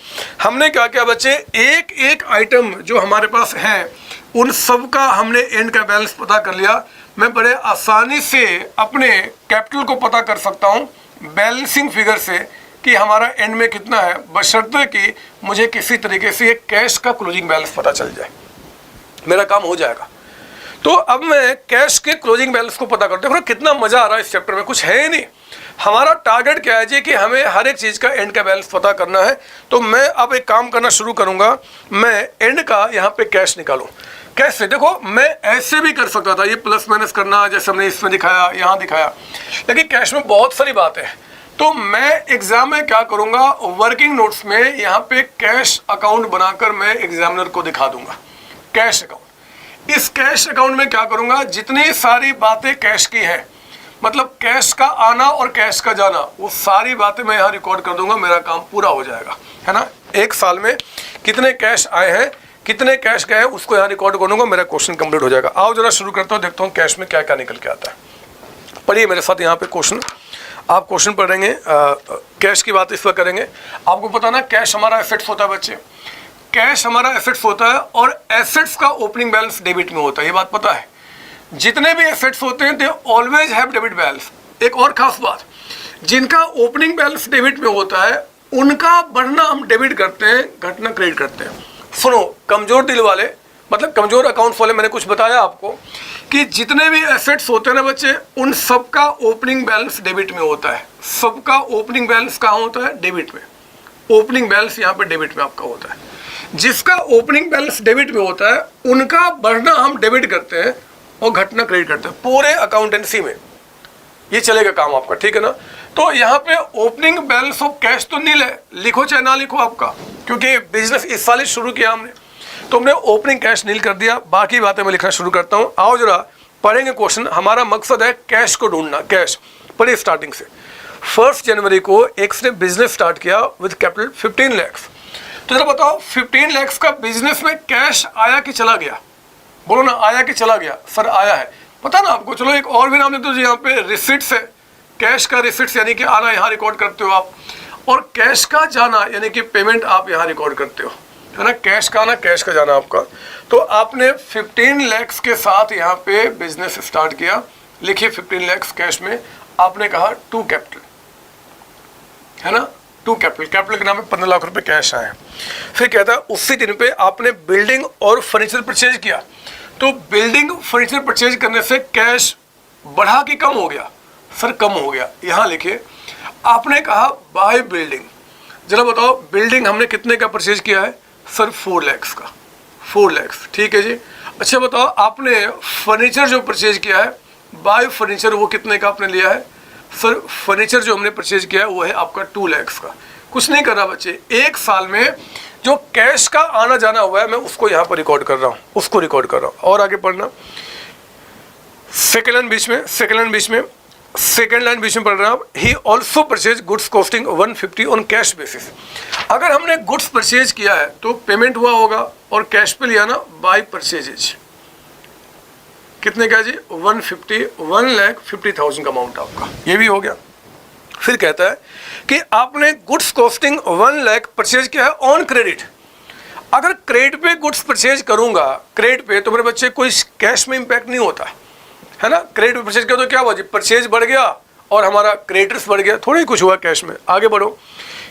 हमने क्या किया बच्चे, एक एक आइटम जो हमारे पास है उन सब का हमने एंड का बैलेंस पता कर लिया। मैं बड़े आसानी से अपने कैपिटल को पता कर सकता हूँ बैलेंसिंग फिगर से कि हमारा एंड में कितना है, बशर्ते कि मुझे किसी तरीके से कैश का क्लोजिंग बैलेंस पता चल जाए, मेरा काम हो जाएगा। तो अब मैं कैश के क्लोजिंग बैलेंस को पता करता हूँ। कितना मजा आ रहा है इस चैप्टर में, कुछ है ही नहीं। हमारा टारगेट क्या है जी कि हमें हर एक चीज़ का एंड का बैलेंस पता करना है। तो मैं अब एक काम करना शुरू करूंगा, मैं एंड का यहाँ पे कैश निकालूं। कैसे, देखो मैं ऐसे भी कर सकता था, ये प्लस माइनस करना जैसे हमने इसमें दिखाया, यहाँ दिखाया, लेकिन कैश में बहुत सारी बातें हैं। तो मैं एग्जाम में क्या करूंगा, वर्किंग नोट्स में यहाँ पे कैश अकाउंट बनाकर मैं एग्जामिनर को दिखा दूंगा कैश अकाउंट। इस कैश अकाउंट में क्या करूंगा, जितनी सारी बातें कैश की है, मतलब कैश का आना और कैश का जाना, वो सारी बातें मैं यहाँ रिकॉर्ड कर दूंगा, मेरा काम पूरा हो जाएगा, है ना। एक साल में कितने कैश आए हैं, कितने कैश गए हैं, उसको यहाँ रिकॉर्ड कर दूंगा, मेरा क्वेश्चन कंप्लीट हो जाएगा। आओ जरा शुरू करता हूँ, देखता हूँ कैश में क्या क्या निकल के आता है। पढ़िए मेरे साथ यहाँ पे क्वेश्चन, आप क्वेश्चन पढ़ेंगे, कैश की बात इस पर करेंगे। आपको पता ना कैश हमारा एसेट्स होता है बच्चे, कैश हमारा एसेट्स होता है और एसेट्स का ओपनिंग बैलेंस डेबिट में होता है, ये बात पता है। जितने भी एसेट्स होते हैं they always have debit balance. एक और खास बात, जिनका ओपनिंग बैलेंस डेबिट में होता है उनका बढ़ना हम डेबिट करते हैं, घटना क्रेडिट करते हैं। सुनो, कमजोर दिल वाले, मतलब कमजोर अकाउंट्स वाले, मैंने कुछ बताया आपको कि जितने भी एसेट्स होते हैं ना बच्चे, उन सबका ओपनिंग बैलेंस डेबिट में होता है। सबका ओपनिंग बैलेंस कहाँ होता है, डेबिट में। ओपनिंग बैलेंस यहाँ पे डेबिट में आपका होता है। जिसका ओपनिंग बैलेंस डेबिट में होता है उनका बढ़ना हम डेबिट करते हैं और घटना क्रेडिट करते हैं। पूरे अकाउंटेंसी में ये चलेगा काम आपका, ठीक है ना। तो यहाँ पे ओपनिंग बैलेंस ऑफ कैश तो नील है, लिखो चाहे ना लिखो आपका, क्योंकि बिजनेस इस साल ही शुरू किया हमने, तो हमने ओपनिंग कैश नील कर दिया। बाकी बातें मैं लिखना शुरू करता हूँ। आओ जरा पढ़ेंगे क्वेश्चन। हमारा मकसद है कैश को ढूंढना। कैश पढ़िए स्टार्टिंग से। 1 जनवरी को एक्स ने बिजनेस स्टार्ट किया विद कैपिटल 15 लाख। तो जरा बताओ 15 लाख का बिजनेस में कैश आया कि चला गया, बोलो ना, आया कि चला गया। सर आया है, पता ना आपको। चलो एक और भी नाम देते हो, यहाँ पे रिसिट्स है, कैश का रिसिट्स यानी कि आना यहाँ रिकॉर्ड करते हो आप, और कैश का जाना यानी कि पेमेंट आप यहाँ रिकॉर्ड करते हो, है ना। कैश का आना, कैश का जाना आपका। तो आपने 15 लाख के साथ यहाँ पे बिजनेस स्टार्ट किया। लिखिए 15 लाख कैश में, आपने कहा टू कैपिटल, है ना, टू कैपिटल के नाम पे 15 लाख रुपए कैश आए। फिर कहता है उसी दिन पे आपने बिल्डिंग और फर्नीचर परचेज किया, तो बिल्डिंग फर्नीचर परचेज करने से कैश बढ़ा कि कम हो गया? सर कम हो गया। यहाँ लिखिए, आपने कहा बाय बिल्डिंग, जरा बताओ बिल्डिंग हमने कितने का परचेज किया है? सर 4 लाख का, 4 लाख, ठीक है जी। अच्छा बताओ आपने फर्नीचर जो परचेज किया है, बाय फर्नीचर, वो कितने का आपने लिया है? सर फर्नीचर जो हमने परचेज किया है वो है आपका 2 लाख का। कुछ नहीं कर रहा बच्चे, एक साल में जो कैश का आना जाना हुआ है मैं उसको यहाँ पर रिकॉर्ड कर रहा हूँ, उसको रिकॉर्ड कर रहा हूँ। और आगे पढ़ना, सेकेंड लाइन बीच में, सेकेंड लाइन बीच में पढ़ रहा हूँ। He also purchase goods costing 150 on cash basis. अगर हमने गुड्स परचेज किया है तो पेमेंट हुआ होगा, और कैश पे लिया ना बाय परचेजेज, कितने का जी? 150, 1,50,000 का अमाउंट आपका, ये भी हो गया। फिर कहता है कि आपने गुड्स कॉस्टिंग 1 लाख परचेज किया है ऑन क्रेडिट। अगर क्रेडिट पे गुड्स परचेज करूंगा, क्रेडिट पे, तो मेरे बच्चे कोई कैश में इंपैक्ट नहीं होता है ना। क्रेडिट पे परचेज किया तो क्या हुआ जी? परचेज बढ़ गया और हमारा क्रेडिटर्स बढ़ गया, थोड़ा ही कुछ हुआ कैश में। आगे बढ़ो,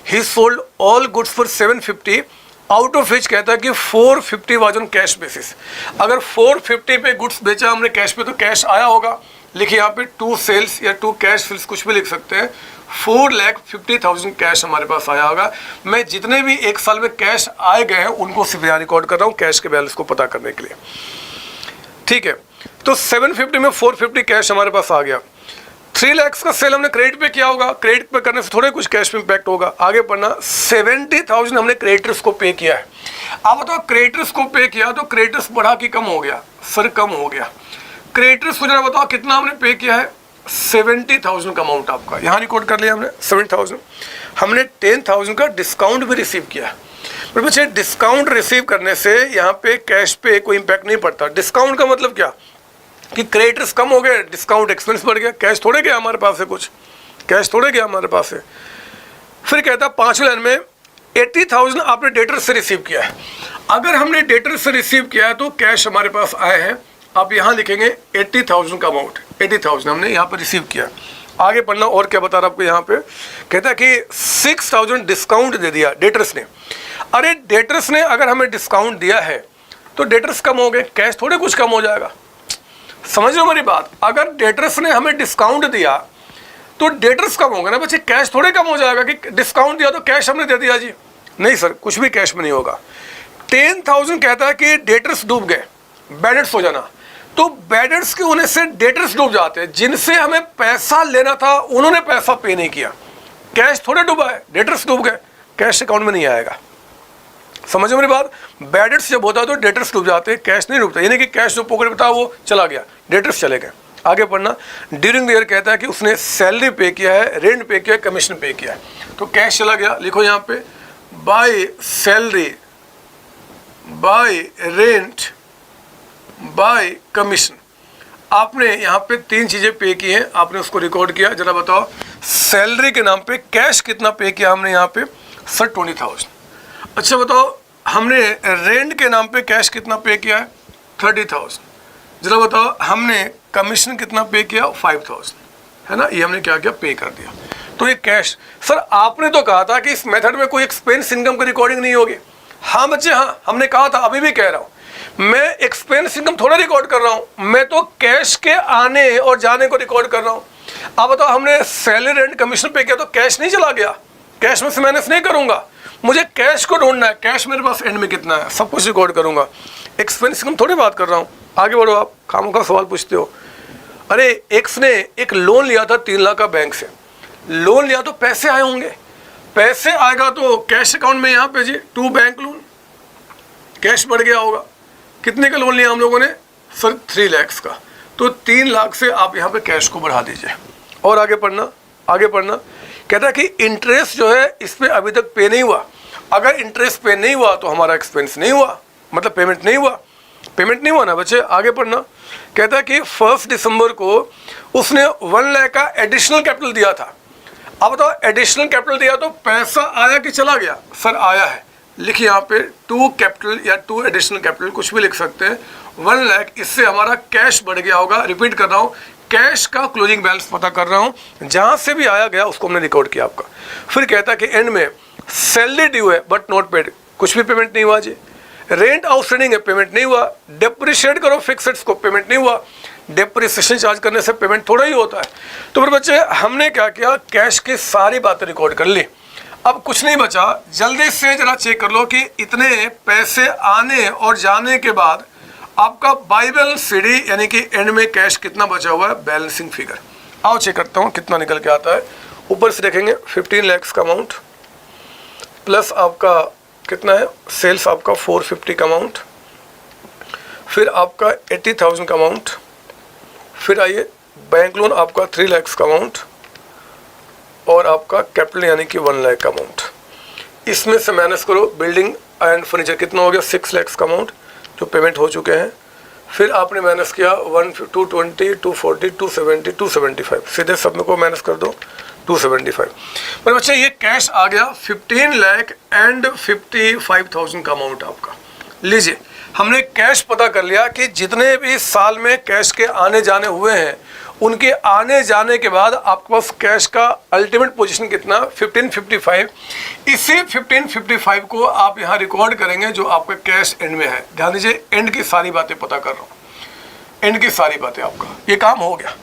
ही sold all goods for 750, out of which कहता है कि 450 वाज ऑन कैश बेसिस। अगर 450 पे गुड्स बेचा हमने कैश पे, तो कैश आया होगा। लिखिए यहाँ पे 2 सेल्स या 2 कैश सेल्स, कुछ भी लिख सकते हैं। 4,50,000 कैश हमारे पास आया होगा। मैं जितने भी एक साल में कैश आए गए हैं उनको सिर्फ यहाँ रिकॉर्ड कर रहा हूँ कैश के बैलेंस को पता करने के लिए, ठीक है। तो 750 में 450 कैश हमारे पास आ गया। 3 लाख का सेल हमने क्रेडिट पे किया होगा, क्रेडिट पे करने से थोड़े कुछ कैश में इंपैक्ट होगा। आगे पढ़ना, 70,000 हमने क्रेडिटर्स को पे किया है। अब बताओ क्रेडिटर्स को पे किया तो क्रेडिटर्स बढ़ा कि कम हो गया? सर कम हो गया। क्रेडिटर्स को जरा बताओ कितना हमने पे किया है? 70,000 का अमाउंट आपका यहाँ रिकॉर्ड कर लिया हमने, 70,000। हमने 10,000 का डिस्काउंट भी रिसीव किया। पर बच्चे डिस्काउंट रिसीव करने से यहाँ पे कैश पे कोई इंपैक्ट नहीं पड़ता। डिस्काउंट का मतलब क्या कि क्रेडिटर्स कम हो गए, डिस्काउंट एक्सपेंस बढ़ गया, कैश थोड़े गया हमारे पास से, कुछ कैश थोड़े गया हमारे पास से। फिर कहता है 5वीं लाइन में 80,000 आपने डेटर से रिसीव किया है। अगर हमने डेटर से रिसीव किया है तो कैश हमारे पास आए हैं। आप यहाँ लिखेंगे 80,000 का अमाउंट, 80,000 हमने यहाँ पर रिसीव किया। आगे पढ़ना, और क्या बता रहा आपको यहाँ पे, कहता है कि 6,000 डिस्काउंट दे दिया डेटर्स ने। अरे डेटर्स ने अगर हमें डिस्काउंट दिया है तो डेटर्स कम हो गए, कैश थोड़े कुछ कम हो जाएगा। समझ लो मेरी बात, अगर डेटर्स ने हमें डिस्काउंट दिया तो डेटर्स कम होंगे ना बच्चे, कैश थोड़े कम हो जाएगा कि डिस्काउंट दिया तो कैश हमने दे दिया जी। नहीं सर, कुछ भी कैश में नहीं होगा। 10,000 कहता है कि डेटर्स डूब गए, बैड डेट्स हो जाना, तो बैड डेट्स के होने से डेटर्स डूब जाते हैं। जिनसे हमें पैसा लेना था उन्होंने पैसा पे नहीं किया, कैश थोड़े डूबा है, डेटर्स डूब गए, कैश अकाउंट में नहीं आएगा। समझो मेरी बात, बैड डेट्स जब होता है तो डेटर्स डूब जाते हैं, कैश नहीं डूबता। यानी कि कैश जो पॉकेट में था वो चला गया, डेटर्स चले गए। आगे पढ़ना, ड्यूरिंग द ईयर कहता है कि उसने सैलरी पे किया है, रेंट पे किया है, कमीशन पे किया है, तो कैश चला गया। लिखो यहाँ पे by salary, bye rent, bye commission. आपने यहाँ पे 3 चीज़ें पे की हैं, आपने उसको रिकॉर्ड किया। जरा बताओ सैलरी के नाम पे कैश कितना पे किया हमने यहाँ पे? सर 20,000। अच्छा बताओ हमने रेंट के नाम पे कैश कितना पे किया है? 30,000। जरा बताओ हमने कमीशन कितना पे किया? 5,000, है ना। ये हमने क्या किया? पे कर दिया। तो ये कैश। सर आपने तो कहा था कि इस मेथड में कोई एक्सपेंस इनकम की रिकॉर्डिंग नहीं होगी। हाँ बच्चे हाँ, हमने कहा था, अभी भी कह रहा हूँ, मैं एक्सपेंस इनकम थोड़ा रिकॉर्ड कर रहा हूँ, मैं तो कैश के आने और जाने को रिकॉर्ड कर रहा हूँ। अब बताओ हमने सैलरी रेंट कमीशन पे किया तो कैश नहीं चला गया, कैश में से माइनस नहीं करूँगा, मुझे कैश को ढूंढना है, कैश मेरे पास एंड में कितना है, सब कुछ रिकॉर्ड करूँगा। एक्सपेंस इनकम थोड़ी बात कर रहा हूँ। आगे बढ़ो, आप खामों का सवाल पूछते हो। अरे एक्स ने एक लोन लिया था 3 लाख का बैंक से, लोन लिया तो पैसे आए होंगे, पैसे आएगा तो कैश अकाउंट में यहाँ पे जी 2 बैंक लोन, कैश बढ़ गया होगा। कितने का लोन लिया हम लोगों ने? सर 3 लाख का, तो 3 लाख से आप यहाँ पे कैश को बढ़ा दीजिए। और आगे पढ़ना, आगे पढ़ना, कहता है कि इंटरेस्ट जो है इस पर अभी तक पे नहीं हुआ। अगर इंटरेस्ट पे नहीं हुआ तो हमारा एक्सपेंस नहीं हुआ, मतलब पेमेंट नहीं हुआ, पेमेंट नहीं हुआ ना बच्चे। आगे पढ़ना, कहता है कि 1 दिसंबर को उसने 1 लाख का एडिशनल कैपिटल दिया था। अब बताओ एडिशनल कैपिटल दिया तो पैसा आया कि चला गया? सर आया है। लिखिए यहाँ पे 2 कैपिटल या 2 एडिशनल कैपिटल, कुछ भी लिख सकते हैं। 1 लाख, इससे हमारा कैश बढ़ गया होगा। रिपीट कर रहा हूँ, कैश का क्लोजिंग बैलेंस पता कर रहा हूँ, जहाँ से भी आया गया उसको हमने रिकॉर्ड किया आपका। फिर कहता है कि एंड में सैलरी ड्यू है बट नॉट पेड, कुछ भी पेमेंट नहीं हुआ जी। रेंट आउटस्टैंडिंग है, पेमेंट नहीं हुआ। डेप्रिशिएट करो फिक्स्ड को, पेमेंट नहीं हुआ। डेप्रिसिएशन चार्ज करने से पेमेंट थोड़ा ही होता है। तो फिर बच्चे हमने क्या किया, कैश की सारी बातें रिकॉर्ड कर ली। अब कुछ नहीं बचा, जल्दी से जरा चेक कर लो कि इतने पैसे आने और जाने के बाद आपका बाई बैलेंस सीडी यानी कि एंड में कैश कितना बचा हुआ है, बैलेंसिंग फिगर। आओ चेक करता हूँ कितना निकल के आता है। ऊपर से देखेंगे 15 लाख का अमाउंट, प्लस आपका कितना है, सेल्स आपका 450 का अमाउंट, फिर आपका 80,000 का अमाउंट, फिर आइए बैंक लोन आपका 3 लाख का अमाउंट, और आपका कैपिटल यानी कि 1 लाख का अमाउंट। इसमें से माइनस करो बिल्डिंग एंड फर्नीचर, कितना हो गया, 6 लाख का अमाउंट जो पेमेंट हो चुके हैं। फिर आपने माइनस किया 220, 240, 270, 275, सीधे सब में को माइनस कर दो 275। पर बच्चे ये कैश आ गया 15,55,000 का अमाउंट आपका। लीजिए हमने कैश पता कर लिया कि जितने भी साल में कैश के आने जाने हुए हैं, उनके आने जाने के बाद आपके पास कैश का अल्टीमेट पोजीशन कितना, 1555। इसी 1555 को आप यहाँ रिकॉर्ड करेंगे जो आपका कैश एंड में है। ध्यान दीजिए, एंड की सारी बातें पता कर रहा हूँ, एंड की सारी बातें, आपका ये काम हो गया।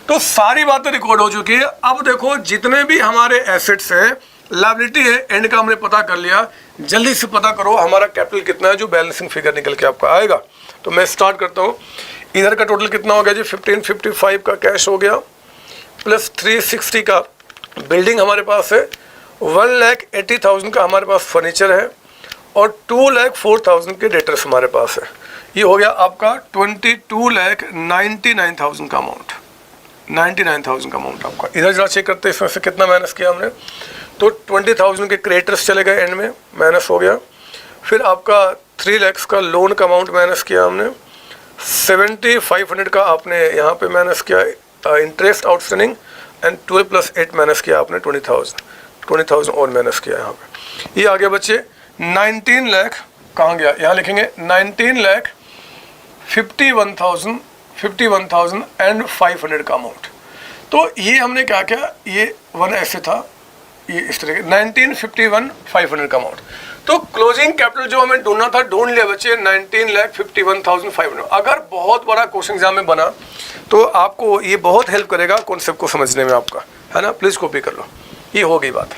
तो सारी बातें रिकॉर्ड हो चुकी है। अब देखो जितने भी हमारे एसेट्स हैं, लायबिलिटी है, एंड का हमने पता कर लिया। जल्दी से पता करो हमारा कैपिटल कितना है जो बैलेंसिंग फिगर निकल के आपका आएगा। तो मैं स्टार्ट करता हूँ। इधर का टोटल कितना हो गया जी, 1555 का कैश हो गया, प्लस 360 का बिल्डिंग हमारे पास है, 1,80,000 का हमारे पास फर्नीचर है, और 2,04,000 के डेटर्स हमारे पास है। ये हो गया आपका 22,99,000 का अमाउंट, 99,000 का अमाउंट आपका। इधर जरा चेक करते हैं इसमें से कितना माइनस किया हमने। तो 20,000 के क्रेडिटर्स चले गए, एंड में माइनस हो गया। फिर आपका 3 लाख का लोन का अमाउंट माइनस किया हमने, 7,500 का आपने यहाँ पे माइनस किया इंटरेस्ट आउटस्टैंडिंग, एंड 12 + 8 माइनस किया आपने 20,000 और माइनस किया यहाँ पे। ये आ गया बच्चे 19 लाख, कहाँ गया, यहाँ लिखेंगे 19,51,500 का अमाउंट। तो ये हमने क्या किया, ये 1 ऐसे था, ये इस तरह के 19,51,500 का अमाउंट। तो क्लोजिंग कैपिटल जो हमें ढूंढना था ढूंढ लिया बच्चे, 19,51,500। अगर बहुत बड़ा क्वेश्चन एग्जाम में बना तो आपको ये बहुत हेल्प करेगा कॉन्सेप्ट को समझने में आपका, है ना। प्लीज कॉपी कर लो। ये हो गई बात।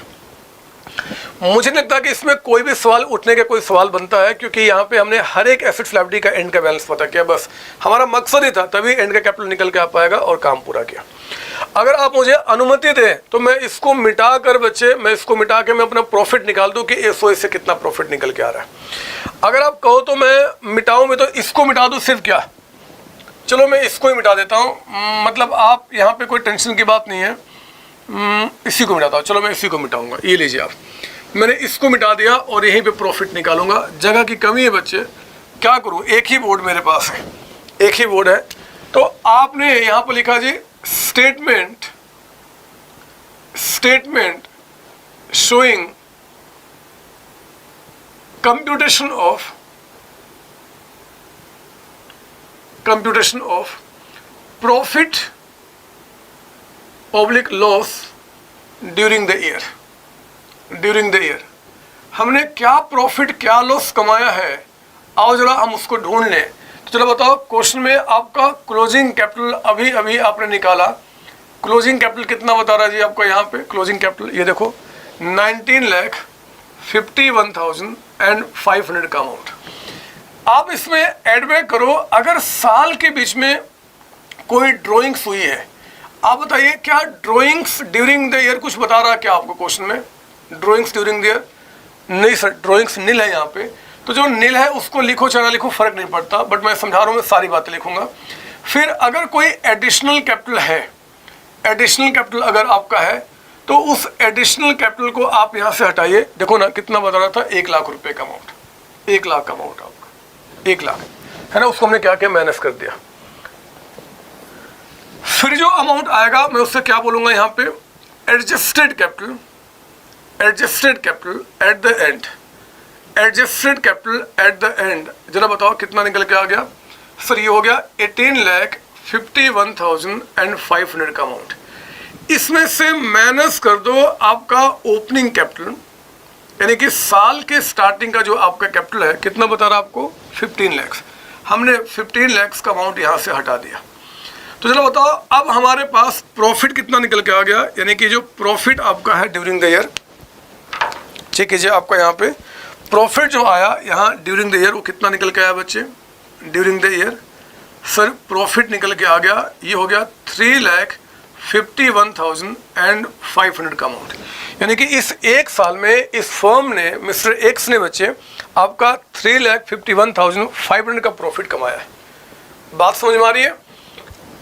मुझे नहीं लगता कि इसमें कोई भी सवाल उठने का कोई सवाल बनता है, क्योंकि यहाँ पे हमने हर एक एसेट्स लायबिलिटी का एंड का बैलेंस पता किया। बस हमारा मकसद ही था, तभी एंड का कैपिटल निकल के आ पाएगा और काम पूरा किया। अगर आप मुझे अनुमति दें तो मैं इसको मिटा कर बच्चे, मैं इसको मिटा के मैं अपना प्रॉफिट निकाल दूं कि एसओए से कितना प्रॉफिट निकल के आ रहा है। अगर आप कहो तो मैं मिटाऊं, मैं तो इसको मिटा दूं सिर्फ, क्या, चलो मैं इसको ही मिटा देता हूं। मतलब आप यहाँ पे कोई टेंशन की बात नहीं है, इसी को मिटाता हूँ। चलो मैं इसी को मिटाऊंगा। ये लीजिए आप, मैंने इसको मिटा दिया और यहीं पे प्रॉफिट निकालूंगा। जगह की कमी है बच्चे, क्या करूँ, एक ही बोर्ड मेरे पास है, एक ही बोर्ड है। तो आपने यहाँ पर लिखा जी statement showing computation of profit oblique loss during the year. हमने क्या प्रॉफिट क्या लॉस कमाया है, आओ जरा हम उसको ढूंढ लें। तो चलो बताओ, क्वेश्चन में आपका क्लोजिंग कैपिटल अभी आपने निकाला। क्लोजिंग कैपिटल कितना बता रहा है जी आपका यहाँ पे, क्लोजिंग कैपिटल ये देखो 19,51,500 का अमाउंट। आप इसमें एड बैक करो। अगर साल के बीच में कोई ड्राइंग्स हुई है, आप बताइए क्या ड्राइंग्स ड्यूरिंग द ईयर कुछ बता रहा है क्या आपको क्वेश्चन में, ड्राइंग्स ड्यूरिंग द ईयर? नहीं सर, ड्राइंग्स नील है यहाँ पे। तो जो नील है उसको लिखो चाहे ना लिखो फर्क नहीं पड़ता, बट मैं समझा रहा हूँ, मैं सारी बातें लिखूंगा। फिर अगर कोई एडिशनल कैपिटल है, एडिशनल कैपिटल अगर आपका है तो उस एडिशनल कैपिटल को आप यहाँ से हटाइए। देखो ना कितना बता रहा था, 1 लाख रुपए का अमाउंट, 1 लाख का अमाउंट आपका, 1 लाख है ना। उसको हमने क्या क्या माइनस कर दिया। फिर जो अमाउंट आएगा मैं उससे क्या बोलूंगा यहाँ पे, adjusted capital at the end, adjusted capital at the end. जरा बताओ कितना निकल के आ गया सर, ये हो गया 51,500 का अमाउंट, इसमें से माइनस कर दो आपका ओपनिंग कैपिटल, यानी कि साल के स्टार्टिंग का जो आपका कैपिटल है, कितना बता रहा आपको 15 लाख। हमने 15 लाख का अमाउंट यहाँ से हटा दिया। तो चलो बताओ अब हमारे पास प्रॉफिट कितना निकल के आ गया, यानी कि जो प्रॉफिट आपका है ड्यूरिंग द ईयर, चेक कीजिए आपका यहाँ पे प्रॉफिट जो आया यहाँ ड्यूरिंग द ईयर, वो कितना निकल के आया बच्चे during the year. Sir profit निकल के आ गया, ये हो गया 3,51,500 का अमाउंट, यानी कि इस एक साल में इस फर्म ने, मिस्टर एक्स ने बच्चे आपका 3,51,500 का प्रॉफिट कमाया है। बात समझ में आ रही है?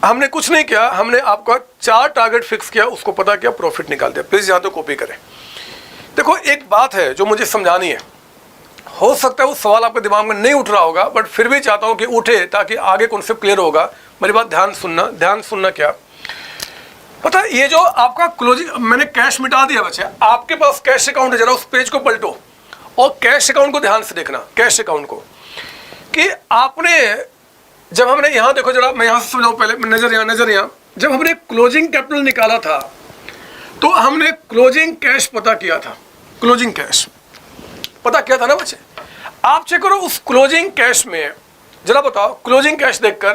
हमने कुछ नहीं किया, हमने आपका 4 टारगेट फिक्स किया, उसको पता किया, प्रॉफिट निकाल दिया। प्लीज यहाँ तो कॉपी करें। देखो एक बात है जो मुझे समझानी है, हो सकता है वो सवाल आपके दिमाग में नहीं उठ रहा होगा, बट फिर भी चाहता हूँ कि उठे ताकि आगे कॉन्सेप्ट क्लियर होगा। मेरी बात ध्यान सुनना क्या पता है, ये जो आपका क्लोजिंग, मैंने कैश मिटा दिया बच्चे, आपके पास कैश अकाउंट है, जरा उस पेज को पलटो और कैश अकाउंट को ध्यान से देखना, कैश अकाउंट को, कि आपने जब हमने यहाँ देखो जरा, मैं यहाँ से समझाऊँ पहले, नजर यहाँ, जब हमने क्लोजिंग कैपिटल निकाला था तो हमने क्लोजिंग कैश पता किया था, क्लोजिंग कैश पता किया था ना बच्चे। आप चेक करो उस क्लोजिंग कैश में, जरा बताओ क्लोजिंग कैश देखकर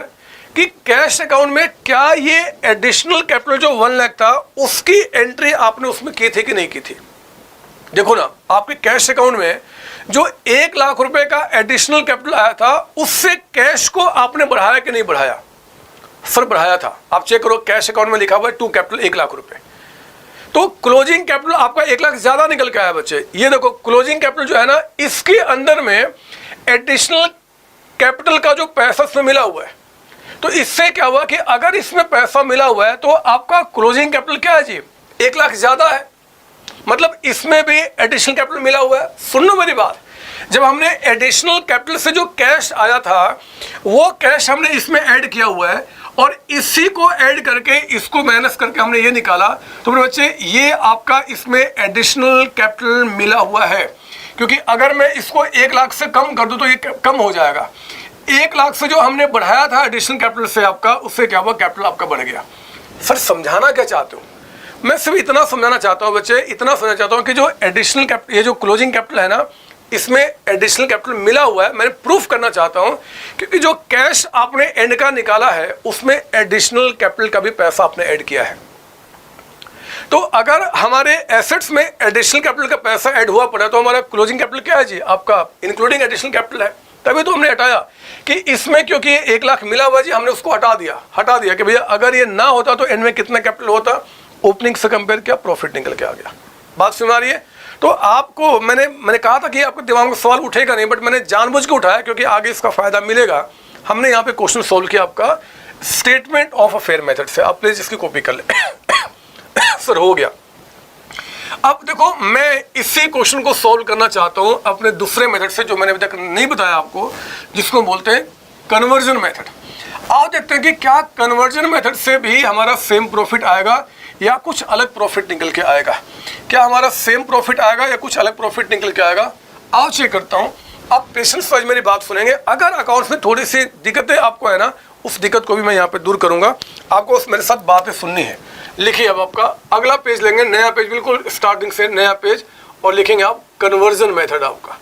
कि कैश अकाउंट में क्या ये एडिशनल कैपिटल जो 1 लाख था उसकी एंट्री आपने उसमें की थी कि नहीं की थी। देखो ना आपके कैश अकाउंट में जो 1 लाख रुपए का एडिशनल कैपिटल आया था, उससे कैश को आपने बढ़ाया कि नहीं बढ़ाया। सर बढ़ाया था। आप चेक करो कैश अकाउंट में लिखा हुआ है टू कैपिटल 1 लाख रुपए, तो क्लोजिंग कैपिटल आपका 1 लाख ज्यादा निकल के आया बच्चे। ये देखो क्लोजिंग कैपिटल जो है ना, इसके अंदर में एडिशनल कैपिटल का जो पैसा इसमें मिला हुआ है, तो इससे क्या हुआ कि अगर इसमें पैसा मिला हुआ है तो आपका क्लोजिंग कैपिटल क्या है जी 1 लाख ज्यादा है, मतलब इसमें भी एडिशनल कैपिटल मिला हुआ है। सुन लो मेरी बात, जब हमने एडिशनल कैपिटल से जो कैश आया था वो कैश हमने इसमें ऐड किया हुआ है और इसी को ऐड करके इसको माइनस करके हमने ये निकाला, तो मेरे बच्चे ये आपका इसमें एडिशनल कैपिटल मिला हुआ है। क्योंकि अगर मैं इसको 1 लाख से कम कर दूं तो ये कम हो जाएगा। 1 लाख से जो हमने बढ़ाया था एडिशनल कैपिटल से आपका, उससे क्या हुआ कैपिटल आपका बढ़ गया। सर समझाना क्या चाहते हो? मैं सिर्फ इतना समझाना चाहता हूँ बच्चे, इतना समझना चाहता हूँ कि जो एडिशनल कैपिटल, ये जो क्लोजिंग कैपिटल है ना, इसमें एडिशनल कैपिटल मिला हुआ है। मैंने प्रूफ करना चाहता हूँ क्योंकि जो कैश आपने एंड का निकाला है उसमें एडिशनल कैपिटल का भी पैसा आपने ऐड किया है। तो अगर हमारे एसेट्स में एडिशनल कैपिटल का पैसा ऐड हुआ पड़ा तो हमारा क्लोजिंग कैपिटल क्या है जी आपका इंक्लूडिंग एडिशनल कैपिटल है। तभी तो हमने हटाया कि इसमें क्योंकि 1 लाख मिला हुआ जी, हमने उसको हटा दिया कि भैया अगर ये ना होता तो एंड में कितना कैपिटल होता, ओपनिंग से कंपेयर किया, प्रॉफिट निकल के आ गया। बात सुना रही है? तो आपको मैंने कहा था कि आपके दिमाग में सवाल उठेगा नहीं, बट मैंने जानबूझ के उठाया क्योंकि आगे इसका फायदा मिलेगा। हमने यहाँ पे क्वेश्चन सोल्व किया आपका स्टेटमेंट ऑफ अफेयर मेथड से। आप प्लीज इसकी कॉपी कर ले। सर हो गया। अब देखो मैं इसी क्वेश्चन को सोल्व करना चाहता हूँ अपने दूसरे मेथड से जो मैंने अभी तक नहीं बताया आपको, जिसको बोलते हैं कन्वर्जन मेथड। आओ देखते हैं कि क्या कन्वर्जन मेथड से भी हमारा सेम प्रॉफिट आएगा या कुछ अलग प्रॉफिट निकल के आएगा। क्या हमारा सेम प्रॉफिट आएगा या कुछ अलग प्रॉफिट निकल के आएगा? आओ चेक करता हूं। आप पेशेंस वाइज मेरी बात सुनेंगे। अगर अकाउंट्स में थोड़ी सी दिक्कतें आपको है ना, उस दिक्कत को भी मैं यहाँ पे दूर करूंगा। आपको मेरे साथ बातें सुननी है। लिखिए अब आपका अगला पेज लेंगे, नया पेज, बिल्कुल स्टार्टिंग से नया पेज, और लिखेंगे आप कन्वर्जन मेथड। आपका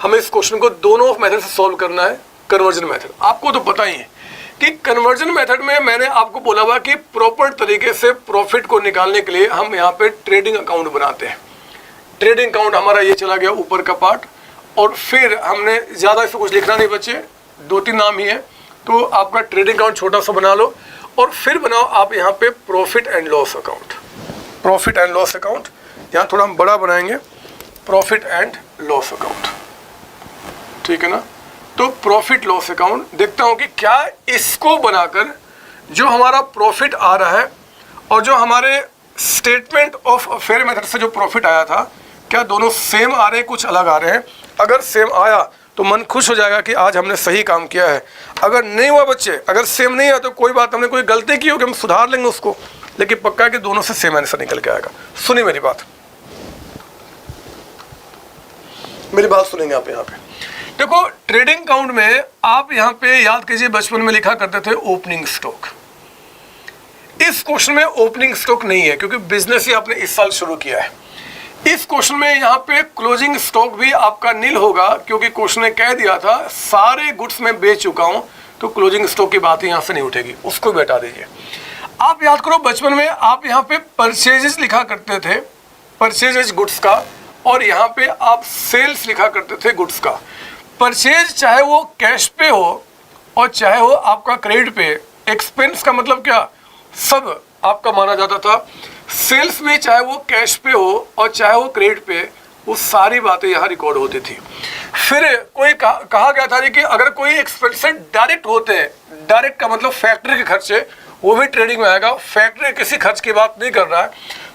हमें इस क्वेश्चन को दोनों मेथड से सॉल्व करना है। कन्वर्जन मेथड आपको तो पता ही है कि कन्वर्जन मेथड में मैंने आपको बोला हुआ कि प्रॉपर तरीके से प्रॉफिट को निकालने के लिए हम यहाँ पे ट्रेडिंग अकाउंट बनाते हैं। ट्रेडिंग अकाउंट हमारा ये चला गया ऊपर का पार्ट, और फिर हमने ज़्यादा इसमें कुछ लिखना नहीं बच्चे, 2-3 नाम ही है। तो आपका ट्रेडिंग अकाउंट छोटा सा बना लो और फिर बनाओ आप यहाँ पे profit and loss account. Profit and loss account यहाँ थोड़ा हम बड़ा बनाएंगे, प्रॉफिट एंड लॉस अकाउंट, ठीक है ना। तो प्रॉफिट लॉस अकाउंट देखता हूं कि क्या इसको बनाकर जो हमारा प्रॉफिट आ रहा है और जो हमारे स्टेटमेंट ऑफ अफेयर मेथड से जो प्रॉफिट आया था, क्या दोनों सेम आ रहे हैं, कुछ अलग आ रहे हैं। अगर सेम आया तो मन खुश हो जाएगा कि आज हमने सही काम किया है। अगर नहीं हुआ बच्चे, अगर सेम नहीं आया तो कोई बात, हमने कोई गलती की होगी, हम सुधार लेंगे उसको, लेकिन पक्का कि दोनों से सेम आंसर निकल के आएगा। सुनिए मेरी बात सुनेंगे आप यहाँ पे। देखो ट्रेडिंग अकाउंट में आप यहाँ पे याद कीजिए बचपन में लिखा करते थे ओपनिंग स्टॉक। इस क्वेश्चन में ओपनिंग स्टॉक नहीं है क्योंकि बिजनेस ही आपने इस साल शुरू किया है। इस क्वेश्चन में यहाँ पे क्लोजिंग स्टॉक भी आपका नील होगा क्योंकि क्वेश्चन ने कह दिया था सारे गुड्स में बेच चुका हूं, तो क्लोजिंग स्टॉक की बात यहाँ से नहीं उठेगी, उसको भी हटा दीजिए। आप याद करो बचपन में आप यहाँ पे परचेजेस लिखा करते थे, परचेजेस गुड्स का, और यहाँ पे आप सेल्स लिखा करते थे गुड्स का। परचेज चाहे वो कैश पे हो और चाहे वो आपका क्रेडिट पे, एक्सपेंस का मतलब क्या, सब आपका माना जाता था। सेल्स में चाहे वो कैश पे हो और चाहे वो क्रेडिट पे, वो सारी बातें यहाँ रिकॉर्ड होती थी। फिर कोई कहा गया था कि अगर कोई एक्सपेंसेस डायरेक्ट होते हैं, डायरेक्ट का मतलब फैक्ट्री के खर्चे, वो भी ट्रेडिंग में आएगा। फैक्ट्री किसी खर्च की बात नहीं कर रहा है,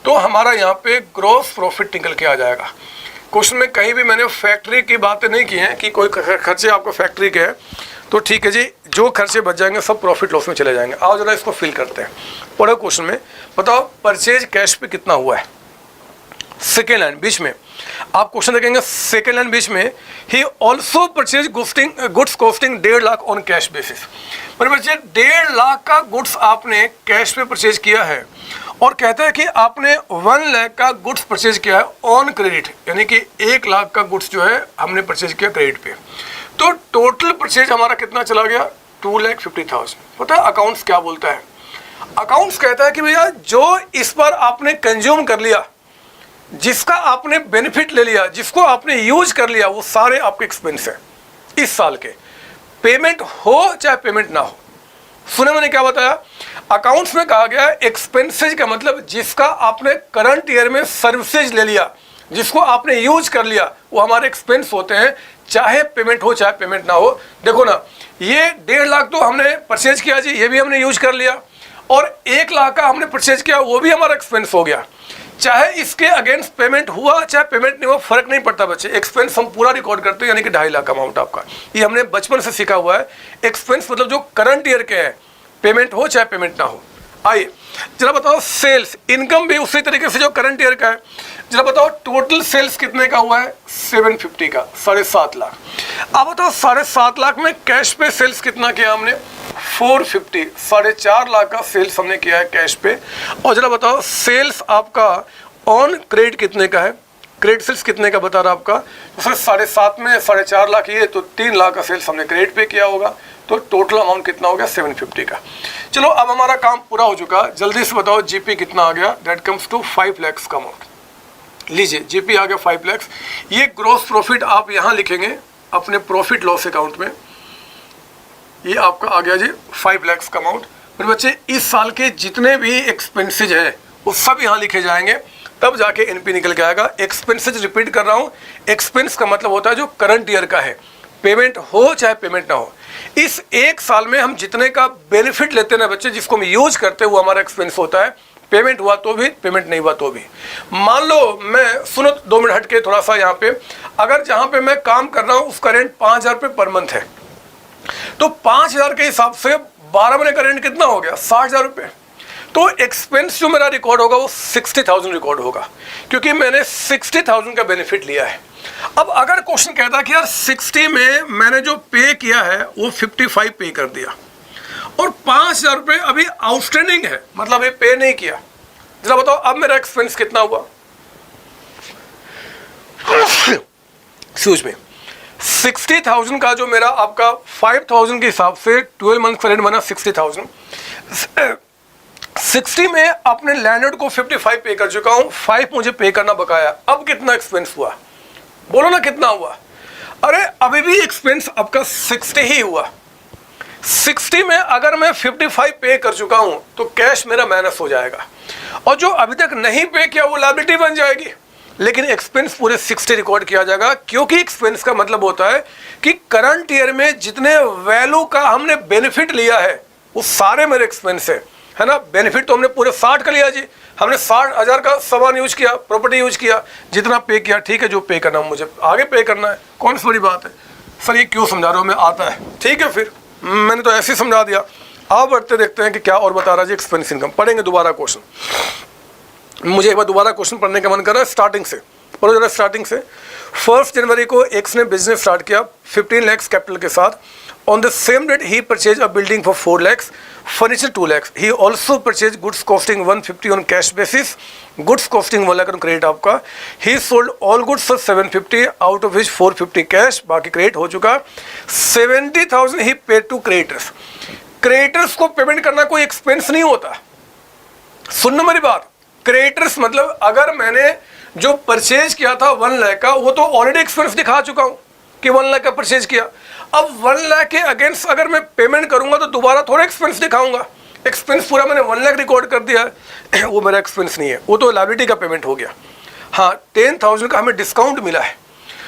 तो हमारा यहाँ पे ग्रॉस प्रॉफिट निकल के आ जाएगा। क्वेश्चन में कहीं भी मैंने फैक्ट्री की बातें नहीं की हैं कि कोई खर्चे आपको फैक्ट्री के हैं, तो ठीक है जी, जो खर्चे बच जाएंगे सब प्रॉफिट लॉस में चले जाएंगे। आओ जरा इसको फिल करते हैं। पढ़ो क्वेश्चन में, बताओ परचेज कैश पे कितना हुआ है। सेकेंड लाइन बीच में आप क्वेश्चन देखेंगे, सेकेंड लाइन बीच में, he also purchase goods costing 1.5 lakh on cash basis. मतलब बच्चे 1.5 लाख का गुड्स आपने कैश पे परचेज किया है, और कहता है कि आपने 1 लाख का गुड्स परचेज किया है ऑन क्रेडिट, यानी कि 1 लाख का गुड्स जो है हमने परचेज किया क्रेडिट पे। तो टोटल परचेज हमारा कितना चला गया, 2,50,000। पता है अकाउंट्स क्या बोलता है, अकाउंट्स कहता है कि भैया जो इस पर आपने कंज्यूम कर लिया, जिसका आपने बेनिफिट ले लिया, जिसको आपने यूज कर लिया, वो सारे आपके एक्सपेंस है इस साल के, पेमेंट हो चाहे पेमेंट ना हो। सुने मैंने क्या बताया, अकाउंट्स में कहा गया एक्सपेंसेज का मतलब जिसका आपने करंट ईयर में सर्विसेज ले लिया, जिसको आपने यूज कर लिया, वो हमारे एक्सपेंस होते हैं, चाहे पेमेंट हो चाहे पेमेंट ना हो। देखो ना, ये 1.5 लाख तो हमने परचेज किया जी, ये भी हमने यूज कर लिया, और 1 लाख का हमने परचेज किया, वो भी हमारा एक्सपेंस हो गया। चाहे इसके अगेंस्ट पेमेंट हुआ चाहे पेमेंट नहीं हुआ, फर्क नहीं पड़ता बच्चे, एक्सपेंस हम पूरा रिकॉर्ड करते हैं, यानी कि 2.5 लाख अमाउंट आपका। ये हमने बचपन से सीखा हुआ है। एक्सपेंस मतलब जो करंट ईयर के हैं, पेमेंट हो चाहे पेमेंट ना हो। आइए जरा बताओ सेल्स, इनकम भी उसी तरीके से जो करंट ईयर का है। जरा बताओ टोटल सेल्स कितने का हुआ है, 750 का, 7.5 लाख। अब बताओ 7.5 लाख में कैश पे सेल्स कितना किया हमने, 450, 4.5 लाख का सेल्स हमने किया है कैश पे। और जरा बताओ सेल्स आपका ऑन क्रेडिट कितने का है, क्रेडिट सेल्स कितने का बता रहा आपका, तो सर 7.5 में 4.5 लाख ये, तो 3 लाख का सेल्स हमने क्रेडिट पे किया होगा, तो टोटल अमाउंट कितना हो गया, 750 का। चलो अब हमारा काम पूरा हो चुका, जल्दी से बताओ जीपी कितना आ गया, दैट कम्स टू 5 लाख का अमाउंट। लीजिए जीपी आ गया 5 लाख। ये ग्रॉस प्रॉफिट आप यहाँ लिखेंगे अपने प्रॉफिट लॉस अकाउंट में, ये आपका आ गया जी 5 लाख का अमाउंट। फिर बच्चे इस साल के जितने भी एक्सपेंसेज है वो सब यहाँ लिखे जाएंगे, तब जाके एनपी निकल के आएगा। एक्सपेंसेज रिपीट कर रहा हूँ, एक्सपेंस का मतलब होता है जो करंट ईयर का है, पेमेंट हो चाहे पेमेंट ना हो। इस एक साल में हम जितने का बेनिफिट लेते हैं ना बच्चे, जिसको हम यूज करते हैं, वो हमारा एक्सपेंस होता है, पेमेंट हुआ तो भी, पेमेंट नहीं हुआ तो भी। मान लो मैं, सुनो 2 मिनट हट के थोड़ा सा यहाँ पे, अगर जहाँ पे मैं काम कर रहा हूँ उसका रेंट 5,000 रुपये पर मंथ है, तो 5,000 के हिसाब से 12 महीने का रेंट कितना हो गया, 60,000 रुपये। तो एक्सपेंस जो मेरा रिकॉर्ड होगा वो 60,000 रिकॉर्ड होगा, क्योंकि मैंने 60,000 का बेनिफिट लिया है। अब अगर क्वेश्चन कहता है कि यार 60 में मैंने जो पे किया है वो 55 पे कर दिया, और 5,000 रुपये अभी आउटस्टैंडिंग है, मतलब ये पे नहीं किया, जरा बताओ अब मेरा एक्सपेंस कितना हुआ। एक्सक्यूज मी, 60,000 का जो मेरा आपका 5,000 के हिसाब से 12 मंथ का रेंट बना 60,000। 60 में अपने लैंडलॉर्ड को 55 पे कर चुका हूं, 5 मुझे पे करना बकाया। अब कितना एक्सपेंस हुआ, बोलो ना कितना हुआ। अरे अभी भी एक्सपेंस आपका 60 ही हुआ। 60 में अगर मैं 55 पे कर चुका हूं तो कैश मेरा माइनस हो जाएगा, और जो अभी तक नहीं पे किया वो लायबिलिटी बन जाएगी, लेकिन एक्सपेंस पूरे 60 रिकॉर्ड किया जाएगा, क्योंकि एक्सपेंस का मतलब होता है कि करंट ईयर में जितने वैल्यू का हमने बेनिफिट लिया है वो सारे मेरे एक्सपेंस है ना। बेनिफिट तो हमने पूरे 60 का लिया जी, हमने 60,000 का सामान यूज किया, प्रॉपर्टी यूज किया, जितना पे किया ठीक है, जो पे करना मुझे आगे पे करना है, कौन सी बड़ी बात है। सर ये क्यों समझा रहे हो, मैं आता है, ठीक है फिर मैंने तो ऐसे ही समझा दिया। आप बढ़ते देखते हैं कि क्या और बता रहा जी एक्सपेंस इनकम। पढ़ेंगे दोबारा क्वेश्चन, मुझे एक बार दोबारा क्वेश्चन पढ़ने का मन कर रहा है, स्टार्टिंग से पढ़ो जरा, स्टार्टिंग से। 1 जनवरी को एक्स ने बिजनेस स्टार्ट किया 15 लाख कैपिटल के साथ, On the same date, he purchased a building for 4 lakhs, furniture 2 lakhs. He also purchased goods costing 150 on cash basis, goods costing 1 lakh on credit आपका. He sold all goods for 750, out of which 450 cash, बाकी credit हो चुका. 70,000 he paid to creditors. Creditors को payment करना कोई expense नहीं होता. सुनना मेरी बात. क्रेडिटर्स मतलब अगर मैंने जो परचेज किया था 1 लाख का, वो तो ऑलरेडी एक्सपेंस दिखा चुका हूं कि 1 लाख का परचेज किया. अब 1 लाख के अगेंस्ट अगर मैं पेमेंट करूंगा तो दोबारा थोड़ा एक्सपेंस दिखाऊंगा. एक्सपेंस पूरा मैंने 1 लाख रिकॉर्ड कर दिया है, वो मेरा एक्सपेंस नहीं है, वो तो लायबिलिटी का पेमेंट हो गया. हाँ, 10,000 का हमें डिस्काउंट मिला है.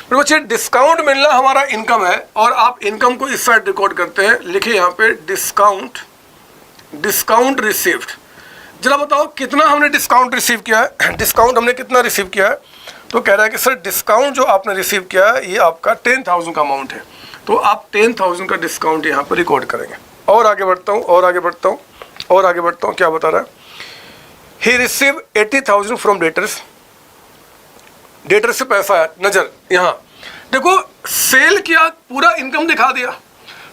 तो बच्चे डिस्काउंट मिलना हमारा इनकम है, और आप इनकम को इस साइड रिकॉर्ड करते हैं. लिखिए यहाँ पे डिस्काउंट रिसीव्ड. जरा बताओ कितना हमने डिस्काउंट रिसीव किया है. डिस्काउंट हमने कितना रिसीव किया है? तो कह रहा है कि सर डिस्काउंट जो आपने रिसीव किया है ये आपका 10,000 का अमाउंट है. तो आप 10,000 का डिस्काउंट यहाँ पर रिकॉर्ड करेंगे. और आगे बढ़ता हूँ, क्या बता रहा है? ही रिसीव 80,000 फ्रॉम डेटर्स. डेटर से पैसा है, नजर यहाँ देखो, सेल किया, पूरा इनकम दिखा दिया.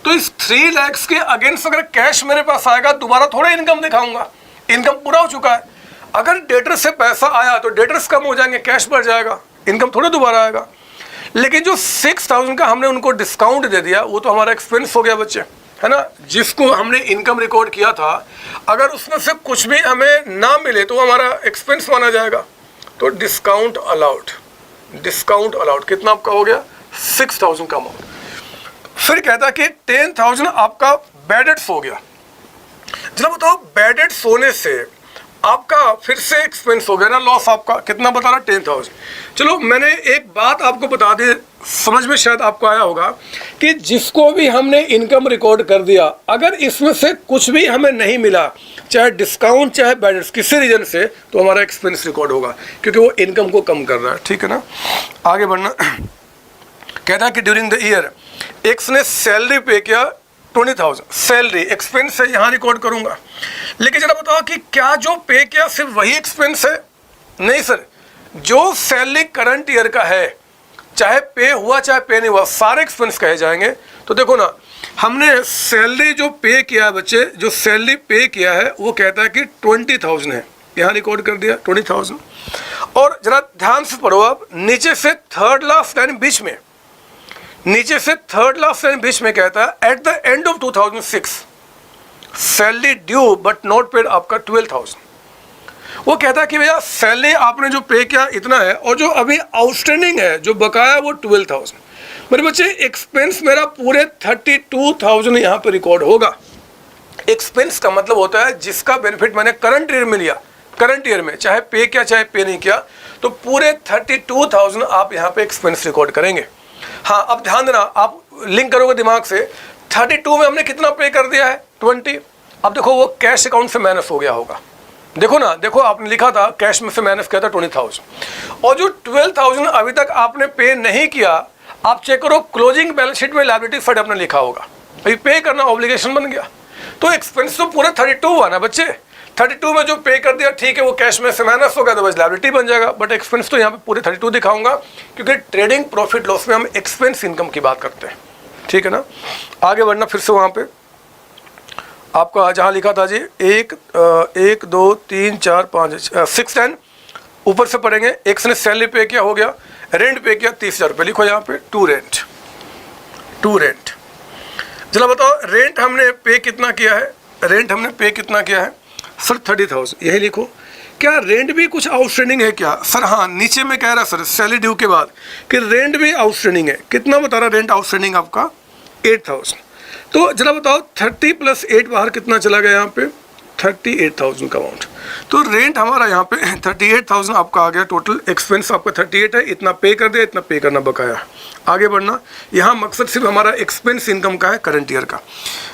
तो इस 3 लाख के अगेंस्ट अगर कैश मेरे पास आएगा, दोबारा थोड़ा इनकम दिखाऊंगा. इनकम पूरा हो चुका है. अगर डेटर से पैसा आया तो डेटर्स कम हो जाएंगे, कैश बढ़ जाएगा, इनकम थोड़ा दोबारा आएगा. लेकिन जो 6,000 का हमने उनको डिस्काउंट दे दिया, वो तो हमारा एक्सपेंस हो गया बच्चे, है ना. जिसको हमने इनकम रिकॉर्ड किया था, अगर उसमें से कुछ भी हमें ना मिले तो हमारा एक्सपेंस माना जाएगा. तो डिस्काउंट अलाउड कितना आपका हो गया? 6,000 का अमाउंट. फिर कहता है कि 10,000 आपका बैड डेट्स हो गया. जरा बताओ, बैड डेट्स होने से आपका फिर से एक्सपेंस हो गया ना, लॉस आपका कितना बता रहा? 10,000. चलो मैंने एक बात आपको बता दी, समझ में शायद आपको आया होगा कि जिसको भी हमने इनकम रिकॉर्ड कर दिया, अगर इसमें से कुछ भी हमें नहीं मिला, चाहे डिस्काउंट चाहे बैड डेट्स, किसी रीजन से, तो हमारा एक्सपेंस रिकॉर्ड होगा, क्योंकि वो इनकम को कम कर रहा है. ठीक है ना. आगे बढ़ना. कहता है कि ड्यूरिंग द ईयर एक्स ने सैलरी पे किया 20,000. सैलरी एक्सपेंस है, यहाँ रिकॉर्ड करूंगा. लेकिन जरा बताओ कि क्या जो पे किया सिर्फ वही एक्सपेंस है? नहीं सर, जो सैलरी करंट ईयर का है, चाहे पे हुआ चाहे पे नहीं हुआ, सारे एक्सपेंस कहे जाएंगे. तो देखो ना, हमने सैलरी जो पे किया है बच्चे, जो सैलरी पे किया है वो कहता है कि 20,000 है, यहाँ रिकॉर्ड कर दिया 20,000. और जरा ध्यान से पढ़ो आप, नीचे से थर्ड लास्ट लाइन बीच में, कहता है at the end of 2006 salary due but not paid आपका 12,000. वो कहता है कि भैया सैलरी आपने जो पे किया इतना है, और जो अभी आउटस्टैंडिंग है, जो बकाया वो 12,000. मेरे बच्चे एक्सपेंस मेरा पूरे 32,000 यहाँ पे रिकॉर्ड होगा. एक्सपेंस का मतलब होता है जिसका बेनिफिट मैंने करंट ईयर में लिया, करंट ईयर में चाहे पे किया चाहे पे नहीं किया, तो पूरे 32,000 आप यहाँ पे एक्सपेंस रिकॉर्ड करेंगे. हाँ, अब ध्यान देना, आप लिंक करोगे दिमाग से. 32 में हमने कितना पे कर दिया है? 20. अब देखो वो कैश अकाउंट से माइनस हो गया होगा. देखो ना, देखो आपने लिखा था कैश में से माइनस किया था 20,000, और जो 12,000 अभी तक आपने पे नहीं किया, आप चेक करो क्लोजिंग बैलेंस शीट में लायबिलिटी साइड आपने लिखा होगा, अभी पे करना ऑब्लिगेशन बन गया. तो एक्सपेंस तो पूरा 32 हुआ ना बच्चे. 32 में जो पे कर दिया ठीक है, वो कैश में से माइनस होगा तो बस लायबिलिटी बन जाएगा. बट एक्सपेंस तो यहाँ पे पूरे 32 दिखाऊंगा, क्योंकि ट्रेडिंग प्रॉफिट लॉस में हम एक्सपेंस इनकम की बात करते हैं. ठीक है ना. आगे बढ़ना फिर से, वहाँ पे आपका जहाँ लिखा था जी 1 2 3 4 5 6 10, ऊपर से पढ़ेंगे. एक्स ने सैलरी पे किया, हो गया. रेंट पे किया 30,000 रुपये, लिखो यहाँ पे टू रेंट. चला बताओ रेंट हमने पे कितना किया है? सर 30,000, यही लिखो. क्या रेंट भी कुछ आउटस्टैंडिंग है क्या? सर हाँ, नीचे में कह रहा सर सैलरी ड्यू के बाद कि रेंट भी आउटस्टैंडिंग है. कितना बता रहा रेंट आउटस्टैंडिंग आपका? 8,000. तो जरा बताओ 30 + 8 बाहर कितना चला गया? यहाँ पे 38,000 का अमाउंट. तो रेंट हमारा यहाँ पे 38,000 आपका आ गया. टोटल एक्सपेंस आपका 38 है, इतना पे कर दिया, इतना पे करना बकाया. आगे बढ़ना. यहाँ मकसद सिर्फ हमारा एक्सपेंस इनकम का है, करंट ईयर का.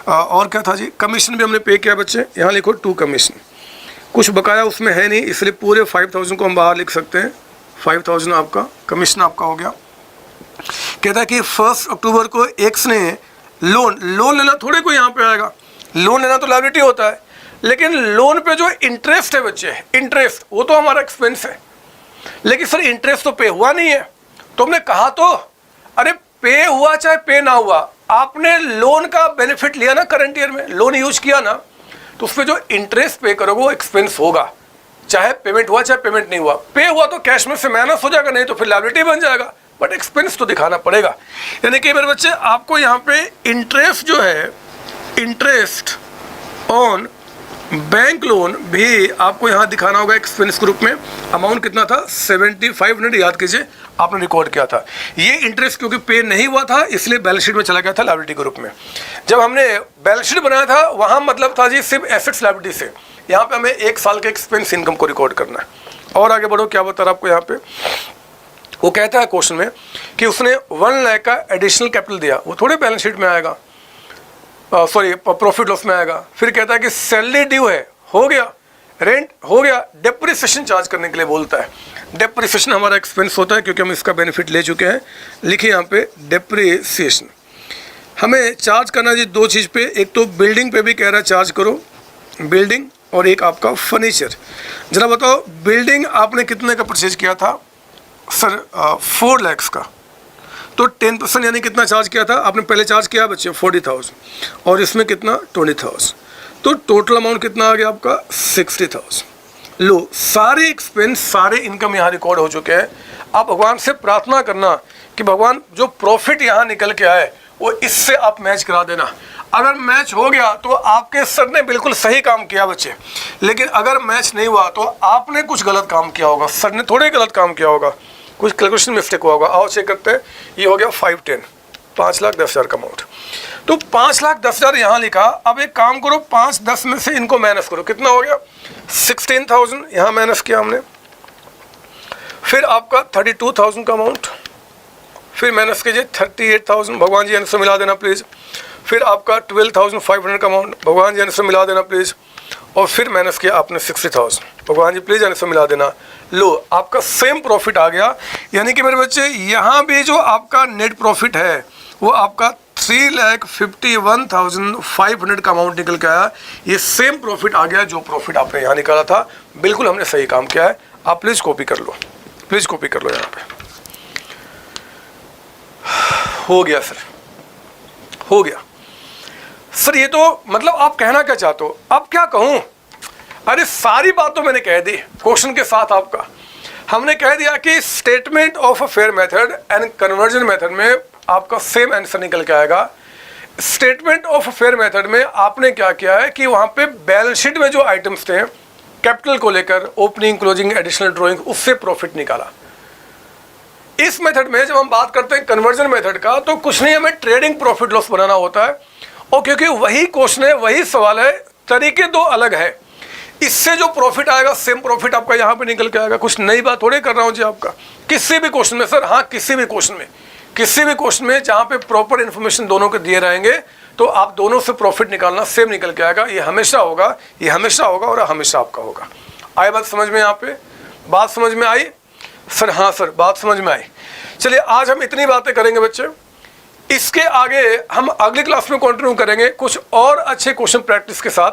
और क्या था जी? कमीशन भी हमने पे किया बच्चे, यहाँ लिखो 2 कमीशन. कुछ बकाया उसमें है नहीं, इसलिए पूरे 5,000 को हम बाहर लिख सकते हैं. 5,000 आपका कमीशन आपका हो गया. कहता है कि 1 अक्टूबर को एक्स ने लोन लेना थोड़े को यहाँ पे आएगा. लोन लेना तो लायबिलिटी होता है, लेकिन लोन पे जो इंटरेस्ट है बच्चे, इंटरेस्ट वो तो हमारा एक्सपेंस है. लेकिन सर इंटरेस्ट तो पे हुआ नहीं है. तो हमने कहा तो, अरे पे हुआ चाहे पे ना हुआ, आपने लोन का बेनिफिट लिया ना, करंट ईयर में लोन यूज किया ना, तो उसमें जो इंटरेस्ट पे करोगे वो एक्सपेंस होगा, चाहे पेमेंट हुआ चाहे पेमेंट नहीं हुआ। पे हुआ तो कैश में से माइनस हो जाएगा, नहीं तो फिर लायबिलिटी बन जाएगा, बट एक्सपेंस तो दिखाना पड़ेगा। यानी कि मेरे बच्चे आपको यहाँ पे इंटरेस्ट जो है, इंटरेस्ट ऑन बैंक लोन भी आपको यहाँ दिखाना होगा एक्सपेंस ग्रुप में। अमाउंट कितना था, 7500, याद कीजिए आपने रिकॉर्ड किया था। ये इंटरेस्ट क्योंकि पे नहीं हुआ था इसलिए बैलेंस शीट में चला गया था लायबिलिटी ग्रुप में। जब हमने बैलेंस शीट बनाया था वहाँ मतलब था जी सिर्फ एसेट्स लायबिलिटी से, यहाँ पे हमें 1 साल के एक्सपेंस इनकम को रिकॉर्ड करना है। और आगे बढ़ो, क्या बता रहा आपको यहाँ पे, वो कहता है क्वेश्चन में कि उसने 1 लाख का एडिशनल कैपिटल दिया, वो थोड़े बैलेंस शीट में आएगा, सॉरी प्रॉफिट लॉस में आएगा। फिर कहता है कि सैलरी ड्यू है, हो गया, रेंट हो गया, डेप्रिसिएशन चार्ज करने के लिए बोलता है। डेप्रिसिएशन हमारा एक्सपेंस होता है क्योंकि हम इसका बेनिफिट ले चुके हैं। लिखिए यहाँ पे डेप्रिसिएशन हमें चार्ज करना जी 2 चीज़ पे, एक तो बिल्डिंग पे भी कह रहा है चार्ज करो, बिल्डिंग, और एक आपका फर्नीचर। जरा बताओ बिल्डिंग आपने कितने का परचेज किया था सर, 4 लाख का, तो 10% यानी कितना चार्ज किया था आपने, पहले चार्ज किया बच्चे 40,000 और इसमें कितना 20,000, तो टोटल अमाउंट कितना आ गया आपका 60,000। लो सारे एक्सपेंस सारे इनकम यहाँ रिकॉर्ड हो चुके हैं। आप भगवान से प्रार्थना करना कि भगवान जो प्रॉफिट यहाँ निकल के आए वो इससे आप मैच करा देना। अगर मैच हो गया तो आपके सर ने बिल्कुल सही काम किया बच्चे, लेकिन अगर मैच नहीं हुआ तो आपने कुछ गलत काम किया होगा, सर ने थोड़े गलत काम किया होगा, कुछ कैलकुलेशन मिस्टेक हुआ होगा। आओ चेक करते हैं, ये हो गया 510, 5,10,000 का अमाउंट, तो 5,10,000 यहाँ लिखा। अब एक काम करो 5-10 में से इनको माइनस करो, कितना हो गया 16,000, यहाँ माइनस किया हमने। फिर आपका 32,000 का अमाउंट, फिर माइनस कीजिए 38,000, भगवान जी आंसर मिला देना प्लीज़। फिर आपका 12,500 का अमाउंट, भगवान जी आंसर मिला देना प्लीज़। और फिर माइनस किया आपने 60,000, भगवान जी प्लीज़ आंसर मिला देना। लो आपका सेम प्रॉफिट आ गया। यानी कि मेरे बच्चे यहाँ भी जो आपका नेट प्रॉफिट है वो आपका 3,51,500 का अमाउंट निकल के आया। ये सेम प्रॉफिट आ गया जो प्रॉफिट आपने यहाँ निकाला था। बिल्कुल हमने सही काम किया है। आप प्लीज़ कॉपी कर लो, प्लीज़ कॉपी कर लो। यहाँ पे हो गया सर, हो गया सर। ये तो मतलब आप कहना क्या चाहते हो, अब क्या कहूँ, अरे सारी बात तो मैंने कह दी क्वेश्चन के साथ। आपका हमने कह दिया कि statement of a fair method and conversion method में आपका सेम आंसर निकल के आएगा। स्टेटमेंट ऑफ फेयर मेथड में आपने क्या किया है कि वहाँ पे बैलेंस शीट में जो आइटम्स थे कैपिटल को लेकर, ओपनिंग क्लोजिंग एडिशनल ड्रॉइंग, उससे प्रॉफिट निकाला। इस मेथड में जब हम बात करते हैं कन्वर्जन मेथड का, तो कुछ नहीं, हमें ट्रेडिंग प्रॉफिट लॉस बनाना होता है। और क्योंकि वही क्वेश्चन है, वही सवाल है, तरीके दो अलग है। इससे जो प्रॉफिट आएगा सेम प्रॉफिट आपका यहाँ पे निकल के आएगा। कुछ नई बात थोड़ी कर रहा हूँ जी आपका, किसी भी क्वेश्चन में सर, हाँ किसी भी क्वेश्चन में, किसी भी क्वेश्चन में जहाँ पे प्रॉपर इन्फॉर्मेशन दोनों के दिए रहेंगे तो आप दोनों से प्रॉफिट निकालना सेम निकल के आएगा। ये हमेशा होगा, ये हमेशा होगा और हमेशा आपका होगा। आई बात समझ में, यहाँ पे बात समझ में आई सर? हाँ सर बात समझ में आई। चलिए आज हम इतनी बातें करेंगे बच्चे, इसके आगे हम अगली क्लास में कंटिन्यू करेंगे कुछ और अच्छे क्वेश्चन प्रैक्टिस के साथ।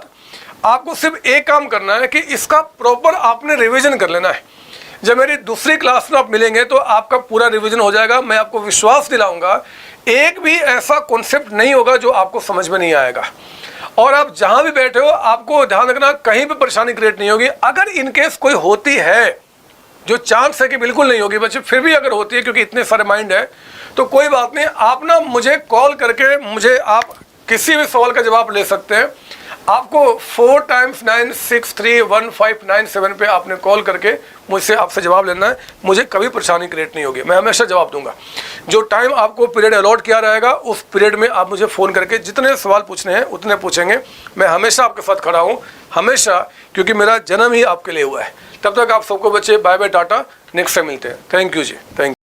आपको सिर्फ एक काम करना है कि इसका प्रॉपर आपने रिवीजन कर लेना है। जब मेरी दूसरी क्लास में आप मिलेंगे तो आपका पूरा रिवीजन हो जाएगा। मैं आपको विश्वास दिलाऊंगा एक भी ऐसा कॉन्सेप्ट नहीं होगा जो आपको समझ में नहीं आएगा। और आप जहां भी बैठे हो आपको ध्यान रखना, कहीं भी परेशानी क्रिएट नहीं होगी। अगर इनकेस कोई होती है, जो चांस है कि बिल्कुल नहीं होगी बच्चे, फिर भी अगर होती है क्योंकि इतने सारे माइंड है, तो कोई बात नहीं, आप ना मुझे कॉल करके मुझे आप किसी भी सवाल का जवाब ले सकते हैं। आपको 4 × 9631597 पे आपने कॉल करके मुझसे आपसे जवाब लेना है। मुझे कभी परेशानी क्रिएट नहीं होगी, मैं हमेशा जवाब दूंगा। जो टाइम आपको पीरियड अलॉट किया रहेगा उस पीरियड में आप मुझे फ़ोन करके जितने सवाल पूछने हैं उतने पूछेंगे। मैं हमेशा आपके साथ खड़ा हूँ, हमेशा, क्योंकि मेरा जन्म ही आपके लिए हुआ है। तब तक आप सबको बच्चे bye bye tata, next time मिलते हैं। थैंक यू जी, थैंक यू।